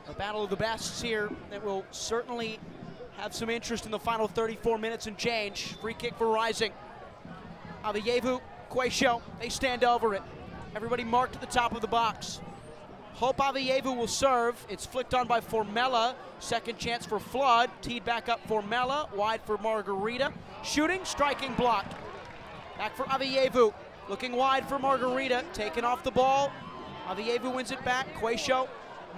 a battle of the bests here that will certainly have some interest in the final 34 minutes and change. Free kick for Rising. Avievu, Quayshow, they stand over it. Everybody marked at the top of the box. Hope Avievu will serve. It's flicked on by Formella. Second chance for Flood. Teed back up Formella. Wide for Margarita. Shooting, striking, blocked. Back for Avievu. Looking wide for Margarita. Taken off the ball. Avievu wins it back. Quayshow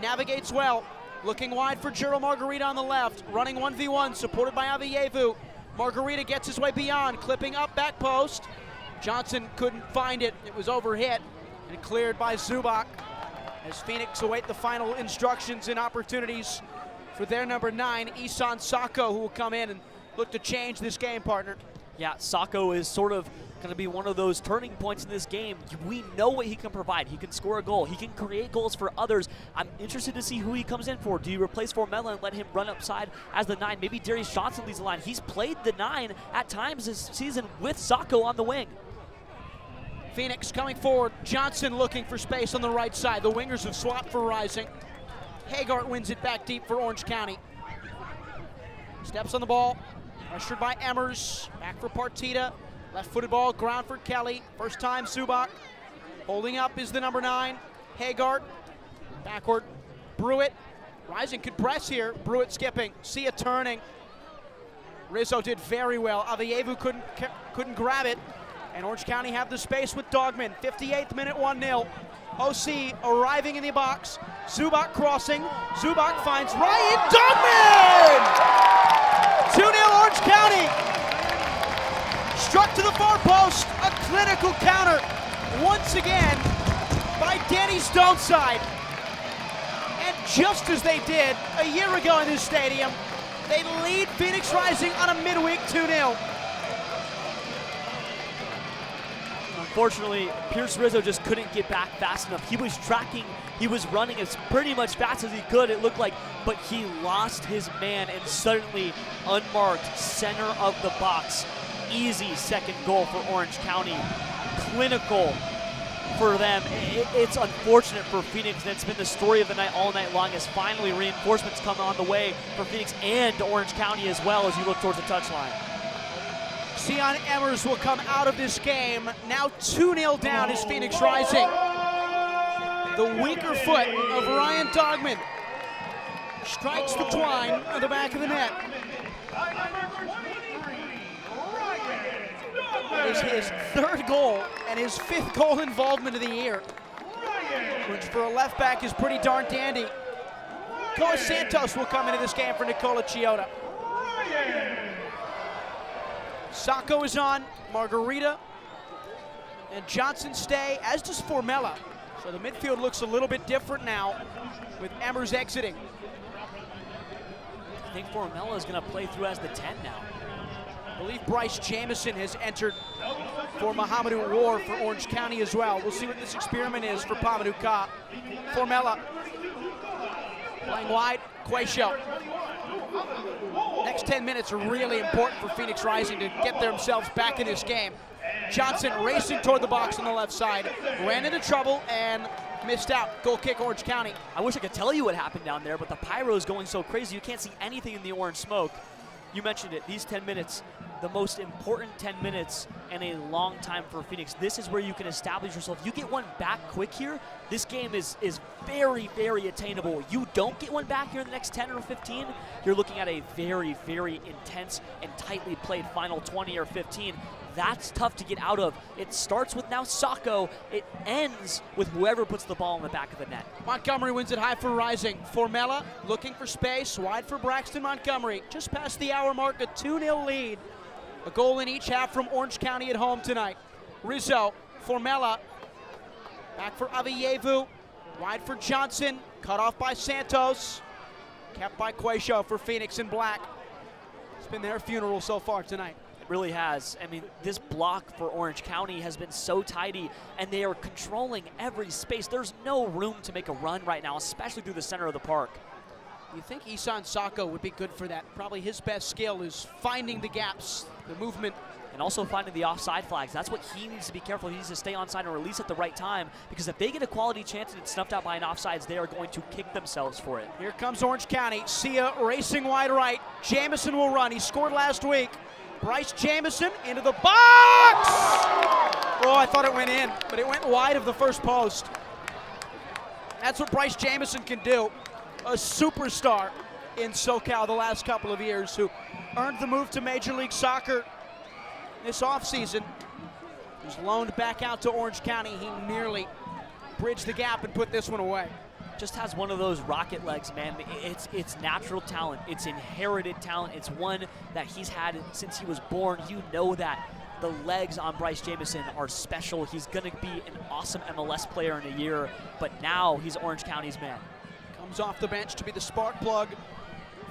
navigates well. Looking wide for Gerald Margarita on the left. Running 1v1, supported by Avievu. Margarita gets his way beyond. Clipping up back post. Johnson couldn't find it. It was overhit and cleared by Zubak. As Phoenix await the final instructions and opportunities for their number 9, Isan Sako, who will come in and look to change this game, partner. Yeah, Sacco is sort of going to be one of those turning points in this game. We know what he can provide. He can score a goal. He can create goals for others. I'm interested to see who he comes in for. Do you replace Formella and let him run upside as the 9? Maybe Darius Johnson leads the line. He's played the 9 at times this season with Sacco on the wing. Phoenix coming forward. Johnson looking for space on the right side. The wingers have swapped for Rising. Hagart wins it back deep for Orange County. Steps on the ball. Pressured by Emmers. Back for Partita. Left-footed ball, ground for Kelly. First time, Zubak. Holding up is the number 9, Hagart. Backward, Brewitt. Rising could press here. Brewitt skipping. Sia turning. Rizzo did very well. Avievu couldn't grab it. And Orange County have the space with Dogman. 58th minute, 1-0. OC arriving in the box. Zubak crossing. Zubak finds Ryan Dogman! 2-0 Orange County. Struck to the far post. A clinical counter once again by Danny Stoneside. And just as they did a year ago in this stadium, they lead Phoenix Rising on a midweek 2-0. Unfortunately, Pierce Rizzo just couldn't get back fast enough. He was tracking, he was running as pretty much fast as he could, it looked like, but he lost his man and suddenly unmarked center of the box. Easy second goal for Orange County. Clinical for them. It's unfortunate for Phoenix, and it's been the story of the night all night long as finally reinforcements come on the way for Phoenix and Orange County as well as you look towards the touchline. Sion Emmers will come out of this game. Now 2-0 down is Phoenix Rising. The weaker foot of Ryan Dogman strikes the twine on the back of the net. It is his 3rd goal and his 5th goal involvement of the year, which for a left back is pretty darn dandy. Koa Santos will come into this game for Nicola Chioda. Sacco is on, Margarita, and Johnson stay, as does Formella. So the midfield looks a little bit different now with Emmers exiting. I think Formella is going to play through as the 10 now. I believe Bryce Jamison has entered for Mohamedou War for Orange County as well. We'll see what this experiment is for Pamadou Ka. Formella playing wide, Quayshow. Next 10 minutes are really important for Phoenix Rising to get themselves back in this game. Johnson racing toward the box on the left side, ran into trouble and missed out. Goal kick, Orange County. I wish I could tell you what happened down there, but the pyro is going so crazy you can't see anything in the orange smoke. You mentioned it, these 10 minutes, the most important 10 minutes in a long time for Phoenix. This is where you can establish yourself. You get one back quick here, this game is very, very attainable. You don't get one back here in the next 10 or 15, you're looking at a very, very intense and tightly played final 20 or 15. That's tough to get out of. It starts with now Sacco. It ends with whoever puts the ball in the back of the net. Montgomery wins it high for Rising. Formella looking for space, wide for Braxton Montgomery. Just past the hour mark, a 2-0 lead. A goal in each half from Orange County at home tonight. Rizzo, Formella, back for Avievu, wide for Johnson, cut off by Santos, kept by Quayshow for Phoenix in black. It's been their funeral so far tonight. Really has. I mean, this block for Orange County has been so tidy, and they are controlling every space. There's no room to make a run right now, especially through the center of the park. You think Isan Sacco would be good for that. Probably his best skill is finding the gaps, the movement. And also finding the offside flags. That's what he needs to be careful. He needs to stay onside and release at the right time, because if they get a quality chance and it's snuffed out by an offsides, they are going to kick themselves for it. Here comes Orange County. Sia racing wide right. Jamison will run. He scored last week. Bryce Jamison into the box! Oh, I thought it went in, but it went wide of the first post. That's what Bryce Jamison can do. A superstar in SoCal the last couple of years who earned the move to Major League Soccer this offseason. Was loaned back out to Orange County. He nearly bridged the gap and put this one away. Just has one of those rocket legs, man. It's natural talent. It's inherited talent. It's one that he's had since he was born. You know that. The legs on Bryce Jamison are special. He's going to be an awesome MLS player in a year, but now he's Orange County's man. Comes off the bench to be the spark plug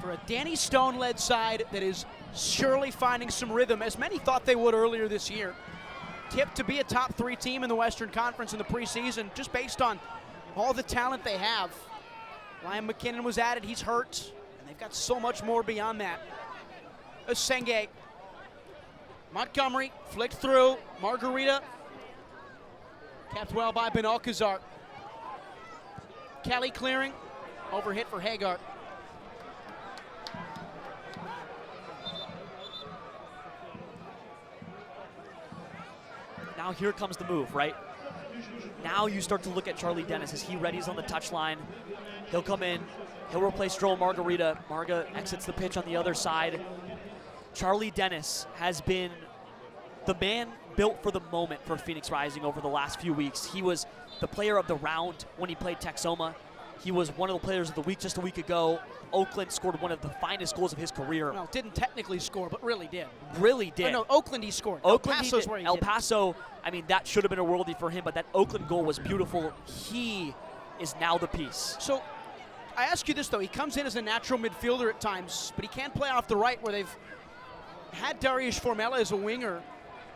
for a Danny Stone-led side that is surely finding some rhythm, as many thought they would earlier this year. Tipped to be a top 3 team in the Western Conference in the preseason, just based on all the talent they have. Ryan McKinnon was added, he's hurt, and they've got so much more beyond that. Asenge. Montgomery flicked through. Margarita kept well by Benalcazar. Kelly clearing. Overhit for Hagar. Now here comes the move, right? Now you start to look at Charlie Dennis as he readies on the touchline. He'll come in. He'll replace Joel Margarita. Marga exits the pitch on the other side. Charlie Dennis has been the man built for the moment for Phoenix Rising over the last few weeks. He was the player of the round when he played Texoma. He was one of the players of the week just a week ago. Oakland scored one of the finest goals of his career. Well, didn't technically score, but really did. Really did. Oh, no, Oakland he scored. Oakland El Paso's where he El did. Paso, I mean, that should have been a worldie for him, but that Oakland goal was beautiful. He is now the piece. So I ask you this, though. He comes in as a natural midfielder at times, but he can't play off the right where they've had Darius Formella as a winger,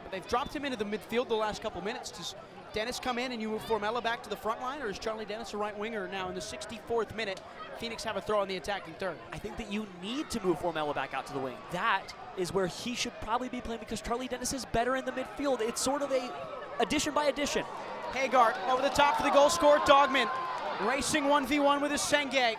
but they've dropped him into the midfield the last couple minutes. Does Dennis come in and you move Formella back to the front line, or is Charlie Dennis a right winger now in the 64th minute? Phoenix have a throw on the attacking third. I think that you need to move Formella back out to the wing. That is where he should probably be playing because Charlie Dennis is better in the midfield. It's sort of a addition by addition. Hagar over the top for the goal scorer. Dogman racing 1v1 with Asenge.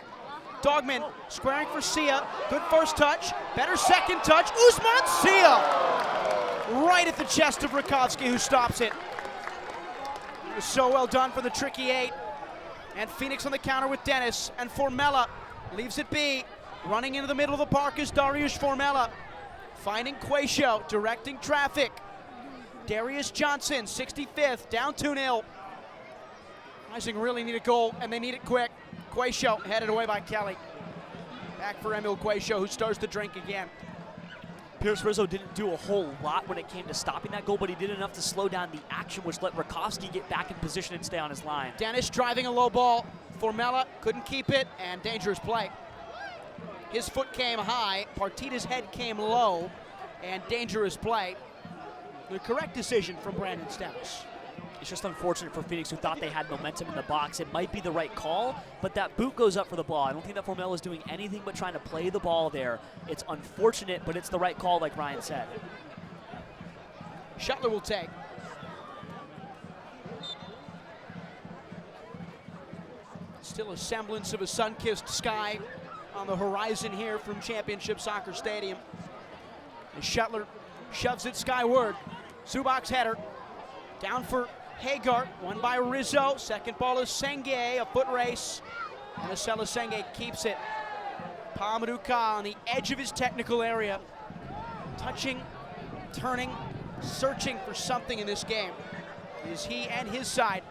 Dogman squaring for Sia. Good first touch. Better second touch. Usman Sia right at the chest of Rakowski, who stops it. It was so well done for the tricky 8. And Phoenix on the counter with Dennis. And Formella leaves it be. Running into the middle of the park is Darius Formella. Finding Quayshow, directing traffic. Darius Johnson, 65th, down 2-0. Rising really need a goal, and they need it quick. Quayshow headed away by Kelly. Back for Emil Quayshow, who starts to drink again. Pierce Rizzo didn't do a whole lot when it came to stopping that goal, but he did enough to slow down the action, which let Rakowski get back in position and stay on his line. Dennis driving a low ball. Formella couldn't keep it, and dangerous play. His foot came high, Partita's head came low, and dangerous play. The correct decision from Brandon Stouts. It's just unfortunate for Phoenix, who thought they had momentum in the box. It might be the right call, but that boot goes up for the ball. I don't think that Formella is doing anything but trying to play the ball there. It's unfortunate, but it's the right call, like Ryan said. Shuttler will take. Still a semblance of a sun-kissed sky on the horizon here from Championship Soccer Stadium. As Shuttler shoves it skyward. Zubac's header. Down for Hagar, won by Rizzo. Second ball is Senge, a foot race. And Asela Senge keeps it. Pamadou Ka on the edge of his technical area. Touching, turning, searching for something in this game. It is he and his side.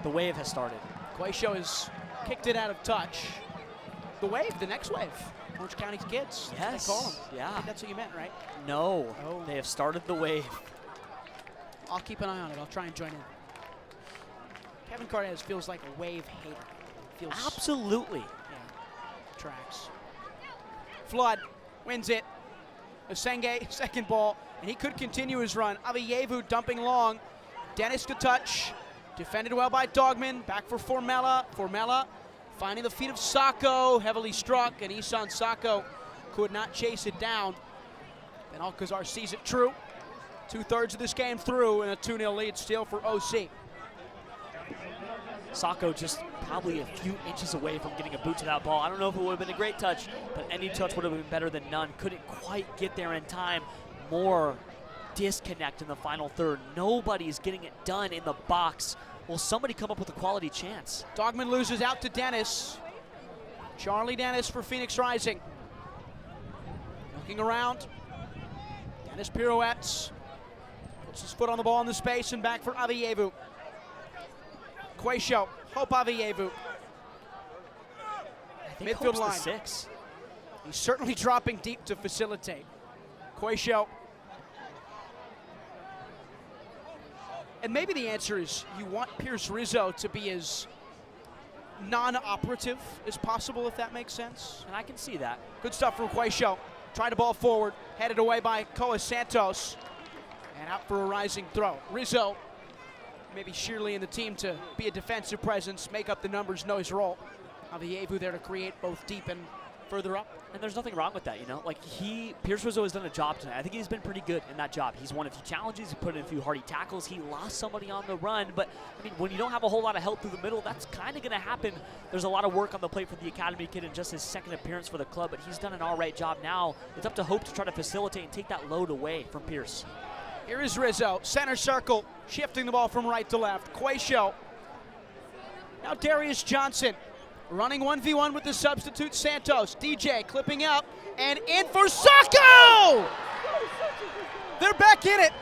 The wave has started. Quayshow has kicked it out of touch. The wave, the next wave. Orange County's kids. Yes. They call them. Yeah. I think that's what you meant, right? No. Oh. They have started the wave. I'll keep an eye on it. I'll try and join in. Kevin Cardenas feels like a wave hater. Feels absolutely. Yeah. Tracks. Flood wins it. Asenge, second ball, and he could continue his run. Aviyevu dumping long. Dennis could touch. Defended well by Dogman. Back for Formella. Formella finding the feet of Sacco. Heavily struck, and Isan Sacco could not chase it down. And Alcazar sees it true. 2/3 of this game through, and a 2-0 lead still for OC. Sacco just probably a few inches away from getting a boot to that ball. I don't know if it would have been a great touch, but any touch would have been better than none. Couldn't quite get there in time. More disconnect in the final third. Nobody's getting it done in the box. Will somebody come up with a quality chance? Dogman loses out to Dennis. Charlie Dennis for Phoenix Rising. Looking around. Dennis pirouettes. Puts his foot on the ball in the space and back for Aviyevu. Quayshow, Hope Aviyevu. Midfield line. 6. He's certainly dropping deep to facilitate. Quayshow. And maybe the answer is you want Pierce Rizzo to be as non-operative as possible, if that makes sense. And I can see that. Good stuff from Quayshow. Tried the ball forward, headed away by Koa Santos, and out for a rising throw. Rizzo, maybe Shearley and the team to be a defensive presence, make up the numbers, know his role. Avievu there to create both deep and further up. And there's nothing wrong with that, you know? Like, Pierce Rizzo has done a job tonight. I think he's been pretty good in that job. He's won a few challenges, he put in a few hardy tackles, he lost somebody on the run, but, I mean, when you don't have a whole lot of help through the middle, that's kind of going to happen. There's a lot of work on the plate for the academy kid in just his second appearance for the club, but he's done an all right job now. It's up to Hope to try to facilitate and take that load away from Pierce. Here is Rizzo, center circle, shifting the ball from right to left. Quayshow. Now Darius Johnson. Running 1v1 with the substitute Santos. DJ clipping up and in for Sacco! They're back in it.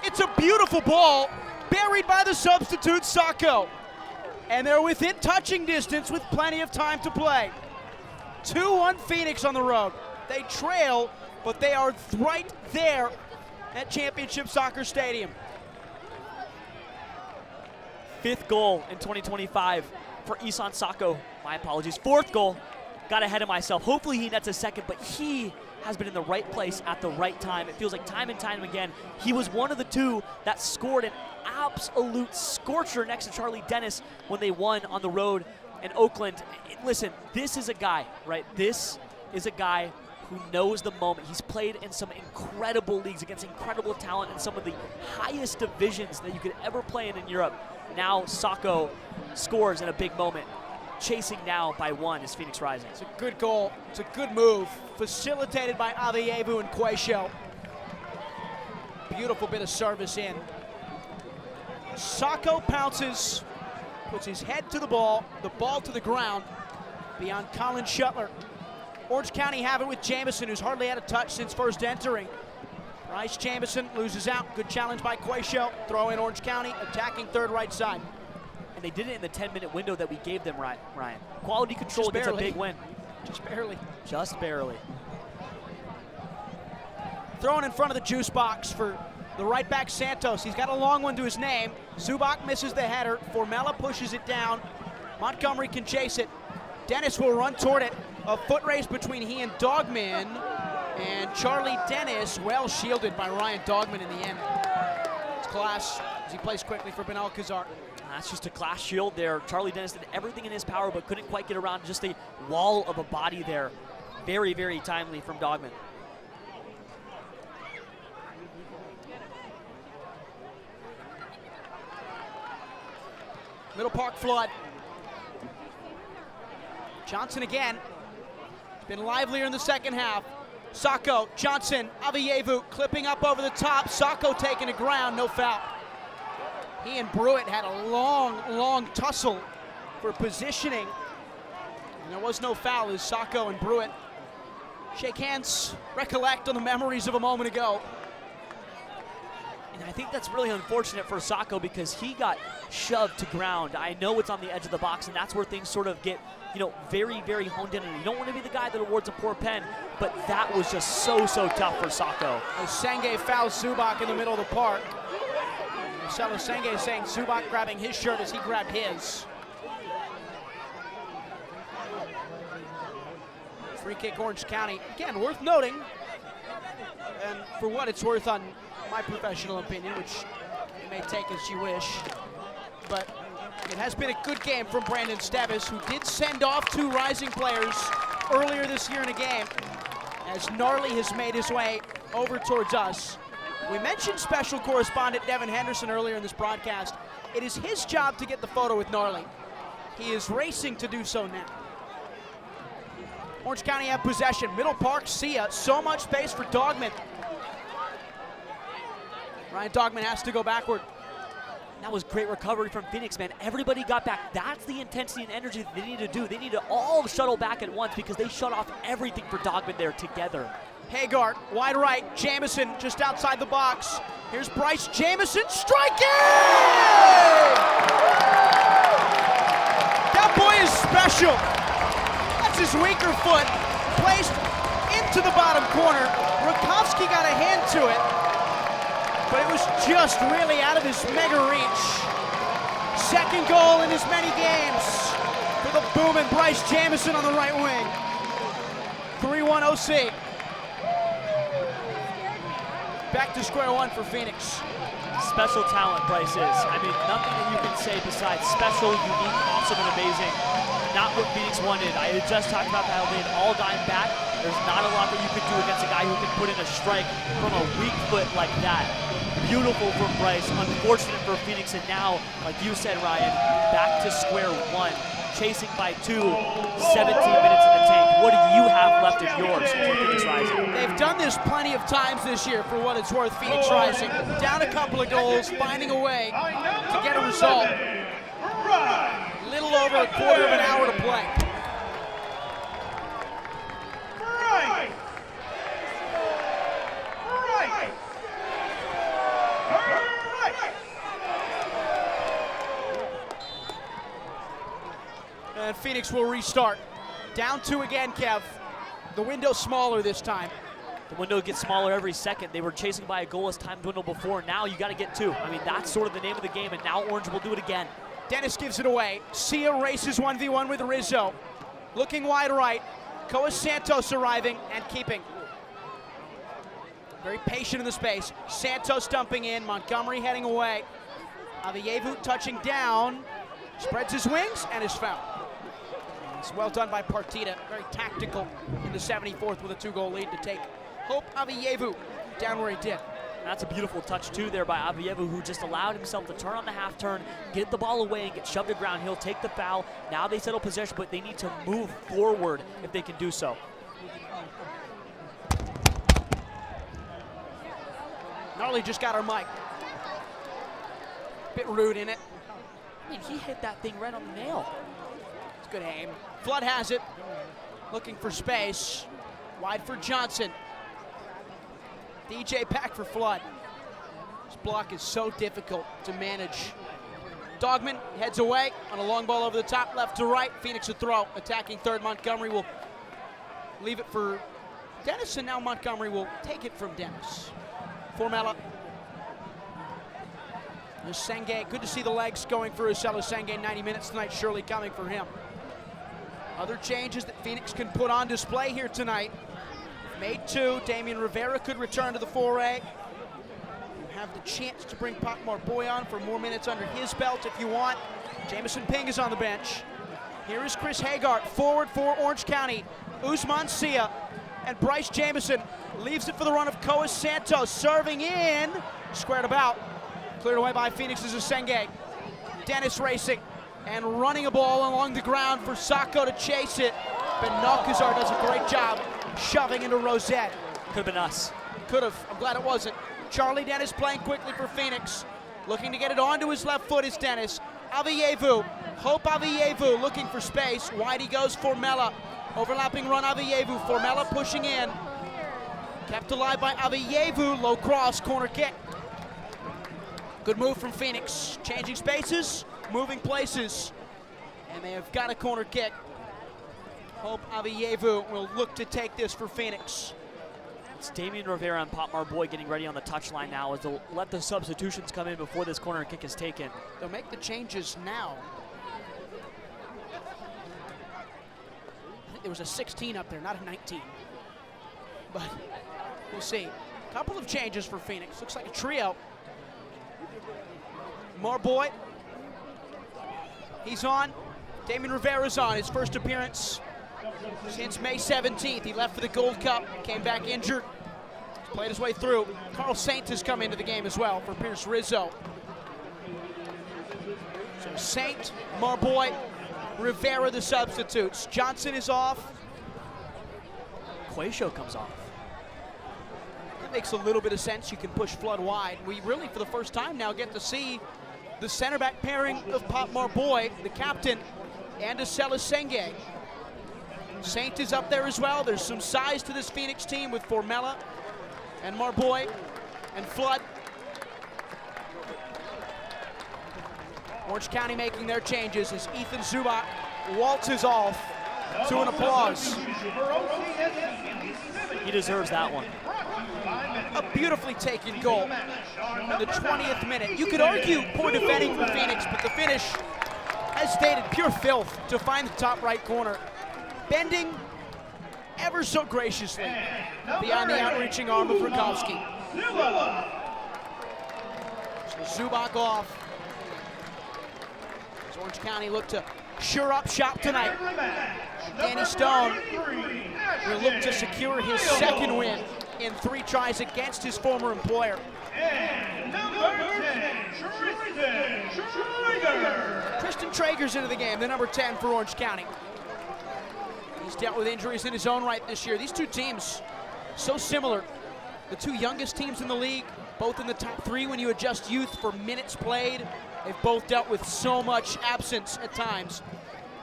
It's a beautiful ball buried by the substitute Sacco. And they're within touching distance with plenty of time to play. 2-1 Phoenix on the road. They trail, but they are right there at Championship Soccer Stadium. 5th goal in 2025 for Isan Sacco. My apologies. 4th goal. Got ahead of myself. Hopefully he nets a second, but he has been in the right place at the right time. It feels like time and time again, he was one of the two that scored an absolute scorcher next to Charlie Dennis when they won on the road in Oakland. Listen, this is a guy, right? This is a guy who knows the moment. He's played in some incredible leagues against incredible talent in some of the highest divisions that you could ever play in Europe. Now Sacco scores in a big moment. Chasing now by 1 is Phoenix Rising. It's a good goal. It's a good move. Facilitated by Avievu and Quayshow. Beautiful bit of service in. Sacco pounces, puts his head to the ball to the ground, beyond Colin Shuttler. Orange County have it with Jamison, who's hardly had a touch since first entering. Bryce Jamison loses out. Good challenge by Quayshow. Throw in Orange County, attacking third right side. And they did it in the 10-minute window that we gave them, Ryan. Quality control gets a big win. Just barely. Just barely. Thrown in front of the juice box for the right back Santos. He's got a long one to his name. Zubak misses the header. Formella pushes it down. Montgomery can chase it. Dennis will run toward it. A foot race between he and Dogman. And Charlie Dennis, well shielded by Ryan Dogman in the end. It's class as he plays quickly for Ben Alcazar. That's just a class shield there. Charlie Dennis did everything in his power but couldn't quite get around just a wall of a body there. Very, very timely from Dogman. Middle Park flood. Johnson again. Been livelier in the second half. Sacco, Johnson, Avievu clipping up over the top. Sacco taking the ground, no foul. He and Brewitt had a long tussle for positioning. And there was no foul as Sacco and Brewitt shake hands, recollect on the memories of a moment ago. And I think that's really unfortunate for Sacco because he got shoved to ground. I know it's on the edge of the box, and that's where things sort of get, very, very honed in. And you don't want to be the guy that awards a poor pen, but that was just so tough for Sacco. Senge fouls Zubak in the middle of the park. Marcelo Senge saying Zubak grabbing his shirt as he grabbed his. Free kick Orange County. Again, worth noting, and for what it's worth on my professional opinion, which you may take as you wish, but it has been a good game from Brandon Stevis, who did send off 2 rising players earlier this year in a game, as Gnarly has made his way over towards us. We mentioned special correspondent Devin Henderson earlier in this broadcast. It is his job to get the photo with Gnarly. He is racing to do so now. Orange County have possession. Middle Park, Sia. So much space for Dogman. Ryan Dogman has to go backward. That was great recovery from Phoenix, man. Everybody got back. That's the intensity and energy that they need to do. They need to all shuttle back at once because they shut off everything for Dogman there together. Hagar, wide right. Jamison just outside the box. Here's Bryce Jamison striking! That boy is special. That's his weaker foot. Placed into the bottom corner. Rakowski got a hand to it, but it was just really out of his mega reach. Second goal in as many games for the booming Bryce Jamison on the right wing. 3-1 OC. Back to square one for Phoenix. Special talent, Bryce is. I mean, nothing that you can say besides special, unique, awesome, and amazing. Not what Phoenix wanted. I had just talked about how they had all dime back. There's not a lot that you can do against a guy who can put in a strike from a weak foot like that. Beautiful from Bryce, unfortunate for Phoenix, and now, like you said, Ryan, back to square one. Chasing by 2, 17 minutes in the tank. What do you have left of yours for Phoenix Rising? They've done this plenty of times this year for what it's worth. Phoenix Rising down a couple of goals, finding a way to get a result. Little over a quarter of an hour to play. And Phoenix will restart. Down 2 again, Kev. The window's smaller this time. The window gets smaller every second. They were chasing by a goal as time dwindled before. Now you got to get 2. I mean, that's sort of the name of the game, and now Orange will do it again. Dennis gives it away. Sia races 1v1 with Rizzo. Looking wide right. Coa Santos arriving and keeping. Very patient in the space. Santos dumping in. Montgomery heading away. Avievu touching down. Spreads his wings and is fouled. It's well done by Partita. Very tactical in the 74th with a 2-goal lead to take Hope Avievu down where he did. That's a beautiful touch, too, there by Avievu, who just allowed himself to turn on the half turn, get the ball away, and get shoved to ground. He'll take the foul. Now they settle possession, but they need to move forward if they can do so. Gnarly just got our mic. Bit rude in it. I mean, he hit that thing right on the nail. It's good aim. Flood has it. Looking for space. Wide for Johnson. DJ back for Flood. This block is so difficult to manage. Dogman heads away on a long ball over the top, left to right. Phoenix a throw. Attacking third. Montgomery will leave it for Dennis, and now Montgomery will take it from Dennis. Formella. Senge, good to see the legs going for Usela Senge. 90 minutes tonight, surely coming for him. Other changes that Phoenix can put on display here tonight. Made 2. Damian Rivera could return to the foray. You have the chance to bring Pop Marboy on for more minutes under his belt if you want. Jamison Ping is on the bench. Here is Chris Hagart, forward for Orange County. Usman Sia and Bryce Jamison leaves it for the run of Coa Santos, serving in, squared about. Cleared away by Phoenix's Asenge. Dennis racing and running a ball along the ground for Sacco to chase it. But Nalcazar does a great job shoving into Rosette. Could have been us. Could have. I'm glad it wasn't. Charlie Dennis playing quickly for Phoenix. Looking to get it onto his left foot is Dennis. Avievu. Hope Avievu looking for space. Wide he goes, Formella. Overlapping run, Avievu. Formella pushing in. Kept alive by Avievu. Low cross, corner kick. Good move from Phoenix. Changing spaces, moving places. And they have got a corner kick. Hope Avievu will look to take this for Phoenix. It's Damian Rivera and Pop Marboy getting ready on the touchline now as they'll let the substitutions come in before this corner kick is taken. They'll make the changes now. I think there was a 16 up there, not a 19. But we'll see. Couple of changes for Phoenix. Looks like a trio. Marboy, he's on. Damian Rivera's on, his first appearance since May 17th. He left for the Gold Cup, came back injured, played his way through. Carl Saint has come into the game as well for Pierce Rizzo. So Saint, Marboy, Rivera the substitutes. Johnson is off. Quayshow comes off. That makes a little bit of sense. You can push Flood wide. We really, for the first time now, get to see the center back pairing of Pop Marboy, the captain, and Usela Senge. Saint is up there as well. There's some size to this Phoenix team with Formella and Marboy and Flood. Orange County making their changes as Ethan Zubak waltzes off to an applause. He deserves that one. A beautifully taken goal in the 20th minute. You could argue poor defending for Phoenix, but the finish hesitated, pure filth, to find the top right corner. Bending ever so graciously beyond the outreaching arm of Rakowski. So Zubak off. So Orange County look to sure up shop tonight. Danny Stone will look to secure his second win in 3 tries against his former employer. Tristan Traeger's into the game, the number 10 for Orange County. He's dealt with injuries in his own right this year. These two teams, so similar. The 2 youngest teams in the league, both in the top 3 when you adjust youth for minutes played. They've both dealt with so much absence at times.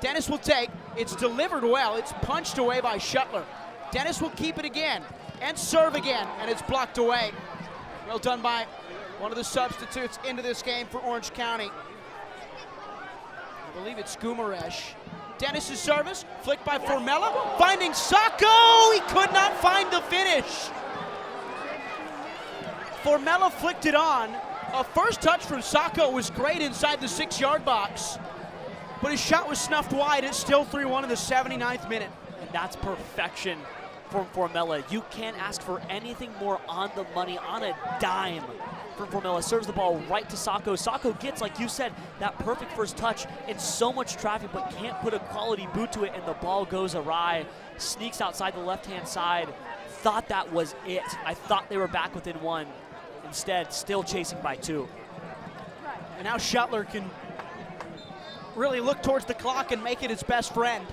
Dennis will take, it's delivered well, it's punched away by Shuttler. Dennis will keep it again and serve again, and it's blocked away. Well done by one of the substitutes into this game for Orange County. I believe it's Gumaresh. Dennis's service, flicked by Formella, finding Sacco, he could not find the finish. Formella flicked it on. A first touch from Sacco was great inside the 6-yard box, but his shot was snuffed wide. It's still 3-1 in the 79th minute. And that's perfection from Formella. You can't ask for anything more on the money, on a dime from Formella. Serves the ball right to Sacco. Sacco gets, like you said, that perfect first touch in so much traffic, but can't put a quality boot to it, and the ball goes awry. Sneaks outside the left-hand side. Thought that was it. I thought they were back within 1. Instead, still chasing by 2. And now Shuttler can really look towards the clock and make it his best friend.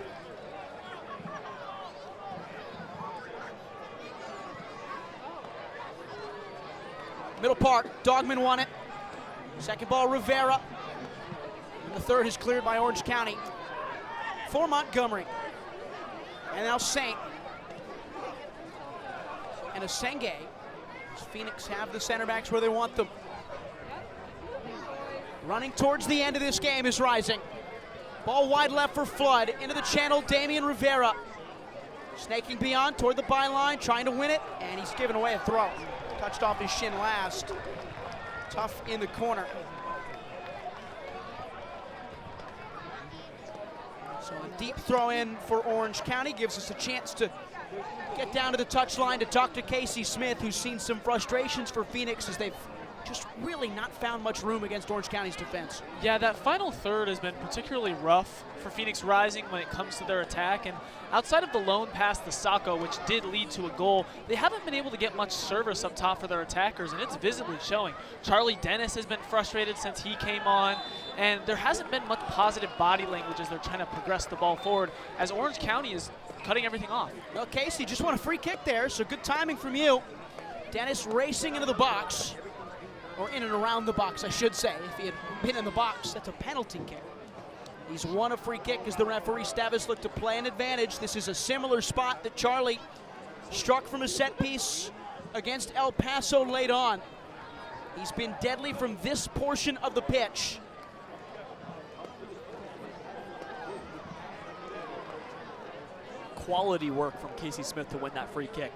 Middle Park, Dogman won it. Second ball, Rivera. And the third is cleared by Orange County for Montgomery. And now Saint. And Asenge. Phoenix have the center backs where they want them. Running towards the end of this game is Rising. Ball wide left for Flood. Into the channel, Damian Rivera. Snaking beyond toward the byline, trying to win it, and he's given away a throw. Touched off his shin last. Tough in the corner. So a deep throw in for Orange County gives us a chance to get down to the touchline to talk to Casey Smith, who's seen some frustrations for Phoenix as they've just really not found much room against Orange County's defense. Yeah, that final third has been particularly rough for Phoenix Rising when it comes to their attack. And outside of the lone pass to Sacco, which did lead to a goal, they haven't been able to get much service up top for their attackers, and it's visibly showing. Charlie Dennis has been frustrated since he came on, and there hasn't been much positive body language as they're trying to progress the ball forward, as Orange County is cutting everything off. Well, Casey, just want a free kick there, so good timing from you. Dennis racing into the box. Or in and around the box, I should say. If he had been in the box, that's a penalty kick. He's won a free kick as the referee Stavis looked to play an advantage. This is a similar spot that Charlie struck from a set piece against El Paso late on. He's been deadly from this portion of the pitch. Quality work from Casey Smith to win that free kick.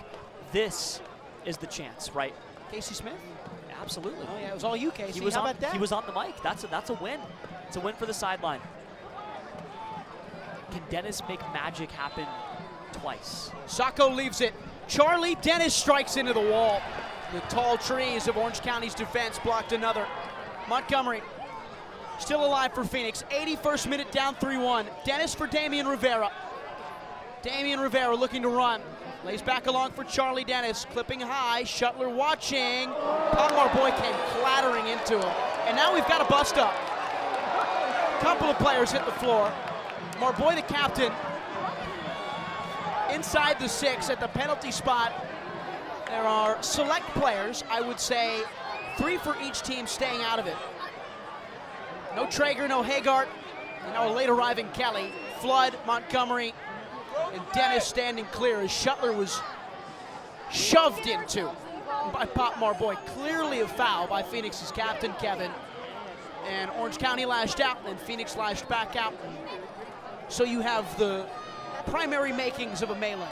This is the chance, right? Casey Smith? Absolutely. Oh yeah, it was all you, Casey. How about that? He was on the mic. That's a win. It's a win for the sideline. Can Dennis make magic happen twice? Sacco leaves it. Charlie Dennis strikes into the wall. The tall trees of Orange County's defense blocked another. Montgomery still alive for Phoenix. 81st minute down 3-1. Dennis for Damian Rivera. Damian Rivera looking to run. Lays back along for Charlie Dennis, clipping high, Shuttler watching. Palmar Boy came clattering into him. And now we've got a bust up. Couple of players hit the floor. Marboy, the captain, inside the 6 at the penalty spot. There are select players, I would say 3 for each team staying out of it. No Traeger, no Hagart, and now a late arriving Kelly. Flood, Montgomery, and Dennis standing clear as Shuttler was shoved into by Pop Marboy. Clearly a foul by Phoenix's captain, Kevin. And Orange County lashed out, and Phoenix lashed back out. So you have the primary makings of a melee.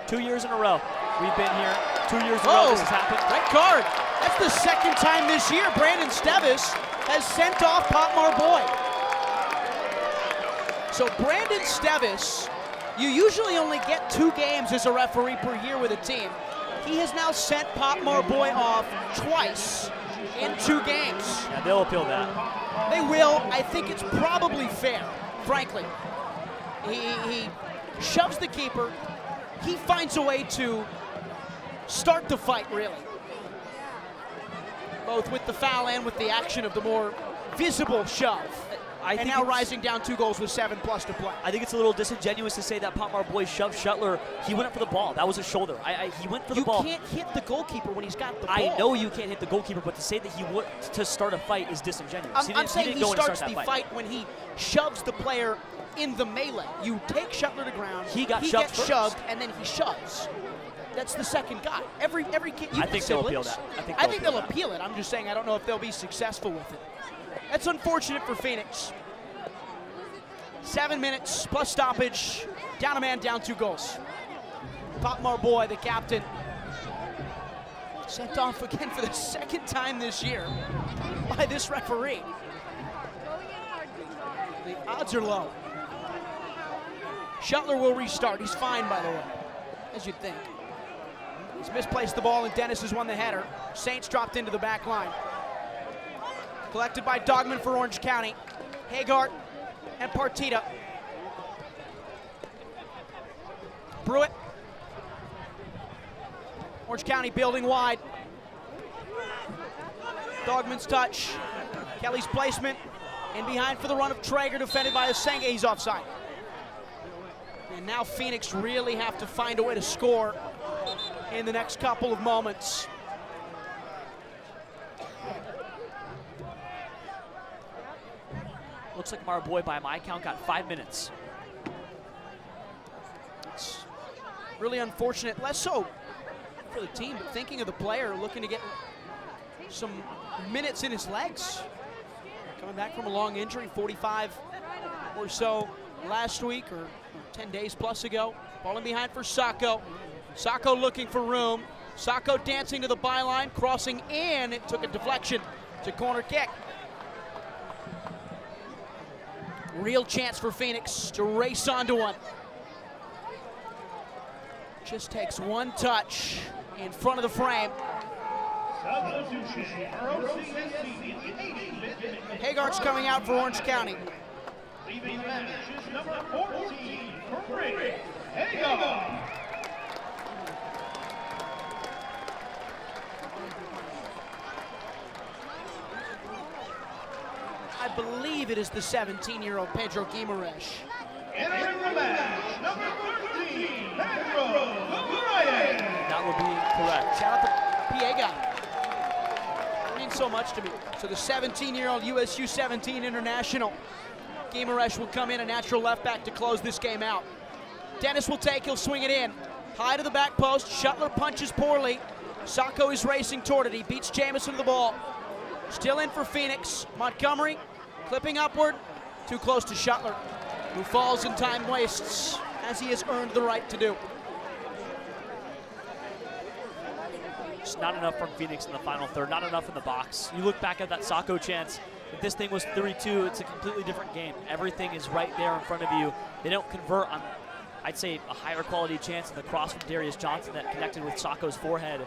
2 years in a row. We've been here 2 years in a row. This has happened. Red card. That's the second time this year Brandon Stevis has sent off Pop Marboy. So Brandon Stevis, you usually only get 2 games as a referee per year with a team. He has now sent Pop Marboy off twice in 2 games. Yeah, they'll appeal that. They will. I think it's probably fair, frankly. He shoves the keeper. He finds a way to start the fight, really. Both with the foul and with the action of the more visible shove. And now rising down 2 goals with 7+ to play. I think it's a little disingenuous to say that Pop Marboy shoved Shuttler. He went up for the ball. That was a shoulder. He went for the ball. You can't hit the goalkeeper when he's got the ball. I know you can't hit the goalkeeper, but to say that he would to start a fight is disingenuous. I'm saying he starts the fight when he shoves the player in the melee. You take Shuttler to ground. He gets shoved, and then he shoves. That's the second guy. Every kid. I think they'll appeal that. I think they'll appeal it. I'm just saying I don't know if they'll be successful with it. That's unfortunate for Phoenix. 7 minutes plus stoppage. Down a man, down 2 goals. Pop Marboy, the captain, sent off again for the second time this year by this referee. The odds are low. Shuttler will restart. He's fine, by the way, as you'd think. He's misplaced the ball, and Dennis has won the header. Saints dropped into the back line. Collected by Dogman for Orange County. Hagart and Partita. Brewitt. Orange County building wide. Dogman's touch. Kelly's placement. In behind for the run of Traeger, defended by Asenge. He's offside. And now Phoenix really have to find a way to score in the next couple of moments. Looks like Marboy, by my count, got 5 minutes. It's really unfortunate, less so for the team, but thinking of the player looking to get some minutes in his legs. Coming back from a long injury, 45 or so last week, or 10 days plus ago. Falling behind for Sacco. Sacco looking for room. Sacco dancing to the byline, crossing in. It took a deflection to corner kick. Real chance for Phoenix to race onto one. Just takes one touch in front of the frame. Hagart's coming out for Orange County. Leaving the match is number 14, Craig Hagart. I believe it is the 17-year-old Pedro Guimaraes. Entering the match, number 13, Pedro Guimaraes. That would be correct. Shout out to PA guy. It means so much to me. So the 17-year-old USU 17 international. Guimaraes will come in, a natural left back to close this game out. Dennis will take, he'll swing it in. High to the back post, Shuttler punches poorly. Sacco is racing toward it, he beats Jamison to the ball. Still in for Phoenix. Montgomery clipping upward, too close to Shuttler, who falls and time wastes, as he has earned the right to do. Just not enough from Phoenix in the final third, not enough in the box. You look back at that Sacco chance, if this thing was 3-2, it's a completely different game. Everything is right there in front of you. They don't convert on, I'd say, a higher quality chance in the cross from Darius Johnson that connected with Sacco's forehead.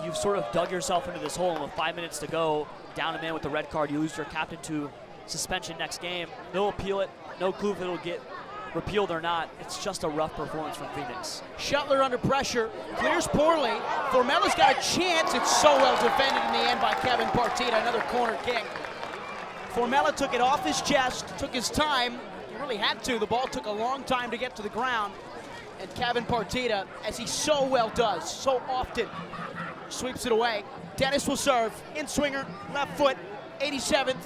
You've sort of dug yourself into this hole, and with 5 minutes to go, down a man with the red card, you lose your captain to suspension next game. They'll appeal it. No clue if it'll get repealed or not. It's just a rough performance from Phoenix. Shuttler under pressure, clears poorly. Formella's got a chance. It's so well defended in the end by Kevin Partita, another corner kick. Formella took it off his chest, took his time. He really had to. The ball took a long time to get to the ground. And Kevin Partita, as he so well does, so often, sweeps it away. Dennis will serve. In-swinger, left foot, 87th.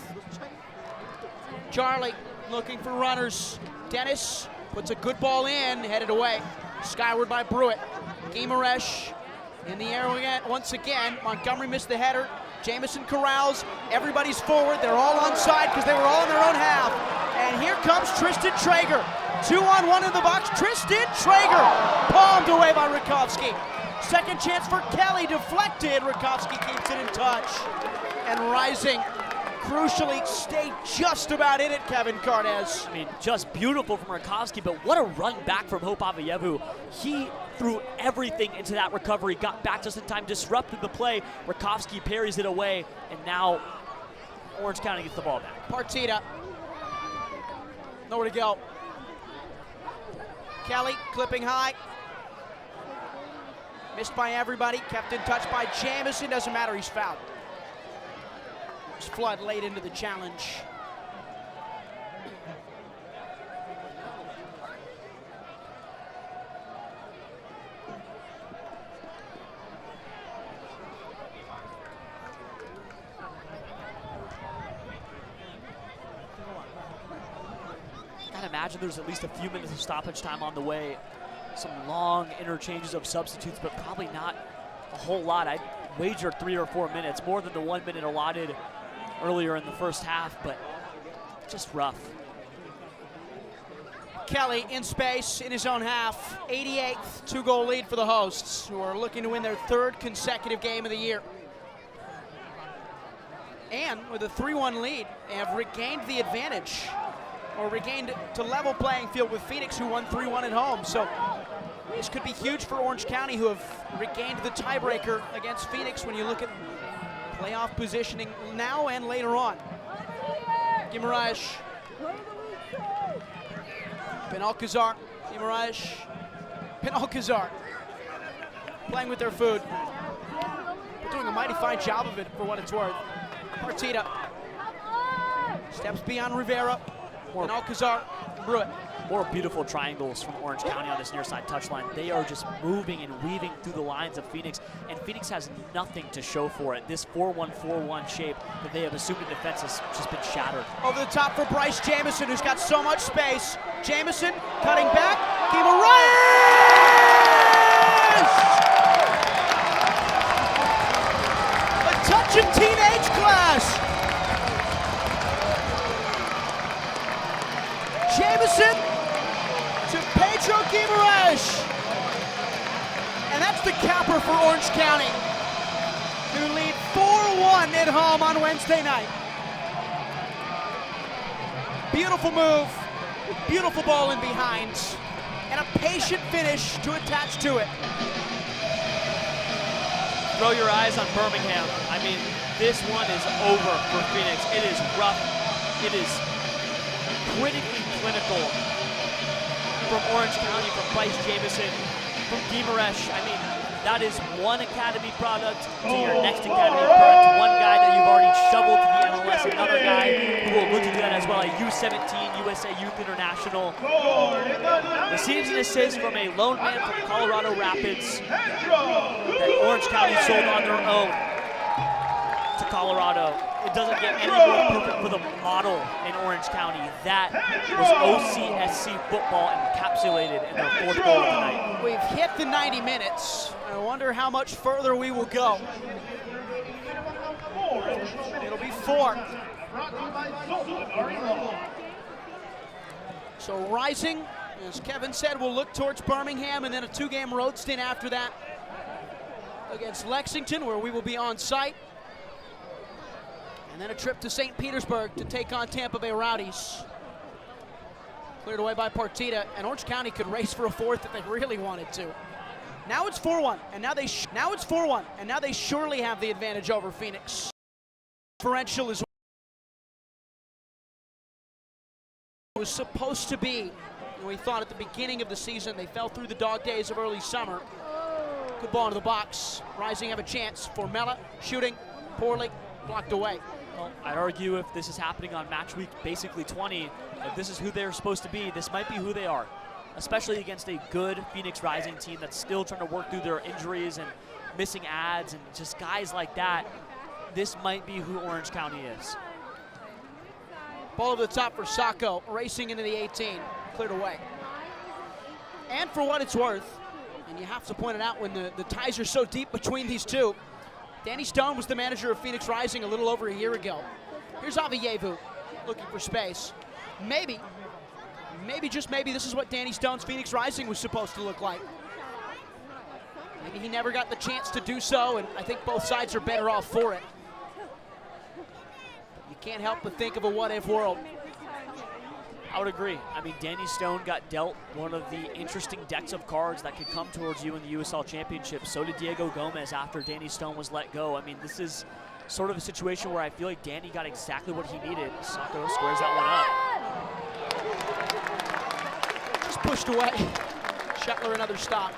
Charlie looking for runners. Dennis puts a good ball in, headed away. Skyward by Brewitt. Guimaraes in the air again, once again. Montgomery missed the header. Jamison corrals. Everybody's forward. They're all onside because they were all in their own half. And here comes Tristan Traeger. 2-on-1 in the box. Tristan Traeger palmed away by Rakowski. Second chance for Kelly, deflected. Rakowski keeps it in touch. And Rising crucially stayed just about in it, Kevin Carnes. I mean, just beautiful from Rakowski, but what a run back from Hope Avayevu. He threw everything into that recovery, got back just in time, disrupted the play. Rakowski parries it away, and now Orange County gets the ball back. Partita. Nowhere to go. Kelly clipping high. Missed by everybody, kept in touch by Jamison. Doesn't matter, he's fouled. It's Flood late into the challenge. I'd imagine there's at least a few minutes of stoppage time on the way. Some long interchanges of substitutes, but probably not a whole lot. I'd wager 3 or 4 minutes, more than the 1 minute allotted earlier in the first half, but just rough. Kelly in space in his own half. 88th 2-goal lead for the hosts, who are looking to win their 3rd consecutive game of the year. And with a 3-1 lead, they have regained the advantage, or regained to level playing field with Phoenix, who won 3-1 at home. So this could be huge for Orange County, who have regained the tiebreaker against Phoenix when you look at playoff positioning now and later on. Guimaraes. Benalcazar. Guimaraes. Benalcazar. Playing with their food. They're doing a mighty fine job of it for what it's worth. Partita. Steps beyond Rivera. Benalcazar. Brewitt. More beautiful triangles from Orange County on this near side touchline. They are just moving and weaving through the lines of Phoenix, and Phoenix has nothing to show for it. This 4-1-4-1 shape that they have assumed in defense has just been shattered. Over the top for Bryce Jamison, who's got so much space. Jamison cutting back. Guimaraes! A touch of teenage class. Jamison to Pedro Guimaraes. And that's the capper for Orange County, who lead 4-1 at home on Wednesday night. Beautiful move, beautiful ball in behind, and a patient finish to attach to it. Throw your eyes on Birmingham. I mean, this one is over for Phoenix. It is rough. It is critically clinical from Orange County, from Bryce Jamison, from Guimaraes. I mean, that is one academy product to your next academy product. One guy that you've already shoveled to the MLS, another guy who will look to do that as well, a U17 USA Youth International. Receives an assist from a lone man from Colorado Rapids that Orange County sold on their own to Colorado. It doesn't get any more perfect for the model in Orange County. That was OCSC football encapsulated in their 4th goal of the night. We've hit the 90 minutes. I wonder how much further we will go. It'll be 4. So Rising, as Kevin said, will look towards Birmingham, and then a 2-game road stint after that against Lexington, where we will be on site. And then a trip to St. Petersburg to take on Tampa Bay Rowdies. Cleared away by Partita, and Orange County could race for a 4th if they really wanted to. Now it's 4-1, and now they surely have the advantage over Phoenix. Differential is was supposed to be. We thought at the beginning of the season they fell through the dog days of early summer. Good ball into the box. Rising have a chance. Formella shooting poorly, blocked away. Well, I'd argue if this is happening on match week, basically 20, if this is who they're supposed to be, this might be who they are, especially against a good Phoenix Rising team that's still trying to work through their injuries and missing ads and just guys like that. This might be who Orange County is. Ball over the top for Sacco, racing into the 18, cleared away. And for what it's worth, and you have to point it out when the ties are so deep between these two, Danny Stone was the manager of Phoenix Rising a little over a year ago. Here's Avayevu looking for space. Maybe, just maybe, this is what Danny Stone's Phoenix Rising was supposed to look like. Maybe he never got the chance to do so, and I think both sides are better off for it. But you can't help but think of a what-if world. I would agree. I mean, Danny Stone got dealt one of the interesting decks of cards that could come towards you in the USL Championship. So did Diego Gomez after Danny Stone was let go. I mean, this is sort of a situation where I feel like Danny got exactly what he needed. Sacco squares that one up. Just pushed away. Shetler another stop.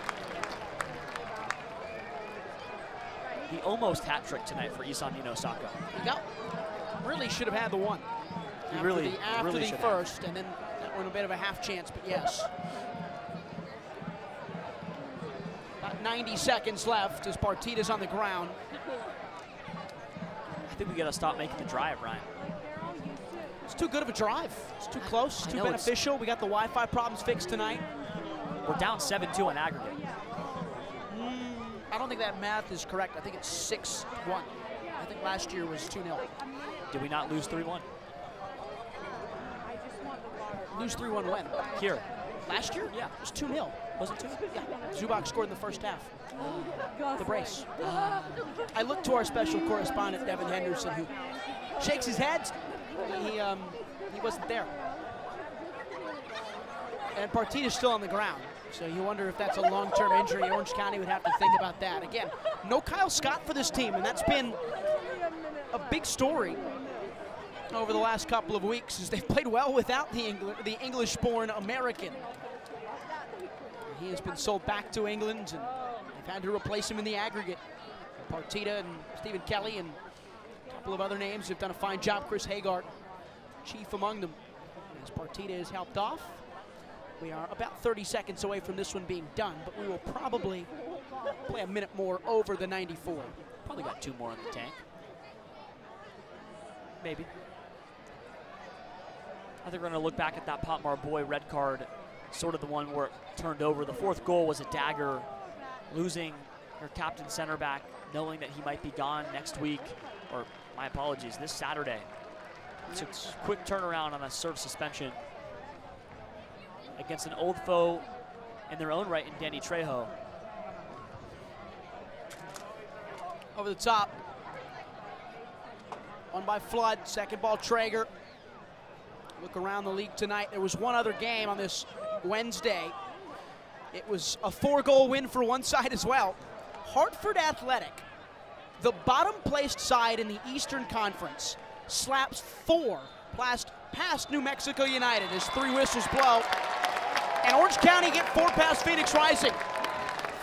The almost hat trick tonight for Isanino Sacco. Yep. Really should have had the one. After the first, and then that one a bit of a half chance, but yes. About 90 seconds left as Partida's on the ground. I think we got to stop making the drive, Ryan. It's too good of a drive. It's too close, too beneficial. We got the Wi-Fi problems fixed tonight. We're down 7-2 on aggregate. I don't think that math is correct. I think it's 6-1. I think last year was 2-0. Did we not lose 3-1? Lose 3-1 when? Here. Last year? Yeah. It was 2-0. Was it 2? Yeah. Zubac scored in the first half. The brace. I looked to our special correspondent, Devin Henderson, who shakes his head. He wasn't there. And Partida's still on the ground. So you wonder if that's a long-term injury. Orange County would have to think about that. Again, no Kyle Scott for this team, and that's been a big story over the last couple of weeks, as they've played well without the English-born American. He has been sold back to England, and they've had to replace him in the aggregate. Partida and Stephen Kelly and a couple of other names have done a fine job. Chris Hagart, chief among them. As Partida is helped off, we are about 30 seconds away from this one being done, but we will probably play a minute more over the 94. Probably got 2 more in the tank. Maybe. I think we're going to look back at that Pop Marboy red card, sort of the one where it turned over. The 4th goal was a dagger, losing your captain center back, knowing that he might be gone next week, or my apologies, this Saturday. It's a quick turnaround on a serve suspension against an old foe in their own right in Danny Trejo. Over the top. One by Flood, second ball Traeger. Look around the league tonight. There was one other game on this Wednesday. It was a 4-goal win for one side as well. Hartford Athletic, the bottom-placed side in the Eastern Conference, slaps 4 past New Mexico United as 3 whistles blow. And Orange County get 4 past Phoenix Rising.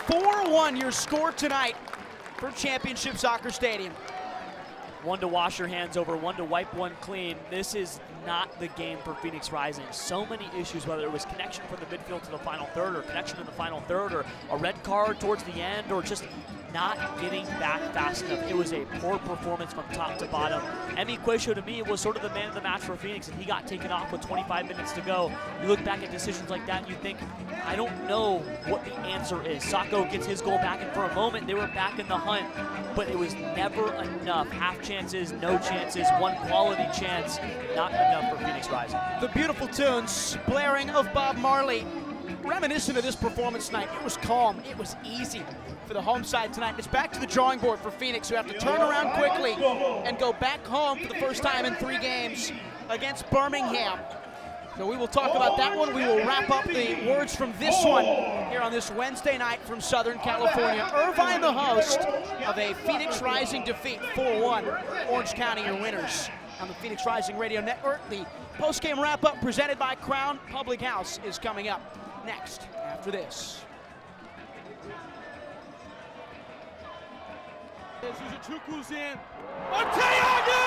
4-1 your score tonight for Championship Soccer Stadium. One to wash your hands over, one to wipe one clean. This is not the game for Phoenix Rising. So many issues, whether it was connection from the midfield to the final third, or connection in the final third, or a red card towards the end, or just not getting back fast enough. It was a poor performance from top to bottom. Emi Quaysho, to me, was sort of the man of the match for Phoenix, and he got taken off with 25 minutes to go. You look back at decisions like that, and you think, I don't know what the answer is. Sacco gets his goal back, and for a moment, they were back in the hunt, but it was never enough. Half chances, no chances, one quality chance, not enough for Phoenix Rising. The beautiful tunes blaring of Bob Marley, reminiscent of this performance tonight. It was calm, it was easy for the home side tonight. It's back to the drawing board for Phoenix, who have to turn around quickly and go back home for the first time in 3 games against Birmingham. So we will talk about that one. We will wrap up the words from this one here on this Wednesday night from Southern California. Irvine, the host of a Phoenix Rising defeat, 4-1. Orange County, your winners on the Phoenix Rising Radio Network. The post-game wrap-up presented by Crown Public House is coming up next after this. Chukwu's in. Arteaga!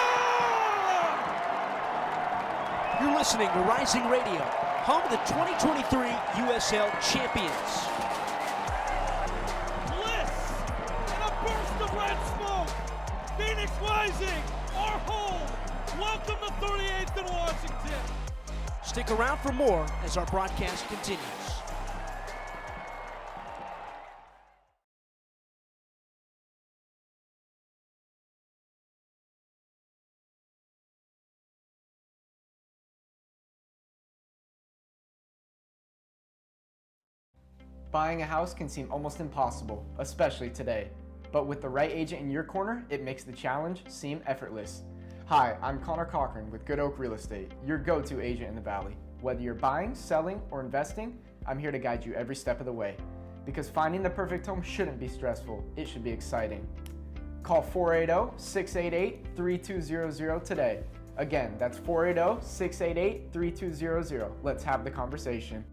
You're listening to Rising Radio, home of the 2023 USL champions. Bliss and a burst of red smoke. Phoenix Rising, our home. Welcome to 38th and Washington. Stick around for more as our broadcast continues. Buying a house can seem almost impossible, especially today. But with the right agent in your corner, it makes the challenge seem effortless. Hi, I'm Connor Cochran with Good Oak Real Estate, your go-to agent in the Valley. Whether you're buying, selling, or investing, I'm here to guide you every step of the way. Because finding the perfect home shouldn't be stressful, it should be exciting. Call 480-688-3200 today. Again, that's 480-688-3200. Let's have the conversation.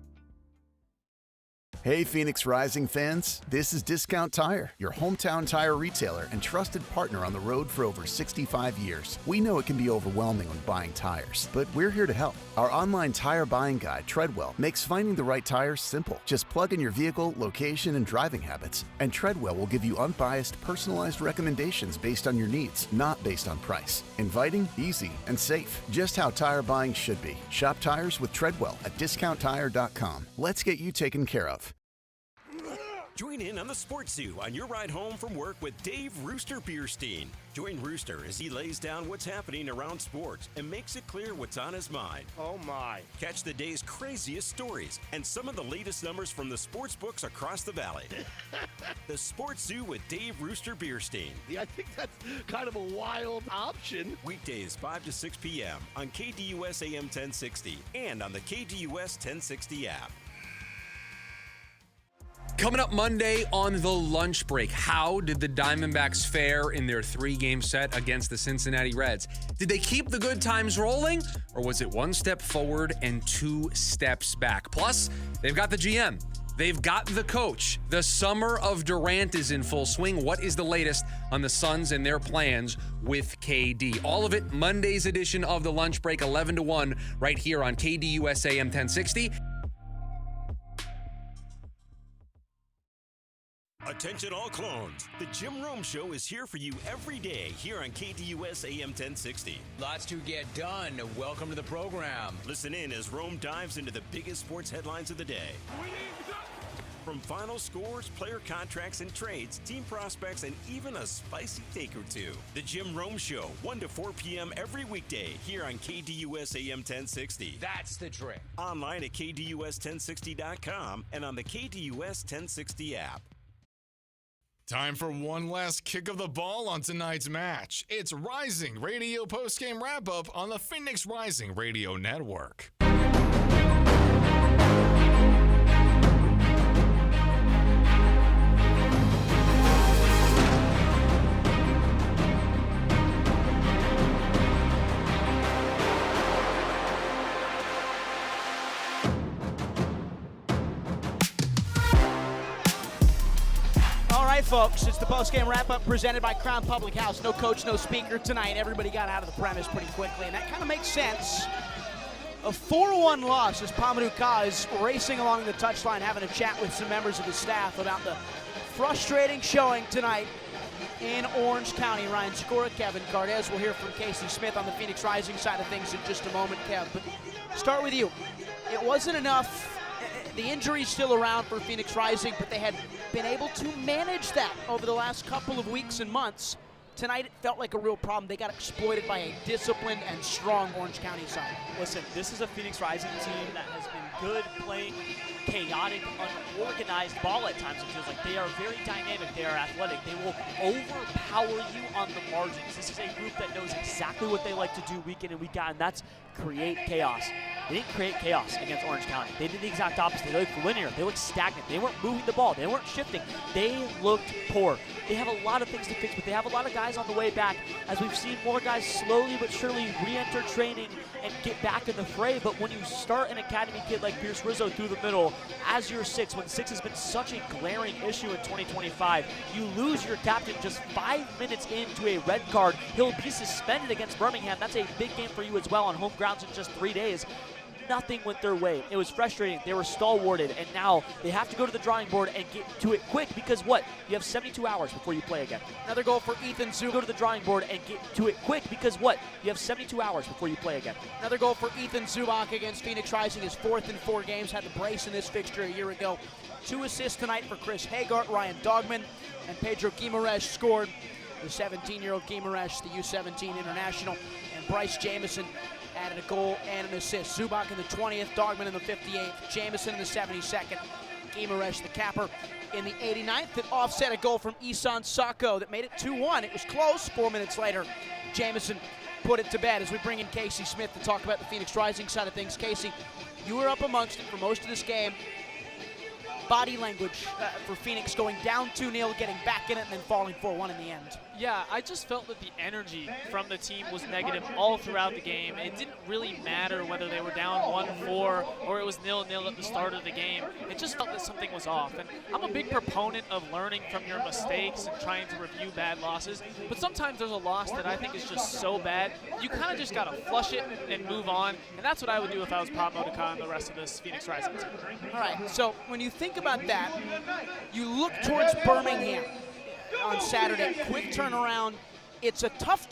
Hey Phoenix Rising fans, this is Discount Tire, your hometown tire retailer and trusted partner on the road for over 65 years. We know it can be overwhelming when buying tires, but we're here to help. Our online tire buying guide, Treadwell, makes finding the right tires simple. Just plug in your vehicle, location, and driving habits, and Treadwell will give you unbiased, personalized recommendations based on your needs, not based on price. Inviting, easy, and safe. Just how tire buying should be. Shop tires with Treadwell at discounttire.com. Let's get you taken care of. Join in on the Sports Zoo on your ride home from work with Dave Rooster Bierstein. Join Rooster as he lays down what's happening around sports and makes it clear what's on his mind. Oh my. Catch the day's craziest stories and some of the latest numbers from the sports books across the valley. The Sports Zoo with Dave Rooster Bierstein. Yeah, I think that's kind of a wild option. Weekdays 5 to 6 p.m. on KDUS AM 1060 and on the KDUS 1060 app. Coming up Monday on the lunch break, how did the Diamondbacks fare in their 3-game set against the Cincinnati Reds? Did they keep the good times rolling, or was it one step forward and 2 steps back? Plus, they've got the GM. They've got the coach. The summer of Durant is in full swing. What is the latest on the Suns and their plans with KD? All of it, Monday's edition of the lunch break, 11 to 1, right here on KDUS AM 1060. Attention all clones. The Jim Rome Show is here for you every day here on KDUS AM 1060. Lots to get done. Welcome to the program. Listen in as Rome dives into the biggest sports headlines of the day. From final scores, player contracts and trades, team prospects, and even a spicy take or two. The Jim Rome Show, 1 to 4 p.m. every weekday here on KDUS AM 1060. That's the trick. Online at KDUS1060.com and on the KDUS 1060 app. Time for one last kick of the ball on tonight's match. It's Rising Radio postgame wrap-up on the Phoenix Rising Radio Network. Folks, it's the post-game wrap-up presented by Crown Public House. No coach, no speaker tonight. Everybody got out of the premise pretty quickly, and that kind of makes sense. A 4-1 loss as Pamadou Ka is racing along the touchline, having a chat with some members of the staff about the frustrating showing tonight in Orange County. Ryan Skora, Kevin Cardez. We'll hear from Casey Smith on the Phoenix Rising side of things in just a moment, Kev. But start with you. It wasn't enough. The injury's still around for Phoenix Rising, but they had been able to manage that over the last couple of weeks and months. Tonight, it felt like a real problem. They got exploited by a disciplined and strong Orange County side. Listen, this is a Phoenix Rising team that has been good playing chaotic, unorganized ball at times. It feels like they are very dynamic. They are athletic. They will overpower you on the margins. This is a group that knows exactly what they like to do week in and week out, and that's create chaos. They didn't create chaos against Orange County. They did the exact opposite. They looked linear. They looked stagnant. They weren't moving the ball. They weren't shifting. They looked poor. They have a lot of things to fix, but they have a lot of guys on the way back, as we've seen more guys slowly but surely re-enter training and get back in the fray. But when you start an academy kid like Pierce Rizzo through the middle as your 6, when 6 has been such a glaring issue in 2025, you lose your captain just 5 minutes into a red card. He'll be suspended against Birmingham. That's a big game for you as well on home grounds in just 3 days. Nothing went their way. It was frustrating. They were stalwarted, and now they have to go to the drawing board and get to it quick because what? You have 72 hours before you play again. Another goal for Ethan Zubak. Go to the drawing board and get to it quick because what? You have 72 hours before you play again. Another goal for Ethan Zubak against Phoenix Rising, his 4th in 4 games. Had the brace in this fixture a year ago. 2 assists tonight for Chris Hagart, Ryan Dogman, and Pedro Guimaraes scored. The 17-year-old Guimaraes, the U17 international, and Bryce Jamison added a goal and an assist. Zubak in the 20th, Dogman in the 58th, Jamison in the 72nd, Guimaraes the capper in the 89th that offset a goal from Isan Sako that made it 2-1. It was close. 4 minutes later, Jamison put it to bed as we bring in Casey Smith to talk about the Phoenix Rising side of things. Casey, you were up amongst it for most of this game. Body language for Phoenix going down 2-0, getting back in it, and then falling 4-1 in the end. Yeah, I just felt that the energy from the team was negative all throughout the game. It didn't really matter whether they were down 1-4 or it was 0-0 at the start of the game. It just felt that something was off. And I'm a big proponent of learning from your mistakes and trying to review bad losses. But sometimes there's a loss that I think is just so bad, you kind of just got to flush it and move on. And that's what I would do if I was Pop Motica and the rest of this Phoenix Rising team. All right, so when you think about that, you look towards Birmingham on Saturday. Quick turnaround. It's a tough